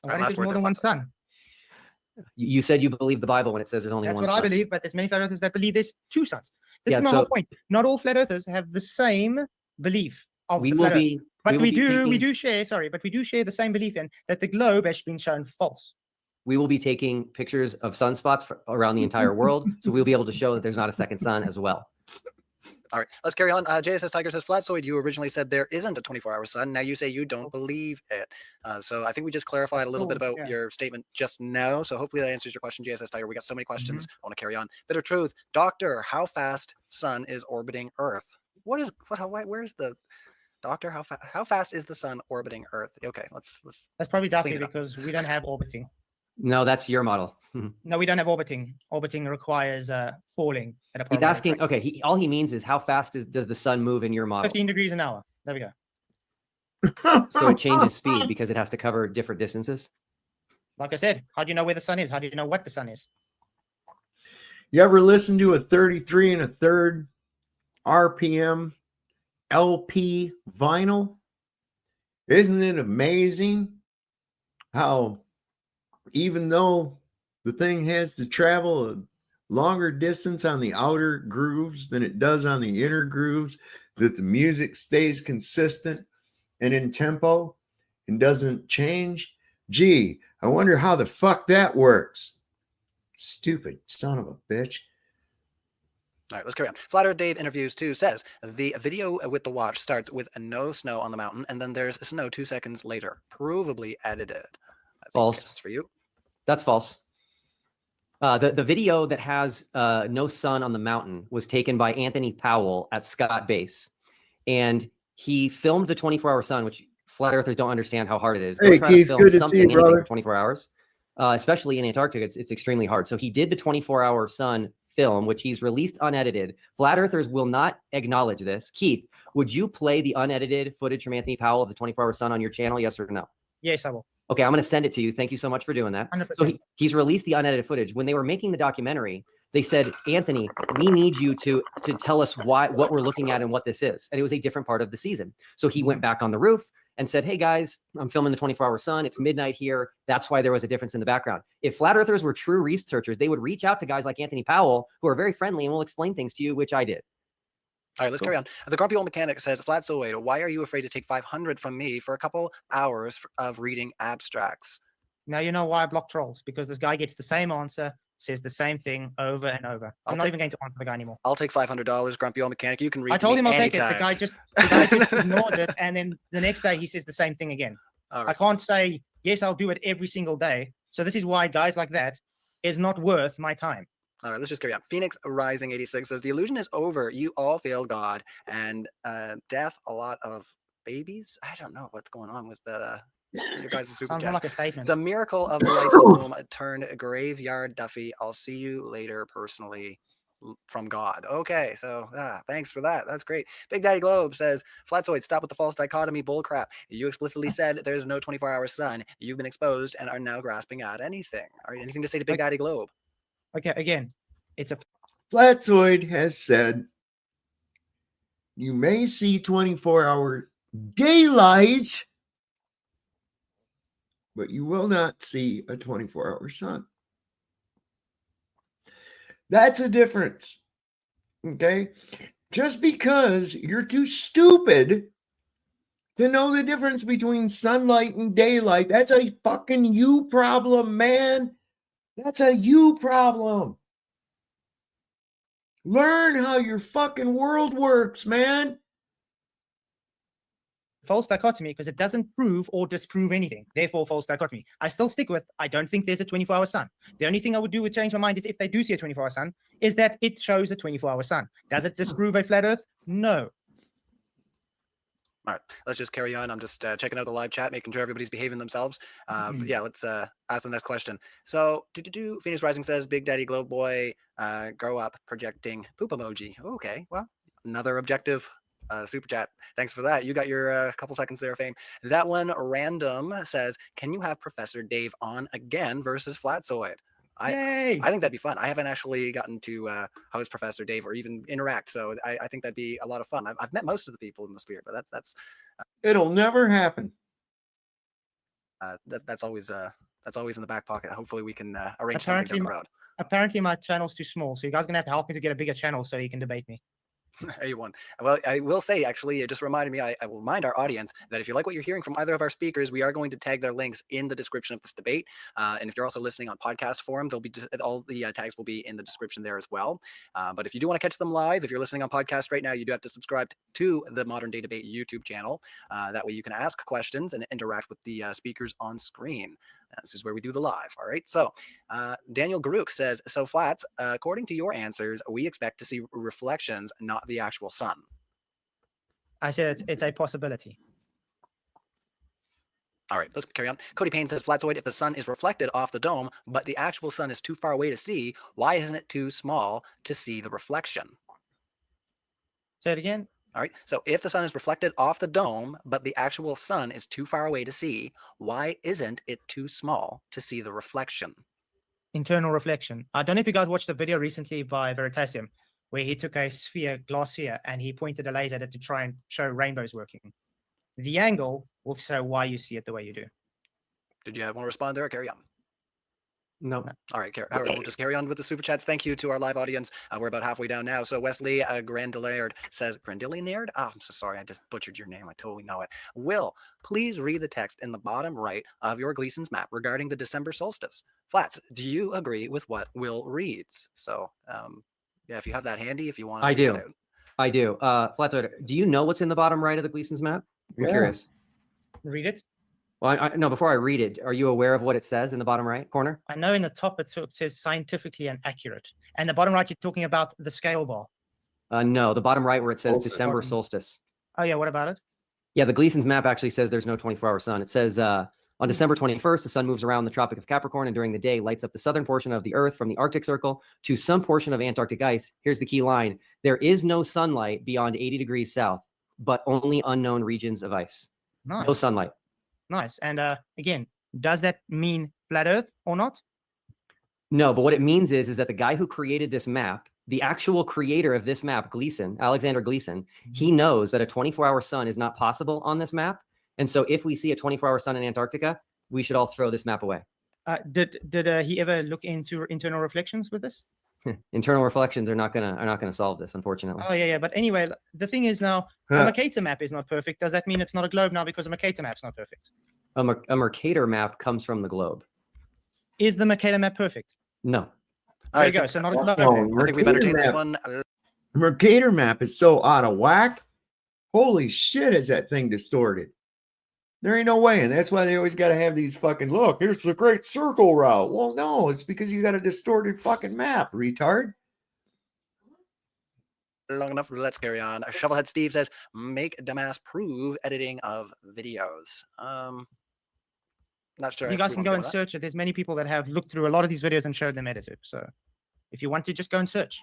What if there's more than one sun? You said you believe the Bible when it says there's only That's one what sun. I believe, but there's many flat earthers that believe there's two suns. This Yeah, is my whole so- point. Not all flat earthers have the same belief of We the will flat Earth. be- But we will we be do taking- share the same belief in that the globe has been shown false. We will be taking pictures of sunspots around the entire world, so we'll be able to show that there's not a second sun as well. All right, let's carry on. JSS Tiger says, Flatzoid, you originally said there isn't a 24-hour sun. Now you say you don't believe it. So I think we just clarified a little bit about your statement just now. So hopefully that answers your question, JSS Tiger. We got so many questions. I want to carry on. Bitter Truth, Doctor, how fast sun is orbiting Earth? Where's the Doctor? How fast is the sun orbiting Earth? Okay, let's. That's probably Duffy clean it up. because we don't have orbiting. No, that's your model. No, we don't have orbiting. Orbiting requires falling at a He's parabolic asking, rate. okay, all he means is how fast does the sun move in your model? 15 degrees an hour. There we go. So it changes speed because it has to cover different distances? Like I said, how do you know where the sun is? How do you know what the sun is? You ever listen to a 33 1/3 RPM LP vinyl? Isn't it amazing how even though the thing has to travel a longer distance on the outer grooves than it does on the inner grooves, that the music stays consistent and in tempo and doesn't change? Gee, I wonder how the fuck that works. Stupid son of a bitch. All right, let's carry on. Flat Earth Dave interviews 2 says the video with the watch starts with no snow on the mountain, and then there's snow 2 seconds later, provably edited. I think False. That's for you. That's false. The video that has no sun on the mountain was taken by Anthony Powell at Scott Base. And he filmed the 24-hour sun, which flat earthers don't understand how hard it is. Go Hey, try Keith, film good to see something, you, anything brother. for 24 hours. Especially in Antarctica, it's extremely hard. So he did the 24-hour sun film, which he's released unedited. Flat earthers will not acknowledge this. Keith, would you play the unedited footage from Anthony Powell of the 24-hour sun on your channel, yes or no? Yes, I will. Okay, I'm going to send it to you. Thank you so much for doing that. 100%. So he's released the unedited footage. When they were making the documentary, they said, Anthony, we need you to tell us what we're looking at and what this is. And it was a different part of the season. So he went back on the roof and said, hey guys, I'm filming the 24-hour sun. It's midnight here. That's why there was a difference in the background. If flat earthers were true researchers, they would reach out to guys like Anthony Powell, who are very friendly and will explain things to you, which I did. All right, let's carry on. The Grumpy Old Mechanic says, Flatzoid, why are you afraid to take 500 from me for a couple hours of reading abstracts? Now you know why I block trolls, because this guy gets the same answer, says the same thing over and over. I'm not even going to answer the guy anymore. I'll take $500, Grumpy Old Mechanic. You can read I told me him I'll take it. anytime. The guy just ignored it, and then the next day he says the same thing again. All I right. can't say, yes, I'll do it every single day. So this is why guys like that is not worth my time. All right, let's just carry on. Phoenix Rising 86 says, the illusion is over. You all failed God and death, a lot of babies. I don't know what's going on with your guys' super Sounds more chats. like a statement. The miracle of the life of the womb turned graveyard Duffy. I'll see you later personally. from God. Okay, so thanks for that. That's great. Big Daddy Globe says, Flatzoid, stop with the false dichotomy bullcrap. You explicitly said there's no 24-hour sun. You've been exposed and are now grasping at anything. All right, anything to say to Big Daddy Globe? Okay, again, it's a Flatzoid has said you may see 24-hour daylight, but you will not see a 24-hour sun. That's a difference. Okay? Just because you're too stupid to know the difference between sunlight and daylight, that's a fucking you problem, man. That's a you problem. Learn how your fucking world works, man. false dichotomy because it doesn't prove or disprove anything. Therefore, false dichotomy. I still stick with, I don't think there's a 24-hour sun. The only thing I would do would change my mind is if they do see a 24-hour sun, is that it shows a 24-hour sun. Does it disprove a flat earth? No. All right, let's just carry on. I'm just checking out the live chat, making sure everybody's behaving themselves. But yeah, let's ask the next question. So, Phoenix Rising says, Big Daddy Globe Boy, grow up projecting poop emoji. Okay, well, another objective super chat. Thanks for that. You got your couple seconds there, Fame. That one random says, can you have Professor Dave on again versus Flatzoid? I think that'd be fun. I haven't actually gotten to host Professor Dave or even interact, so I think that'd be a lot of fun. I've met most of the people in the sphere, but that's It'll never happen. that's always in the back pocket. Hopefully, we can arrange something down the road. Apparently, my channel's too small, so you guys are gonna have to help me to get a bigger channel so you can debate me. A1. Well, I will say, actually, it just reminded me, I will remind our audience that if you like what you're hearing from either of our speakers, we are going to tag their links in the description of this debate. And if you're also listening on podcast form, they'll be all the tags will be in the description there as well. But if you do want to catch them live, if you're listening on podcast right now, you do have to subscribe to the Modern Day Debate YouTube channel. That way you can ask questions and interact with the speakers on screen. This is where we do the live. All right. So Daniel Garuk says, so Flats, according to your answers, we expect to see reflections, not the actual sun. I said it's a possibility. All right, let's carry on. Cody Payne says, Flatzoid, if the sun is reflected off the dome, but the actual sun is too far away to see, why isn't it too small to see the reflection? Say it again. All right, so if the sun is reflected off the dome, but the actual sun is too far away to see, why isn't it too small to see the reflection? Internal reflection. I don't know if you guys watched the video recently by Veritasium, where he took a glass sphere, and he pointed a laser at it to try and show rainbows working. The angle will show why you see it the way you do. Did you want to respond there or carry on? No. All right, we'll just carry on with the super chats. Thank you to our live audience. We're about halfway down now. So Wesley Grandillard says, Grandillard? Oh, I'm so sorry. I just butchered your name. I totally know it. Will, please read the text in the bottom right of your Gleason's map regarding the December solstice. Flats, do you agree with what Will reads? So, yeah, if you have that handy, if you want to. I do. I do. Flatzoid, do you know what's in the bottom right of the Gleason's map? I'm curious. Read it. Well, no, before I read it, are you aware of what it says in the bottom right corner? I know in the top it says scientifically and accurate. And the bottom right, you're talking about the scale bar. No, the bottom right where it says Solstice. December solstice. Oh, yeah. What about it? Yeah, the Gleason's map actually says there's no 24-hour sun. It says on December 21st, the sun moves around the Tropic of Capricorn and during the day lights up the southern portion of the Earth from the Arctic Circle to some portion of Antarctic ice. Here's the key line. There is no sunlight beyond 80 degrees south, but only unknown regions of ice. Nice. No sunlight. Nice. And again, does that mean flat Earth or not? No, but what it means is that the guy who created this map, the actual creator of this map, Gleason, Alexander Gleason, he knows that a 24-hour sun is not possible on this map. And so if we see a 24-hour sun in Antarctica, we should all throw this map away. Did he ever look into internal reflections with this? Internal reflections are not gonna solve this, unfortunately. Oh, yeah. But anyway, the thing is now, the Mercator map is not perfect. Does that mean it's not a globe now because the Mercator map's not perfect? A Mercator map comes from the globe. Is the Mercator map perfect? No. There you go. So not a globe. I think we better take this one. Mercator map is so out of whack. Holy shit, is that thing distorted? There ain't no way. And that's why they always got to have these fucking, look, here's the great circle route. Well, no, it's because you got a distorted fucking map, retard. Long enough. Let's carry on. Shovelhead Steve says, make dumbass prove editing of videos. Not sure. You guys can go and search it. There's many people that have looked through a lot of these videos and showed them edited. So if you want to, just go and search.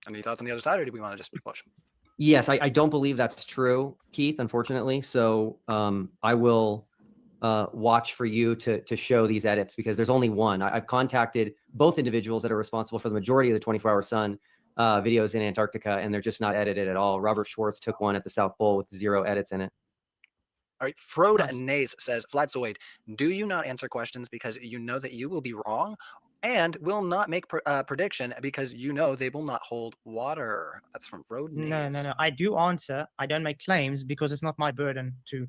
Any thoughts on the other side, or do we want to just push? Yes, I don't believe that's true, Keith, unfortunately. So I will watch for you to show these edits, because there's only one. I've contacted both individuals that are responsible for the majority of the 24-hour sun videos in Antarctica, and they're just not edited at all. Robert Schwartz took one at the South Pole with 0 edits in it. All right, Frode Nays says, Flatzoid, do you not answer questions because you know that you will be wrong, and will not make prediction because you know they will not hold water? That's from Frode Nays. No. I do answer. I don't make claims because it's not my burden to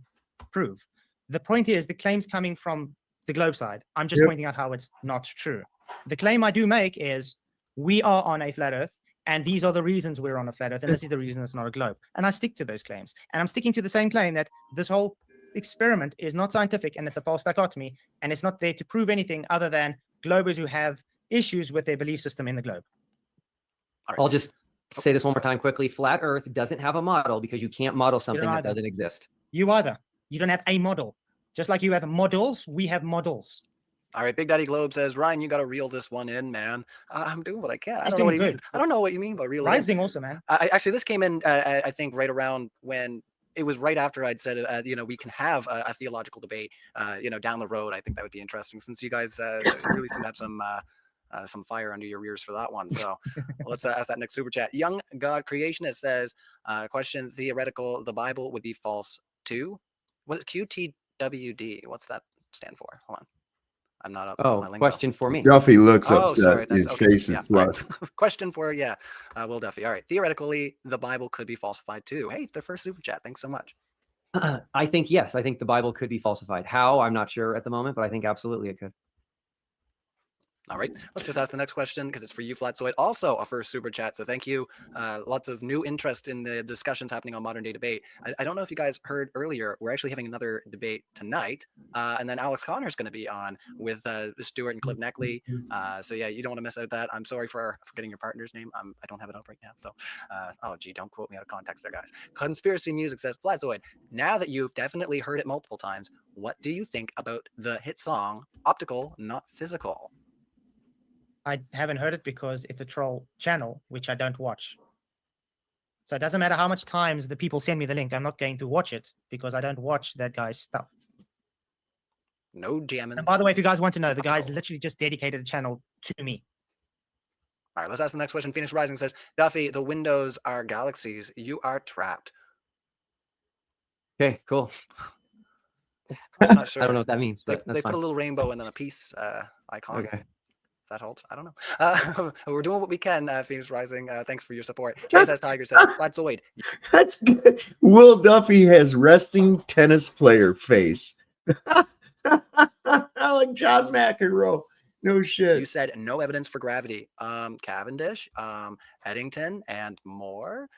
prove. The point is, the claim's coming from the globe side. I'm just pointing out how it's not true. The claim I do make is we are on a flat Earth, and these are the reasons we're on a flat Earth, and this is the reason it's not a globe. And I stick to those claims. And I'm sticking to the same claim that this whole experiment is not scientific, and it's a false dichotomy, and it's not there to prove anything other than globers who have issues with their belief system in the globe. I'll just say this one more time quickly. Flat Earth doesn't have a model because you can't model something that either. doesn't exist. You either. You don't have a model. Just like you have models, we have models. All right, Big Daddy Globe says, Ryan, you got to reel this one in, man. I'm doing what I can. I He's don't know what doing he good. means. I don't know what you mean by reel it in. Ryan's doing awesome, man. Actually, this came in, I think, right around when it was right after I'd said, we can have a theological debate, down the road. I think that would be interesting, since you guys really seem to have some fire under your ears for that one. So let's ask that next super chat. Young God Creationist says, question theoretical, the Bible would be false too. What is QTWD? What's that stand for? Hold on. I'm not up. Oh, my lingo. question for me. Duffy looks Oh, upset. sorry. His Okay. face is Yeah, all right. flushed. Question for, Will Duffy. All right. Theoretically, the Bible could be falsified too. Hey, it's their first super chat. Thanks so much. I think yes. I think the Bible could be falsified. How? I'm not sure at the moment, but I think absolutely it could. All right, let's just ask the next question because it's for you, Flatzoid. Also a first super chat, so thank you. Lots of new interest in the discussions happening on Modern Day Debate. I don't know if you guys heard earlier, we're actually having another debate tonight, and then Alex Connor is going to be on with Stuart and Cliff Neckley. So yeah, you don't want to miss out that. I'm sorry for forgetting your partner's name. I don't have it up right now, so oh gee, don't quote me out of context there, guys. Conspiracy Music says, Flatzoid, now that you've definitely heard it multiple times, what do you think about the hit song Optical, Not Physical? I haven't heard it because it's a troll channel, which I don't watch. So it doesn't matter how much times the people send me the link, I'm not going to watch it because I don't watch that guy's stuff. No jamming. And by the way, if you guys want to know, the guy's literally just dedicated a channel to me. All right, let's ask the next question. Phoenix Rising says, Duffy, the windows are galaxies. You are trapped. Okay, cool. I'm not sure. I don't know what that means, but they that's put fine. a little rainbow and then a peace icon. Okay. That helps. I don't know. We're doing what we can, Phoenix Rising. Thanks for your support. Chase as Tiger says, Flatzoid. That's good. Will Duffy has resting tennis player face. Like John McEnroe. No shit. You said no evidence for gravity. Cavendish, Eddington, and more.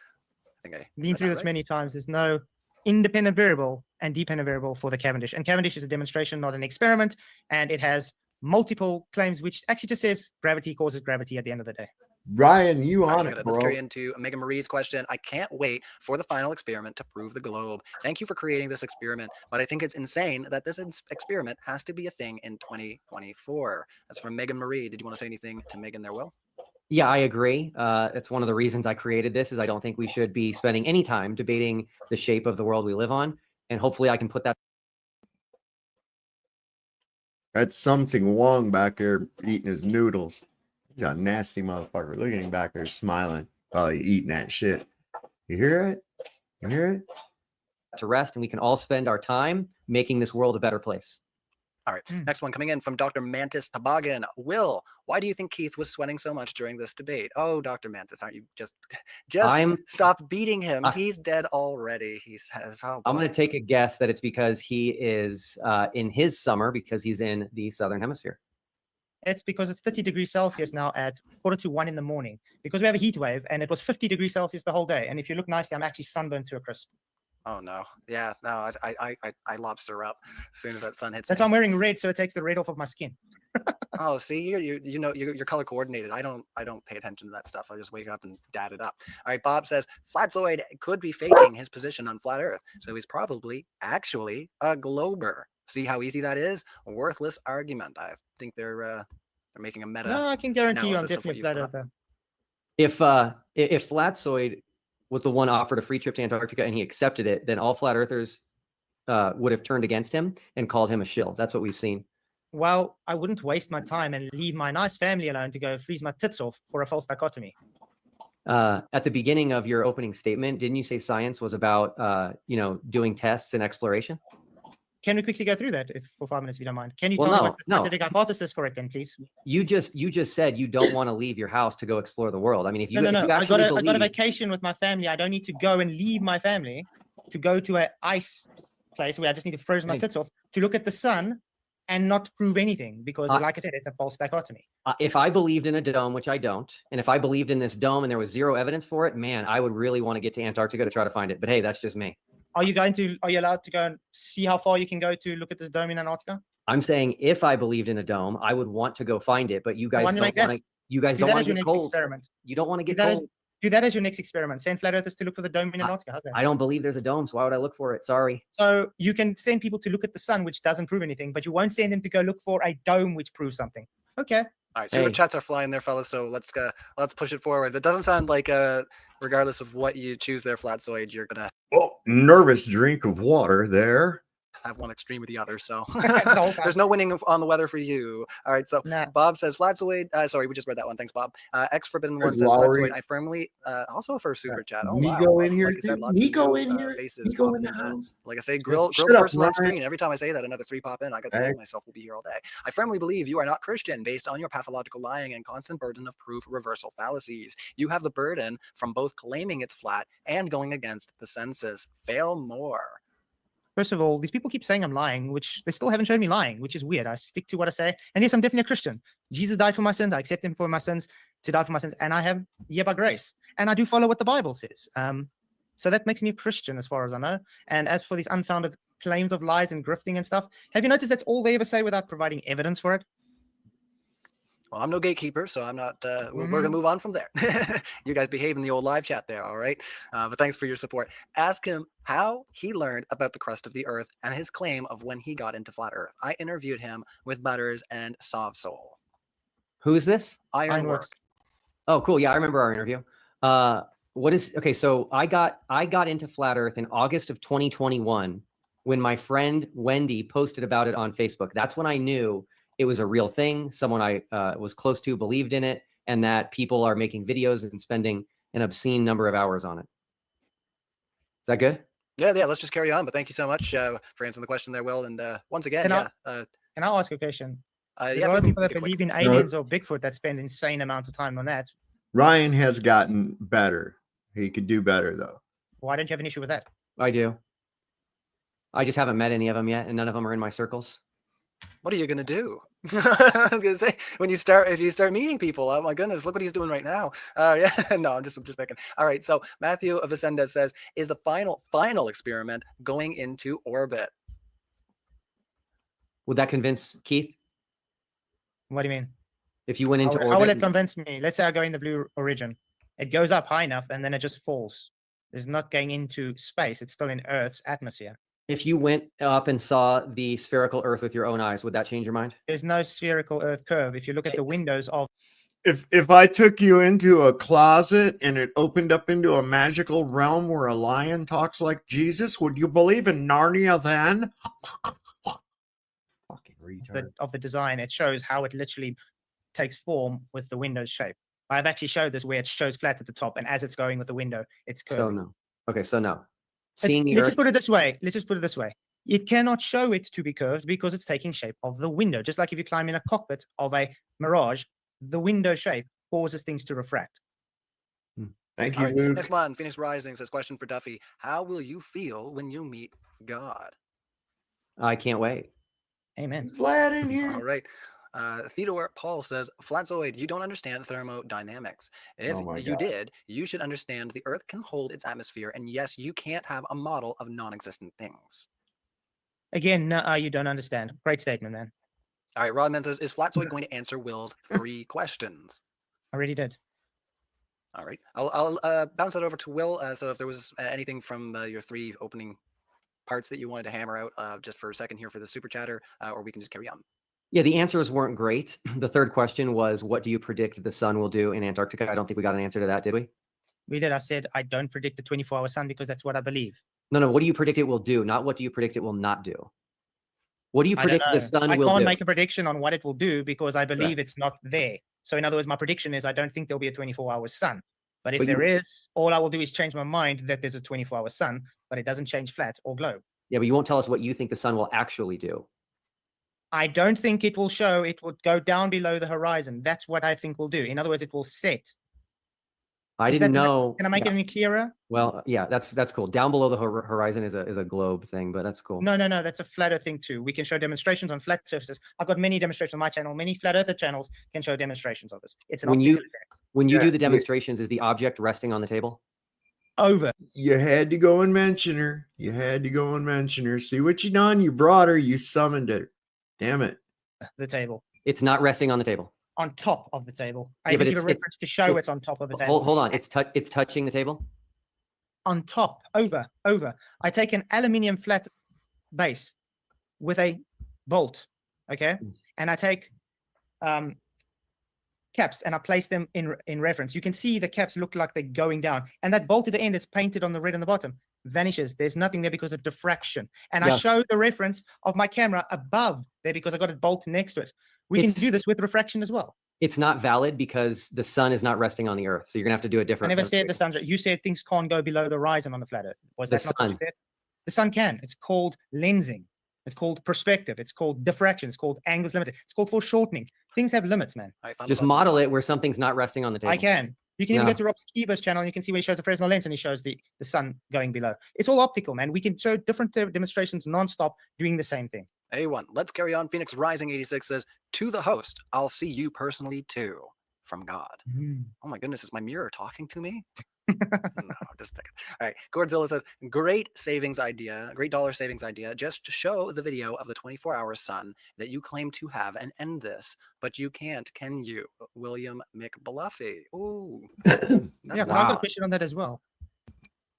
I think I Been through this many times. There's no independent variable and dependent variable for the Cavendish. And Cavendish is a demonstration, not an experiment. And it has multiple claims, which actually just says gravity causes gravity at the end of the day. Brian, you All on right, it, let's bro. carry into Megan Marie's question. I can't wait for the final experiment to prove the globe. Thank you for creating this experiment, but I think it's insane that this experiment has to be a thing in 2024. That's from Megan Marie. Did you want to say anything to Megan there, Will? Yeah, I agree. It's one of the reasons I created this is I don't think we should be spending any time debating the shape of the world we live on. And hopefully I can put that. That's something Wong back there eating his noodles. He's a nasty motherfucker. Look at him back there smiling while he's eating that shit. You hear it? You hear it? To rest, and we can all spend our time making this world a better place. All right, next one coming in from Dr. Mantis Toboggan. Will, why do you think Keith was sweating so much during this debate? Oh, Dr. Mantis, aren't you just stop beating him? He's dead already. He says, oh, I'm going to take a guess that it's because he is in his summer because he's in the Southern Hemisphere. It's because it's 30 degrees Celsius now at 1:45 in the morning because we have a heat wave and it was 50 degrees Celsius the whole day. And if you look nicely, I'm actually sunburned to a crisp. Oh no. Yeah, no, I lobster up as soon as that sun hits That's me. why I'm wearing red, so it takes the red off of my skin. Oh, see, you know you're color coordinated. I don't pay attention to that stuff. I just wake up and dad it up. All right, Bob says Flatzoid could be faking his position on flat Earth, so he's probably actually a glober. See how easy that is? A worthless argument. I think they're making a meta. No, I can guarantee you I'm analysis of what definitely you've flat put up. earther. if Flatzoid was the one offered a free trip to Antarctica and he accepted it, then all flat earthers would have turned against him and called him a shill. That's what we've seen. Well, I wouldn't waste my time and leave my nice family alone to go freeze my tits off for a false dichotomy. At the beginning of your opening statement, didn't you say science was about, doing tests and exploration? Can we quickly go through that for 5 minutes, if you don't mind? Can you Well, tell me no, what's the no. scientific hypothesis for it, then, please? You just said you don't want to leave your house to go explore the world. I mean, if you, No. if you I got actually a, I got a believe, vacation with my family. I don't need to go and leave my family to go to an ice place where I just need to freeze my tits off to look at the sun and not prove anything because, like I said, it's a false dichotomy. if I believed in a dome, which I don't, and if I believed in this dome and there was zero evidence for it, man, I would really want to get to Antarctica to try to find it. But hey, that's just me. Are you allowed to go and see how far you can go to look at this dome in Antarctica? I'm saying if I believed in a dome, I would want to go find it. But you guys don't want to. You guys don't want to get cold. You don't want to get cold. Do that as your next experiment. Send flat earthers to look for the dome in Antarctica. How's that? I don't believe there's a dome, so why would I look for it? Sorry. So you can send people to look at the sun, which doesn't prove anything, but you won't send them to go look for a dome which proves something. Okay. All right, super chats are flying there, fellas. So let's push it forward. It doesn't sound like regardless of what you choose there, Flatzoid, you're gonna nervous drink of water there. have one extreme or the other. So there's no winning on the weather for you. All right. So Bob says Flatzoid. Sorry, we just read that one. Thanks, Bob. X Forbidden One says Flatzoid. I firmly also for super chat. Oh Nico wow. in here. Like I said, lots Nico of in here. faces. Nico in the house. Like I say, grill Shut person up, on Ryan. screen. Every time I say that, another 3 pop in. I got to believe myself will be here all day. I firmly believe you are not Christian based on your pathological lying and constant burden of proof reversal fallacies. You have the burden from both claiming it's flat and going against the census. Fail more. First of all, these people keep saying I'm lying, which they still haven't shown me lying, which is weird. I stick to what I say. And yes, I'm definitely a Christian. Jesus died for my sins. I accept him for my sins, to die for my sins. And I have here by grace. And I do follow what the Bible says. So that makes me a Christian as far as I know. And as for these unfounded claims of lies and grifting and stuff, have you noticed that's all they ever say without providing evidence for it? Well, I'm no gatekeeper, so I'm not. We're gonna move on from there. You guys behave in the old live chat there, all right? But thanks for your support. Ask him how he learned about the crust of the Earth and his claim of when he got into flat Earth. I interviewed him with Butters and Sov Soul. Who is this? Ironwork. Oh, cool. Yeah, I remember our interview. Okay? So I got into flat Earth in August of 2021 when my friend Wendy posted about it on Facebook. That's when I knew it was a real thing. Someone I was close to believed in it, and that people are making videos and spending an obscene number of hours on it. Is that good? Yeah. Let's just carry on. But thank you so much for answering the question there, Will. And once again, Can I ask a question? There's yeah, a lot of people that quick. believe in aliens or Bigfoot that spend insane amounts of time on that. Ryan has gotten better. He could do better though. Why don't you have an issue with that? I do. I just haven't met any of them yet, and none of them are in my circles. What are you gonna do? I was gonna say if you start meeting people, oh my goodness, look what he's doing right now. Yeah, no, I'm just picking. All right, so Matthew of Ascendez says, is the final experiment going into orbit? Would that convince Keith? What do you mean? If you went into orbit, how will it convince me? Let's say I go in the Blue Origin. It goes up high enough and then it just falls. It's not going into space. It's still in Earth's atmosphere. If you went up and saw the spherical Earth with your own eyes, would that change your mind? There's no spherical Earth curve. If you look at the windows of... If I took you into a closet and it opened up into a magical realm where a lion talks like Jesus, would you believe in Narnia then? Fucking retard. Of the design, it shows how it literally takes form with the window's shape. I've actually showed this where it shows flat at the top, and as it's going with the window, it's curved. So no. Okay, so no. Let's just put it this way. It cannot show it to be curved because it's taking shape of the window. Just like if you climb in a cockpit of a Mirage, the window shape causes things to refract. Thank you, All Luke. Next one, Phoenix Rising says, question for Duffy. How will you feel when you meet God? I can't wait. Amen. Flat in here. All right. Theodore Paul says, Flatzoid, you don't understand thermodynamics. If you did, you should understand the Earth can hold its atmosphere, and yes, you can't have a model of non-existent things. Again, no, you don't understand. Great statement, man. All right, Rodman says, is Flatzoid going to answer Will's 3 questions? I already did. All right. I'll bounce that over to Will. So if there was anything from your 3 opening parts that you wanted to hammer out just for a second here for the super chatter, or we can just carry on. Yeah, the answers weren't great. The third question was, what do you predict the sun will do in Antarctica? I don't think we got an answer to that, did we? We did. I said I don't predict the 24-hour sun because that's what I believe. No. What do you predict it will do? Not what do you predict it will not do? What do you I don't predict the know. sun I will can't do? make a prediction on what it will do because I believe Correct. it's not there. So in other words, my prediction is I don't think there'll be a 24-hour sun. But if But there you- is, all I will do is change my mind that there's a 24-hour sun, but it doesn't change flat or globe. Yeah, but you won't tell us what you think the sun will actually do. I don't think it will show. It would go down below the horizon. That's what I think will do. In other words, it will set. I Is didn't that- know. Can I make yeah. it any clearer? Well, yeah, that's cool. Down below the horizon is a globe thing, but that's cool. No, that's a flat earth thing too. We can show demonstrations on flat surfaces. I've got many demonstrations on my channel. Many flat earther channels can show demonstrations of this. It's an When optical you effect. when you Yeah, do the yeah. demonstrations, is the object resting on the table? Over. You had to go and mention her. You had to go and mention her. See what you done? You brought her. You summoned her. Damn it. The table. It's not resting on the table. On top of the table. I Yeah, even but give a reference to show it's on top of the table. Hold on. It's touching the table. On top, over. I take an aluminium flat base with a bolt, okay? And I take caps and I place them in reference. You can see the caps look like they're going down. And that bolt at the end is painted on the red on the bottom. Vanishes. There's nothing there because of diffraction. And I Yeah. show the reference of my camera above there because I got a bolt next to it. We can do this with refraction as well. It's not valid because the sun is not resting on the earth. So you're gonna have to do a I different. never said the sun's. You said things can't go below the horizon on the flat Earth. Was The that not what you sun. said? The sun can. It's called lensing. It's called perspective. It's called diffraction. It's called angles limited. It's called foreshortening. Things have limits, man. Just model it where something's not resting on the table. I can. You can even No. go to Rob Skiba's channel and you can see where he shows the Fresnel lens and he shows the sun going below. It's all optical, man. We can show different demonstrations nonstop doing the same thing. A1. Let's carry on. Phoenix Rising 86 says, to the host, I'll see you personally too. From God. Oh my goodness, is my mirror talking to me? No, just pick it. All right. Godzilla says, great savings idea, great dollar savings idea. Just to show the video of the 24-hour sun that you claim to have and end this, but you can't, can you? William McBluffy. Ooh. Yeah, but I've got a Wow. question on that as well.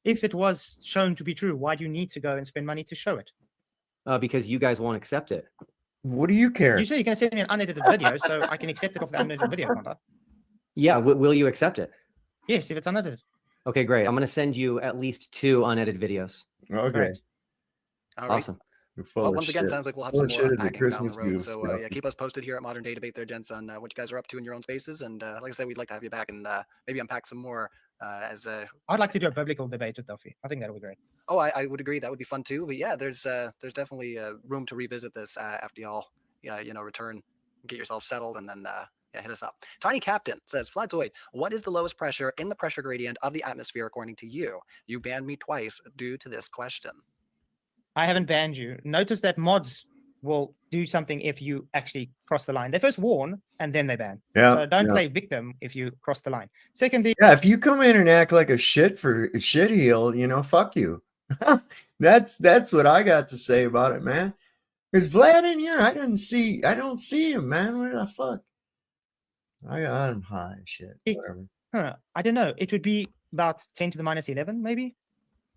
If it was shown to be true, why do you need to go and spend money to show it? Because you guys won't accept it. What do you care? You say you're going to send me an unedited video, so I can accept it off the unedited video, can't I? Yeah. Will you accept it? Yes, if it's unedited. Okay, great. I'm gonna send you at least 2 unedited videos. Okay. Correct. All right. Awesome. You're full Well, of once again, shit. sounds like we'll have Full some of more shit is a unpacking down the Christmas road. goof, So Scott. yeah, keep us posted here at Modern Day Debate there, gents, on what you guys are up to in your own spaces. And like I said, we'd like to have you back and maybe unpack some more as I'd like to do a biblical debate with Duffy. I think that would be great. oh, I would agree. That would be fun too. But yeah, there's definitely room to revisit this after y'all, return, get yourself settled, and then yeah, hit us up. Tiny Captain says, Flatzoid, what is the lowest pressure in the pressure gradient of the atmosphere according to you? You banned me twice due to this question. I haven't banned you. Notice that mods will do something if you actually cross the line. They first warn and then they ban. Yeah, So don't yeah. play victim if you cross the line. Secondly, Yeah, if you come in and act like a shit heel, fuck you. That's what I got to say about it, man. Because Vlad in here, I don't see him, man. Where the fuck? I'm high, shit, whatever. I don't know. It would be about 10 to the minus 11, maybe.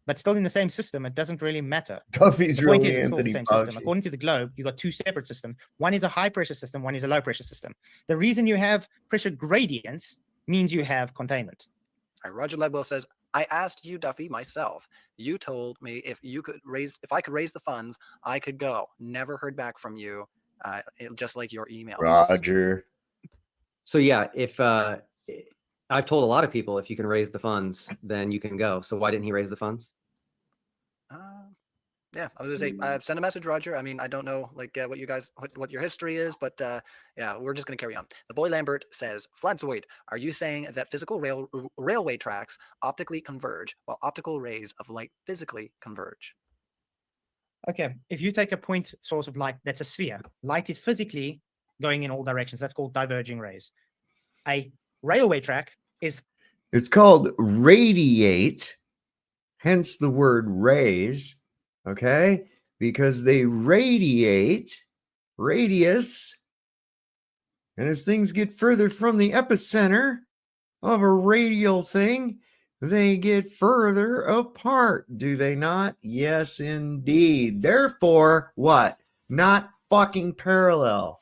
But still in the same system, it doesn't really matter. Duffy's The point really is, it's still the Anthony same Fauci. system. According to the globe, you got 2 separate systems. One is a high pressure system, one is a low pressure system. The reason you have pressure gradients means you have containment. All right, Roger Ledwell says, I asked you, Duffy, myself. You told me if I could raise the funds, I could go. Never heard back from you, just like your emails. Roger. So yeah, if I've told a lot of people if you can raise the funds, then you can go. So why didn't he raise the funds? Yeah, I was gonna say, send a message, Roger. I mean, I don't know what you guys, what your history is, but yeah, we're just gonna carry on. The boy Lambert says, Fladzoid, are you saying that physical railway tracks optically converge while optical rays of light physically converge? Okay, if you take a point source of light that's a sphere, light is physically going in all directions. That's called diverging rays. A railway track is It's called radiate, hence the word rays, okay? Because they radiate radius, and as things get further from the epicenter of a radial thing, they get further apart, do they not? Yes, indeed. Therefore, what? Not fucking parallel.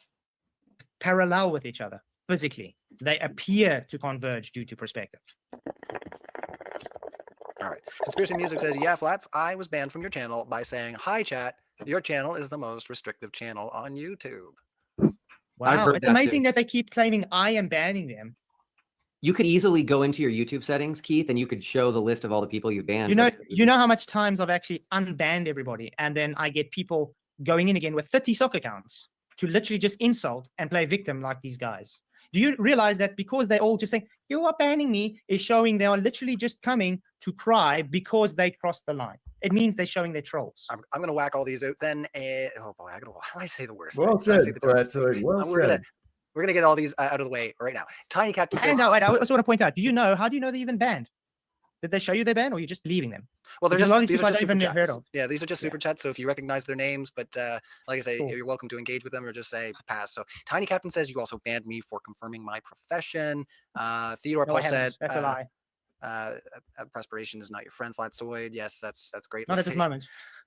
with each other physically. They appear to converge due to perspective. right. Conspiracy Music says, yeah, Flats, I was banned from your channel by saying, hi, chat. Your channel is the most restrictive channel on YouTube. I've Wow, heard it's that amazing too. that they keep claiming I am banning them. You could easily go into your YouTube settings, Keith, and you could show the list of all the people you've banned. You know how much times I've actually unbanned everybody, and then I get people going in again with 30 sock accounts to literally just insult and play victim like these guys. Do you realize that because they all just saying you are banning me is showing they are literally just coming to cry because they crossed the line? It means they're showing their trolls. I'm going to whack all these out then. Oh boy, how do I say the worst Well things? How do I said, say the dirtiest things? Flatoid. Well We're said. gonna get all these out of the way right now. Tiny Captain says, And I also want to point out, how do you know they're even banned? Did they show you they're banned, or are you just leaving them? well, they're Because just a lot of these these people are I just don't super even heard chats. of. Yeah, these are just super chats. So if you recognize their names, but like I say, Cool. you're welcome to engage with them or just say pass. So Tiny Captain says you also banned me for confirming my profession. Theodore No, Paul I haven't. said That's a lie. perspiration is not your friend, Flatsoid. Yes, that's great. Not Let's at this see. moment.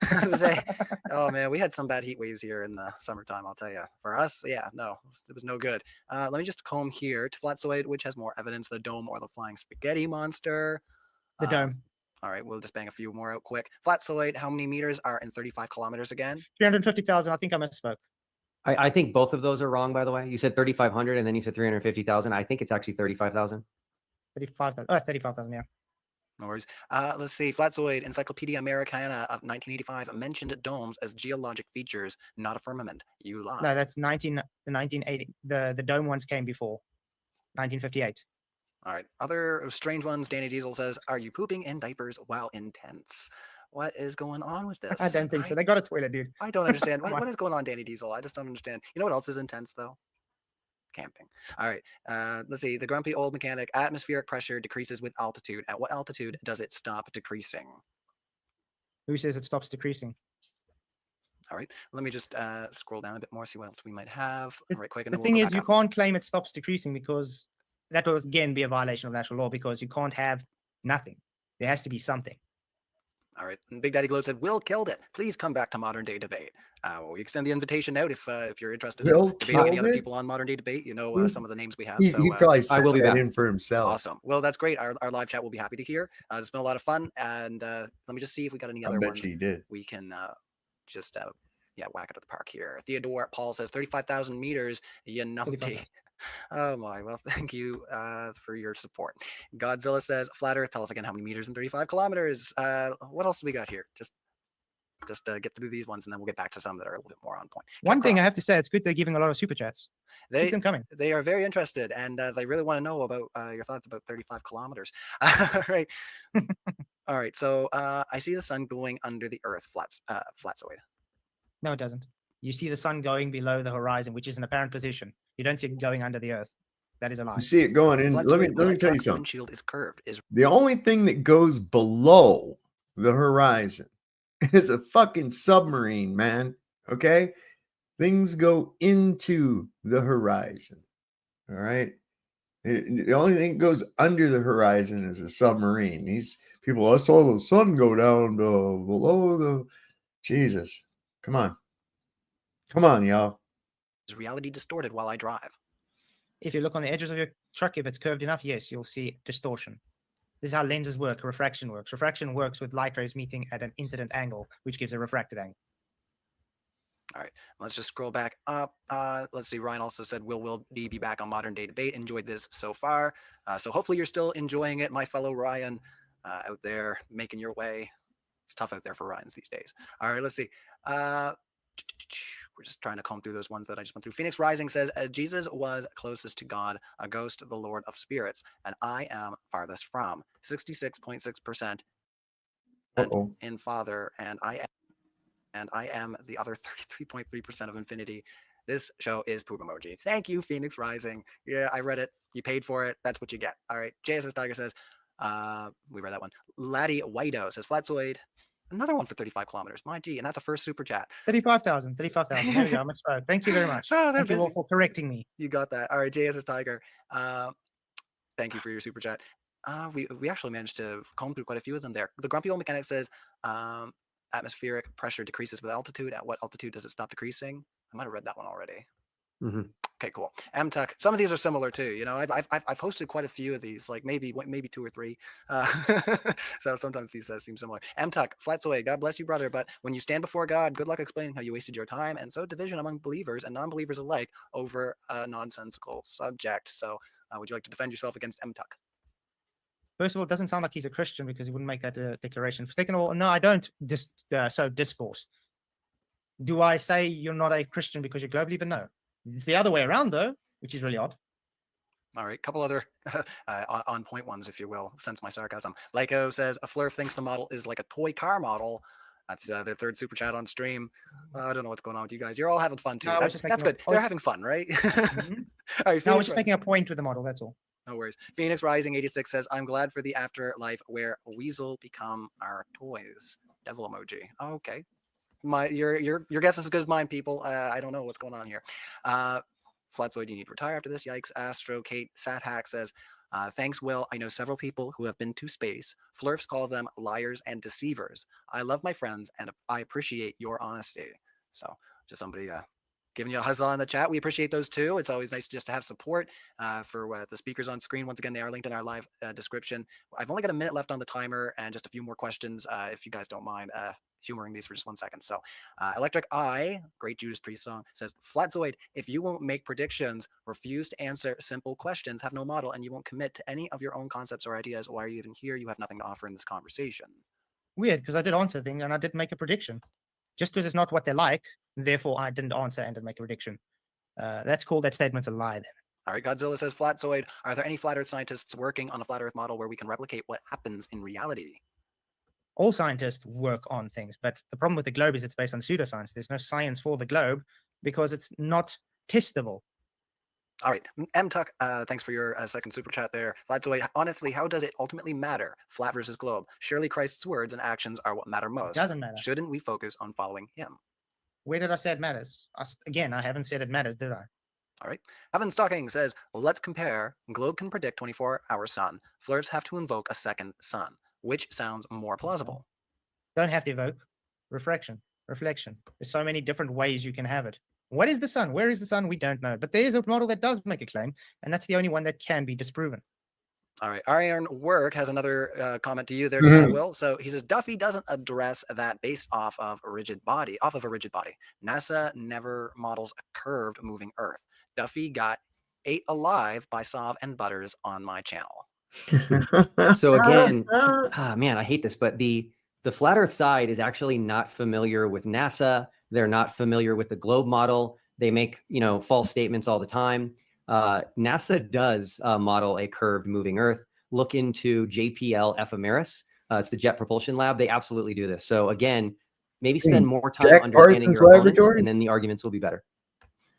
I was gonna say, oh man, we had some bad heat waves here in the summertime. I'll tell you. For us, yeah, no, it was no good. Let me just comb here to Flatsoid, which has more evidence: the dome or the flying spaghetti monster. The dome. All right, we'll just bang a few more out quick. Flatsoid, how many meters are in 35 kilometers again? 350,000. I think I misspoke. I think both of those are wrong, by the way. You said 3,500 and then you said 350,000. I think it's actually 35,000. 35,000. Oh, 35,000. Yeah. No worries. Let's see. Flatsoid, Encyclopedia Americana of 1985 mentioned domes as geologic features, not a firmament. You lie. No, that's 1980. The dome ones came before 1958. All right. Other strange ones. Danny Diesel says, "Are you pooping in diapers while in tents? What is going on with this?" I don't think so. They got a toilet, dude. I don't understand. Come what on. is going on, Danny Diesel? I just don't understand. You know what else is intense though? Camping. All right. Let's see. The grumpy old mechanic. Atmospheric pressure decreases with altitude. At what altitude does it stop decreasing? Who says it stops decreasing? All right. Let me just scroll down a bit more, see what else we might have. Right quick, and The then thing we'll go is, back you up. can't claim it stops decreasing because that will again be a violation of natural law because you can't have nothing. There has to be something. All right. And Big Daddy Glow said, "Will killed it. Please come back to Modern Day Debate." We extend the invitation out if you're interested Will in debating any killed other it? people on Modern Day Debate. You know He- some of the names we have. He, So he probably I will sussed be that back. in for himself. Awesome. Well, that's great. Our live chat will be happy to hear. It's been a lot of fun. And let me just see if we got any I other bet ones you he did. we can just whack it at the park here. Theodore Paul says 35,000 meters. You numpty. Oh my, well, thank you for your support. Godzilla says, Flat Earth, tell us again how many meters in 35 kilometers. What else do we got here? Just get through these ones and then we'll get back to some that are a little bit more on point. One thing I have to say, it's good they're giving a lot of super chats. Keep them coming. They are very interested and they really want to know about your thoughts about 35 kilometers. Right. All right. So I see the sun going under the earth, Flatsoid. No, it doesn't. You see the sun going below the horizon, which is an apparent position. You don't see it going under the earth. That is a lie. You see it going in. Let me tell you Electron's something. windshield is curved. The only thing that goes below the horizon is a fucking submarine, man. Okay? Things go into the horizon. All right? The only thing that goes under the horizon is a submarine. These people, I saw the sun go down below the. Jesus. Come on. Come on, y'all. Is reality distorted while I drive? If you look on the edges of your truck, if it's curved enough, yes, you'll see distortion. This is how lenses work. Refraction works. Refraction works with light rays meeting at an incident angle, which gives a refracted angle. All right, let's just scroll back up. Let's see. Ryan also said, "Will be back on Modern Day Debate? Enjoyed this so far. So hopefully you're still enjoying it, my fellow Ryan, out there making your way. It's tough out there for Ryans these days. All right, let's see. We're just trying to comb through those ones that I just went through. Phoenix Rising says, Jesus was closest to God, a ghost, the Lord of Spirits, and I am farthest from 66.6% in Father, and I am the other 33.3% of Infinity. This show is poop emoji. Thank you, Phoenix Rising. Yeah, I read it. You paid for it. That's what you get. All right. JSS Tiger says, we read that one. Laddie Whiteout says, Flatsoid. Another one for 35 kilometers. My G, and that's a first super chat. 35,000. 35,000. There we go. I'm expired. Thank you very much. Thank you all for correcting me. You got that. All right, JSS Tiger. Thank you for your super chat. We actually managed to comb through quite a few of them there. The Grumpy Old Mechanic says, atmospheric pressure decreases with altitude. At what altitude does it stop decreasing? I might have read that one already. Okay, cool. MTech. Some of these are similar too. You know, I've hosted quite a few of these, like maybe 2 or 3. So sometimes these seem similar. MTech. Flats away. God bless you, brother. But when you stand before God, good luck explaining how you wasted your time and sowed division among believers and non-believers alike over a nonsensical subject. So, would you like to defend yourself against MTech? First of all, it doesn't sound like he's a Christian because he wouldn't make that declaration. Second of all, no, I don't sow discourse. Do I say you're not a Christian because you're global believer? No. It's the other way around, though, which is really odd. All right, couple other on point ones, if you will, sense my sarcasm. Lyco says, a Flurf thinks the model is like a toy car model. That's their 3rd super chat on stream. I don't know what's going on with you guys. You're all having fun too. No, That's good. They're having fun, right? Mhm. All right, No, I was Phoenix just making a point with the model, that's all. No worries. Phoenix Rising 86 says, I'm glad for the afterlife where Weasel become our toys. Devil emoji. Okay. Your guess is as good as mine, people. I don't know what's going on here. Flatzoid, you need to retire after this. Yikes. Astro Kate Sathack says, thanks, Will. I know several people who have been to space. Flurfs call them liars and deceivers. I love my friends and I appreciate your honesty. So just somebody giving you a huzzah in the chat. We appreciate those too. It's always nice just to have support for the speakers on screen. Once again, they are linked in our live description. I've only got a minute left on the timer and just a few more questions if you guys don't mind humoring these for just 1 second. So Electric Eye, great Judas Priest song, says, Flatzoid, if you won't make predictions, refuse to answer simple questions, have no model, and you won't commit to any of your own concepts or ideas, why are you even here? You have nothing to offer in this conversation. Weird, because I did answer things and I did make a prediction. Just because it's not what they like, therefore I didn't answer and didn't make a prediction. That's called that statement's a lie then. All right, Godzilla says, Flatzoid, are there any flat earth scientists working on a flat earth model where we can replicate what happens in reality? All scientists work on things, but the problem with the globe is it's based on pseudoscience. There's no science for the globe because it's not testable. All right, M-Tuck, thanks for your second super chat there. Flatzoid, honestly, how does it ultimately matter? Flat versus globe. Surely Christ's words and actions are what matter most. Doesn't matter. Shouldn't we focus on following him? Where did I say it matters? Again, I haven't said it matters, did I? All right. Evan Stocking says, let's compare. Globe can predict 24-hour sun. Flirts have to invoke a second sun. Which sounds more plausible? Don't have to evoke. Reflection. There's so many different ways you can have it. What is the sun? Where is the sun? We don't know. But there is a model that does make a claim, and that's the only one that can be disproven. All right. Iron Work has another comment to you there, Will. So he says, Duffy doesn't address that based off of a rigid body. NASA never models a curved moving Earth. Duffy got ate alive by Sav and Butters on my channel. So again, man, I hate this, but the flat Earth side is actually not familiar with NASA. They're not familiar with the globe model. They make, false statements all the time. NASA does model a curved moving Earth. Look into JPL Ephemeris. It's the Jet Propulsion Lab. They absolutely do this. So again, maybe spend more time understanding your opponents, and then the arguments will be better.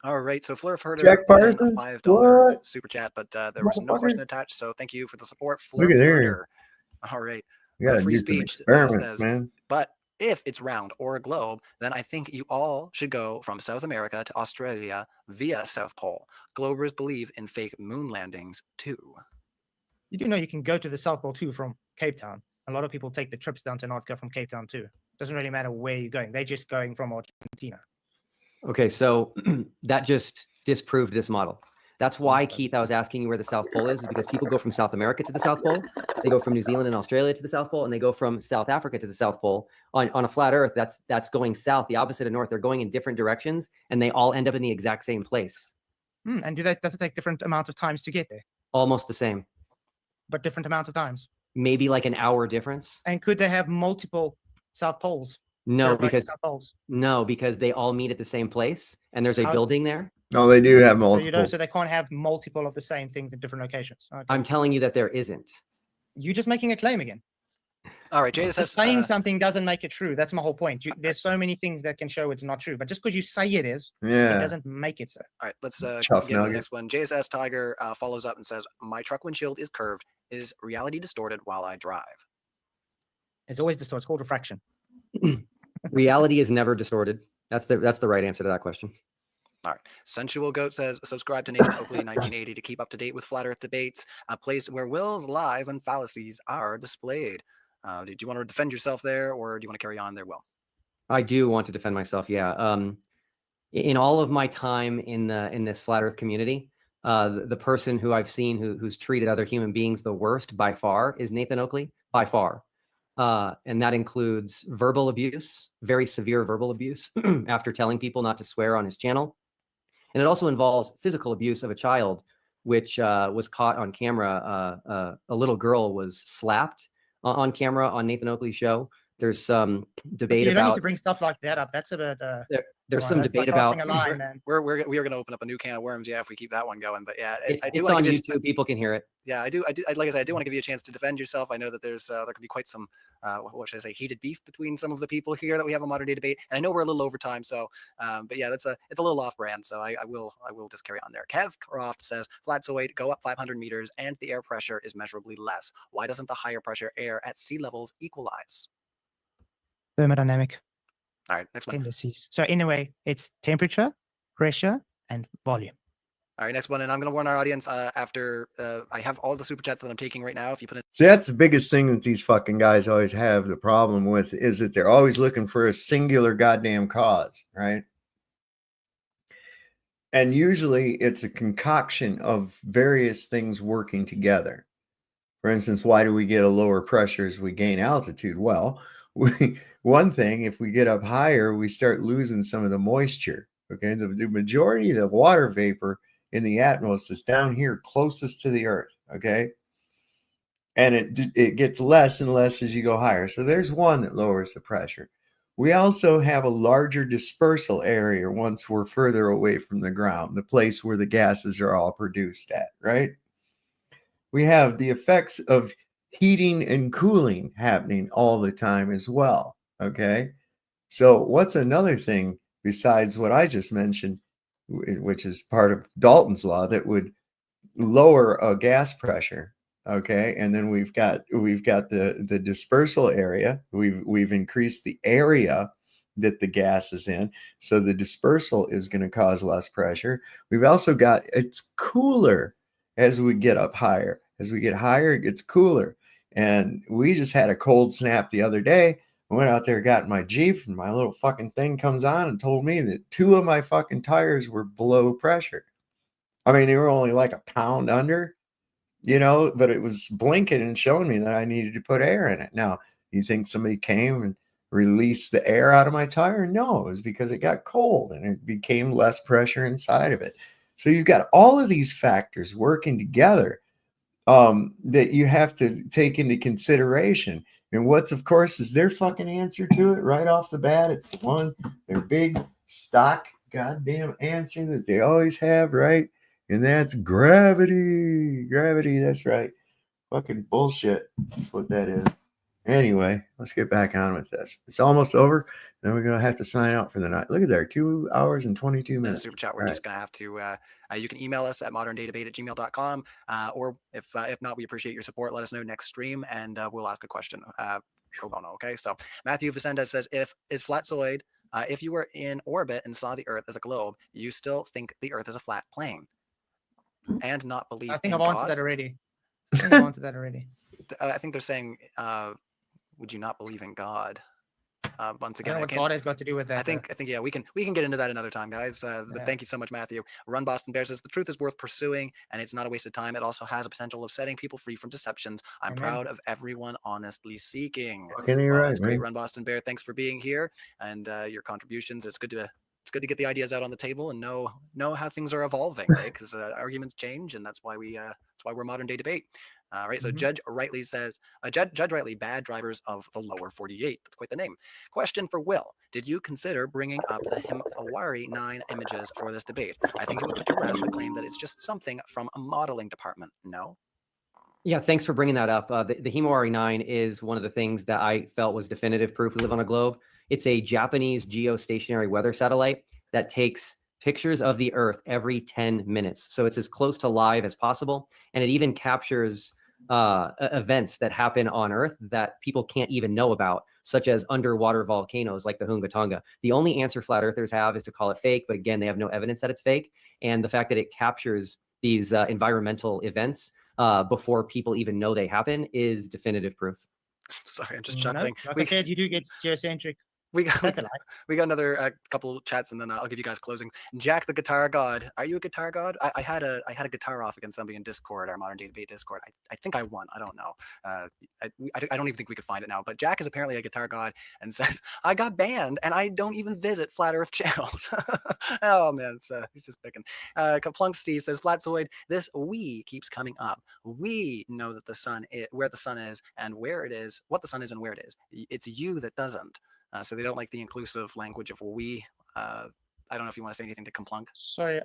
All right, so Flurf heard Jack a Parsons, $5 what? super chat, but there was no question attached. So thank you for the support, Look Flurf at there. Herder. All right, You gotta free do some speech experiments, says, man. but if it's round or a globe, then I think you all should go from South America to Australia via South Pole. Globers believe in fake moon landings too. You do know you can go to the South Pole too from Cape Town. A lot of people take the trips down to Antarctica from Cape Town too. Doesn't really matter where you're going. They're just going from Argentina. Okay, so that just disproved this model. That's why, Keith, I was asking you where the South Pole is because people go from South America to the South Pole. They go from New Zealand and Australia to the South Pole, and they go from South Africa to the South Pole. On a flat Earth, that's going south, the opposite of north. They're going in different directions, and they all end up in the exact same place. And does it take different amounts of times to get there? Almost the same. But different amounts of times? Maybe like an hour difference. And could they have multiple South Poles? No, because they all meet at the same place, and there's a building there. No, they do have multiple. So they can't have multiple of the same things in different locations. Okay. I'm telling you that there isn't. You're just making a claim again. All right, Jay says saying something doesn't make it true. That's my whole point. There's so many things that can show it's not true, but just because you say it is, it doesn't make it so. All right, let's get to the next one. JSS Tiger follows up and says, "My truck windshield is curved. Is reality distorted while I drive?" It's always distorted. It's called refraction. Reality is never distorted. That's the right answer to that question. All right. Sensual Goat says, subscribe to Nation Oakley 1980 to keep up to date with flat Earth debates, a place where Will's lies and fallacies are displayed. Did you want to defend yourself there, or do you want to carry on there, Will? I do want to defend myself, yeah. in all of my time in this flat Earth community, the person who I've seen who's treated other human beings the worst by far is Nathan Oakley, by far. And that includes verbal abuse, very severe verbal abuse after telling people not to swear on his channel. And it also involves physical abuse of a child, which was caught on camera. A little girl was slapped on camera on Nathan Oakley's show. There's some debate You don't need about to bring stuff like that up. That's a bit. there's come on, some that's debate like about crossing a line, man. We are going to open up a new can of worms, yeah, if we keep that one going. But yeah, I do it's wanna on give you YouTube. People can hear it. Yeah, I do. Like I said, I do want to give you a chance to defend yourself. I know that there's there could be quite some what should I say, heated beef between some of the people here that we have a modern day debate. And I know we're a little over time, so but yeah, it's a little off brand. So I will just carry on there. Kev Croft says Flatzoid go up 500 meters and the air pressure is measurably less. Why doesn't the higher pressure air at sea levels equalize? Thermodynamic All right, next one. indices. So anyway, it's temperature, pressure, and volume. All right, next one, and I'm going to warn our audience after I have all the super chats that I'm taking right now. If you put in, See, that's the biggest thing that these fucking guys always have the problem with, is that they're always looking for a singular goddamn cause, right? And usually it's a concoction of various things working together. For instance, why do we get a lower pressure as we gain altitude? Well, one thing, if we get up higher, we start losing some of the moisture. Okay, the majority of the water vapor in the atmosphere is down here closest to the Earth. Okay, and it gets less and less as you go higher. So there's one that lowers the pressure. We also have a larger dispersal area once we're further away from the ground, the place where the gases are all produced at, right? We have the effects of heating and cooling happening all the time as well, okay? So what's another thing besides what I just mentioned, which is part of Dalton's law, that would lower a gas pressure, okay? And then we've got the dispersal area. We've increased the area that the gas is in, so the dispersal is going to cause less pressure. We've also got, it's cooler as we get up higher. As we get higher, it gets cooler. And we just had a cold snap the other day. I went out there, got in my Jeep, and my little fucking thing comes on and told me that 2 of my fucking tires were below pressure. I mean, they were only like a pound under, but it was blinking and showing me that I needed to put air in it. Now, you think somebody came and released the air out of my tire? No, it was because it got cold and it became less pressure inside of it. So you've got all of these factors working together that you have to take into consideration. And what's, of course, is their fucking answer to it right off the bat? It's the one, their big stock goddamn answer that they always have, right? And that's gravity. Gravity, that's right. Fucking bullshit. That's what that is. Anyway, let's get back on with this. It's almost over. Then we're going to have to sign out for the night. Look at there, 2 hours and 22 minutes. Super chat. We're just going to have to, you can email us at moderndaydebate@gmail.com. Or if not, we appreciate your support. Let us know next stream and we'll ask a question pro bono. Okay. So Matthew Vicenda says, is Flatzoid, if you were in orbit and saw the Earth as a globe, you still think the Earth is a flat plane and not believe I think in I've answered God? that already. I think I've answered that already. I think they're saying, would you not believe in God? Once again, I don't know what God has got to do with that. I think yeah, we can get into that another time, guys. But thank you so much, Matthew. Run Boston Bear says the truth is worth pursuing, and it's not a waste of time. It also has a potential of setting people free from deceptions. I'm Amen. proud of everyone honestly seeking. Fucking you're right, That's great, man. Run Boston Bear. Thanks for being here and your contributions. It's good to get the ideas out on the table and know how things are evolving, right? Because arguments change, and that's why we're modern day debate. Right, so Judge Rightly says, Judge Rightly, bad drivers of the lower 48. That's quite the name. Question for Will. Did you consider bringing up the Himawari 9 images for this debate? I think it would put to rest the claim that it's just something from a modeling department. No? Yeah, thanks for bringing that up. The Himawari 9 is one of the things that I felt was definitive proof we live on a globe. It's a Japanese geostationary weather satellite that takes pictures of the Earth every 10 minutes. So it's as close to live as possible. And it even captures events that happen on Earth that people can't even know about, such as underwater volcanoes like the Hunga Tonga. The only answer flat earthers have is to call it fake, but again, they have no evidence that it's fake. And the fact that it captures these environmental events before people even know they happen is definitive proof. Sorry, I'm just chuckling. Like I said, you do get geocentric. We got Satellites. we got another couple chats, and then I'll give you guys closing. Jack the Guitar God, are you a guitar god? I had a guitar off against somebody in Discord, our modern day debate Discord. I think I won. I don't know. I don't even think we could find it now. But Jack is apparently a guitar god and says I got banned and I don't even visit flat Earth channels. Oh man, he's just picking. Kaplunk Steve says Flatzoid, this we keeps coming up. We know that the sun is where the sun is and where it is, what the sun is and where it is. It's you that doesn't. So they don't like the inclusive language of we. I don't know if you want to say anything to Kaplunk. Sorry,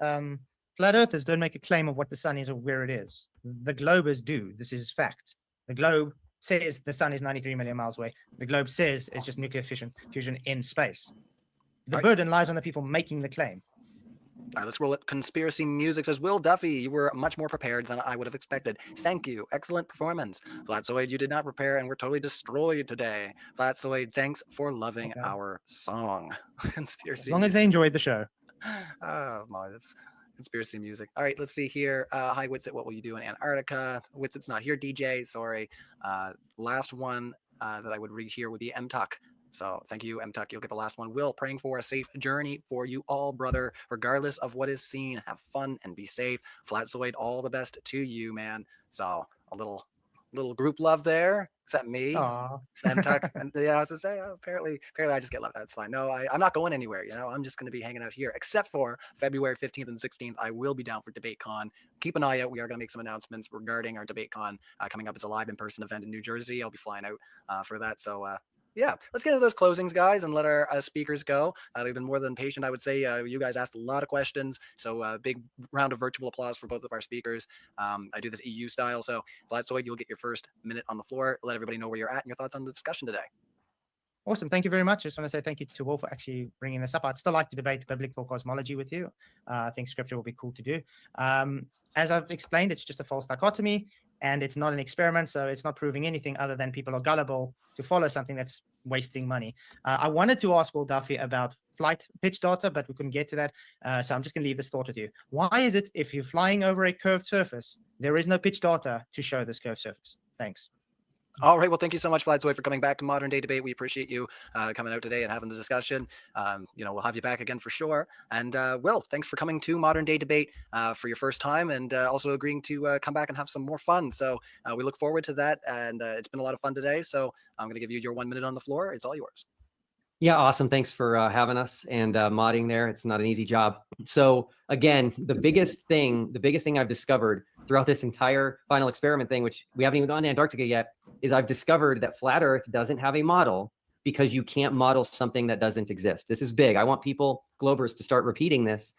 flat earthers don't make a claim of what the sun is or where it is. The globers do. This is fact. The globe says the sun is 93 million miles away. The globe says it's just nuclear fusion in space. The burden lies on the people making the claim. All right, let's roll it. Conspiracy Music says, Will Duffy, you were much more prepared than I would have expected. Thank you. Excellent performance. Flatzoid, you did not prepare and we're totally destroyed today. Flatzoid, thanks for loving our song. Conspiracy As long as they enjoyed the show. Oh, my, that's conspiracy music. All right, let's see here. Hi, Witsit, what will you do in Antarctica? Witsit's not here, DJ, sorry. Last one that I would read here would be M-Tuck. So thank you, M-Tuck. You'll get the last one. Will, praying for a safe journey for you all, brother. Regardless of what is seen, have fun and be safe. Flatzoid, all the best to you, man. So a little group love there, except me. M-Tuck. And yeah, I was to say, apparently I just get love. That's fine. No, I'm not going anywhere. You know, I'm just going to be hanging out here, except for February 15th and 16th. I will be down for DebateCon. Keep an eye out. We are going to make some announcements regarding our DebateCon coming up. It's a live in-person event in New Jersey. I'll be flying out for that. So, yeah, let's get into those closings, guys, and let our speakers go. They've been more than patient, I would say. You guys asked a lot of questions, so big round of virtual applause for both of our speakers. I do this EU style, so Flatzoid, you'll get your first minute on the floor. Let everybody know where you're at and your thoughts on the discussion today. Awesome. Thank you very much. I just want to say thank you to Will for actually bringing this up. I'd still like to debate biblical cosmology with you. I think scripture will be cool to do. As I've explained, it's just a false dichotomy. And it's not an experiment, so it's not proving anything other than people are gullible to follow something that's wasting money. I wanted to ask Will Duffy about flight pitch data, but we couldn't get to that. So I'm just going to leave this thought with you. Why is it if you're flying over a curved surface, there is no pitch data to show this curved surface? Thanks. All right. Well, thank you so much, Flatzoid, for coming back to Modern Day Debate. We appreciate you coming out today and having the discussion. We'll have you back again for sure. And Will, thanks for coming to Modern Day Debate for your first time and also agreeing to come back and have some more fun. So we look forward to that. And it's been a lot of fun today. So I'm going to give you your 1 minute on the floor. It's all yours. Yeah, awesome. Thanks for having us and modding there. It's not an easy job. So again, the biggest thing I've discovered throughout this entire final experiment thing, which we haven't even gone to Antarctica yet, is I've discovered that flat Earth doesn't have a model because you can't model something that doesn't exist. This is big. I want people, Globers, to start repeating this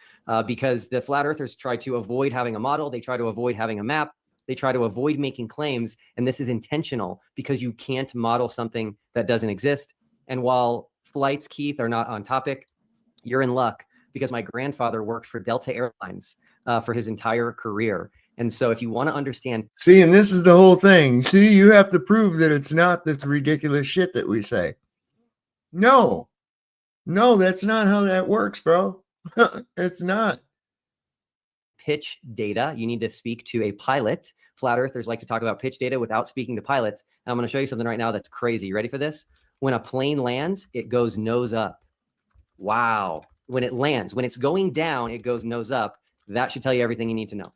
because the flat Earthers try to avoid having a model. They try to avoid having a map. They try to avoid making claims. And this is intentional because you can't model something that doesn't exist. And while flights, Keith, are not on topic, you're in luck because my grandfather worked for Delta Airlines for his entire career. And so if you want to understand. See, and this is the whole thing. See, you have to prove that it's not this ridiculous shit that we say. No, that's not how that works, bro. It's not. Pitch data, you need to speak to a pilot. Flat Earthers like to talk about pitch data without speaking to pilots. And I'm going to show you something right now that's crazy. You ready for this? When a plane lands, it goes nose up. Wow. When it lands, when it's going down, it goes nose up. That should tell you everything you need to know.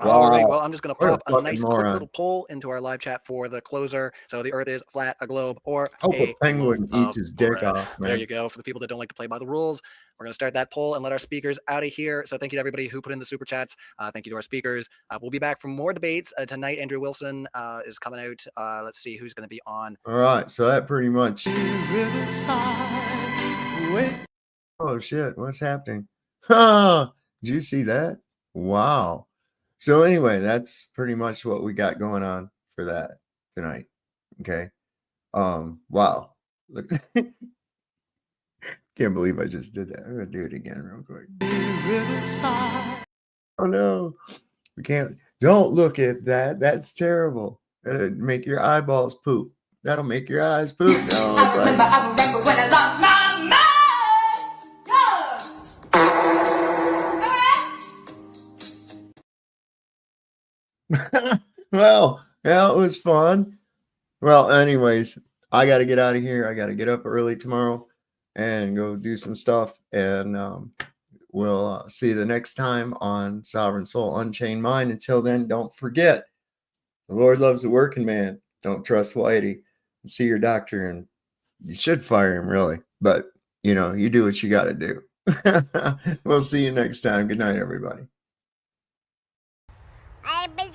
All right. Well, I'm just going to pop a nice quick little poll into our live chat for the closer. So the Earth is flat, a globe, or a penguin eats his dick off, man. There you go. For the people that don't like to play by the rules, we're going to start that poll and let our speakers out of here. So thank you to everybody who put in the super chats. Thank you to our speakers. We'll be back for more debates tonight. Andrew Wilson is coming out. Let's see who's going to be on. All right. So that pretty much. Oh shit! What's happening? Did you see that? Wow. So anyway, that's pretty much what we got going on for that tonight. Okay. Wow. Look. Can't believe I just did that. I'm gonna do it again real quick. Oh no. We can't. Don't look at that. That's terrible. That'll make your eyeballs poop. That'll make your eyes poop. No, it's like... I remember when I lost my mind. Well, yeah, it was fun. Well, anyways, I got to get out of here. I got to get up early tomorrow and go do some stuff. And we'll see you the next time on Sovereign Soul Unchained Mind. Until then, don't forget, the Lord loves the working man. Don't trust Whitey. See your doctor, and you should fire him, really. But, you know, you do what you got to do. We'll see you next time. Good night, everybody. I've been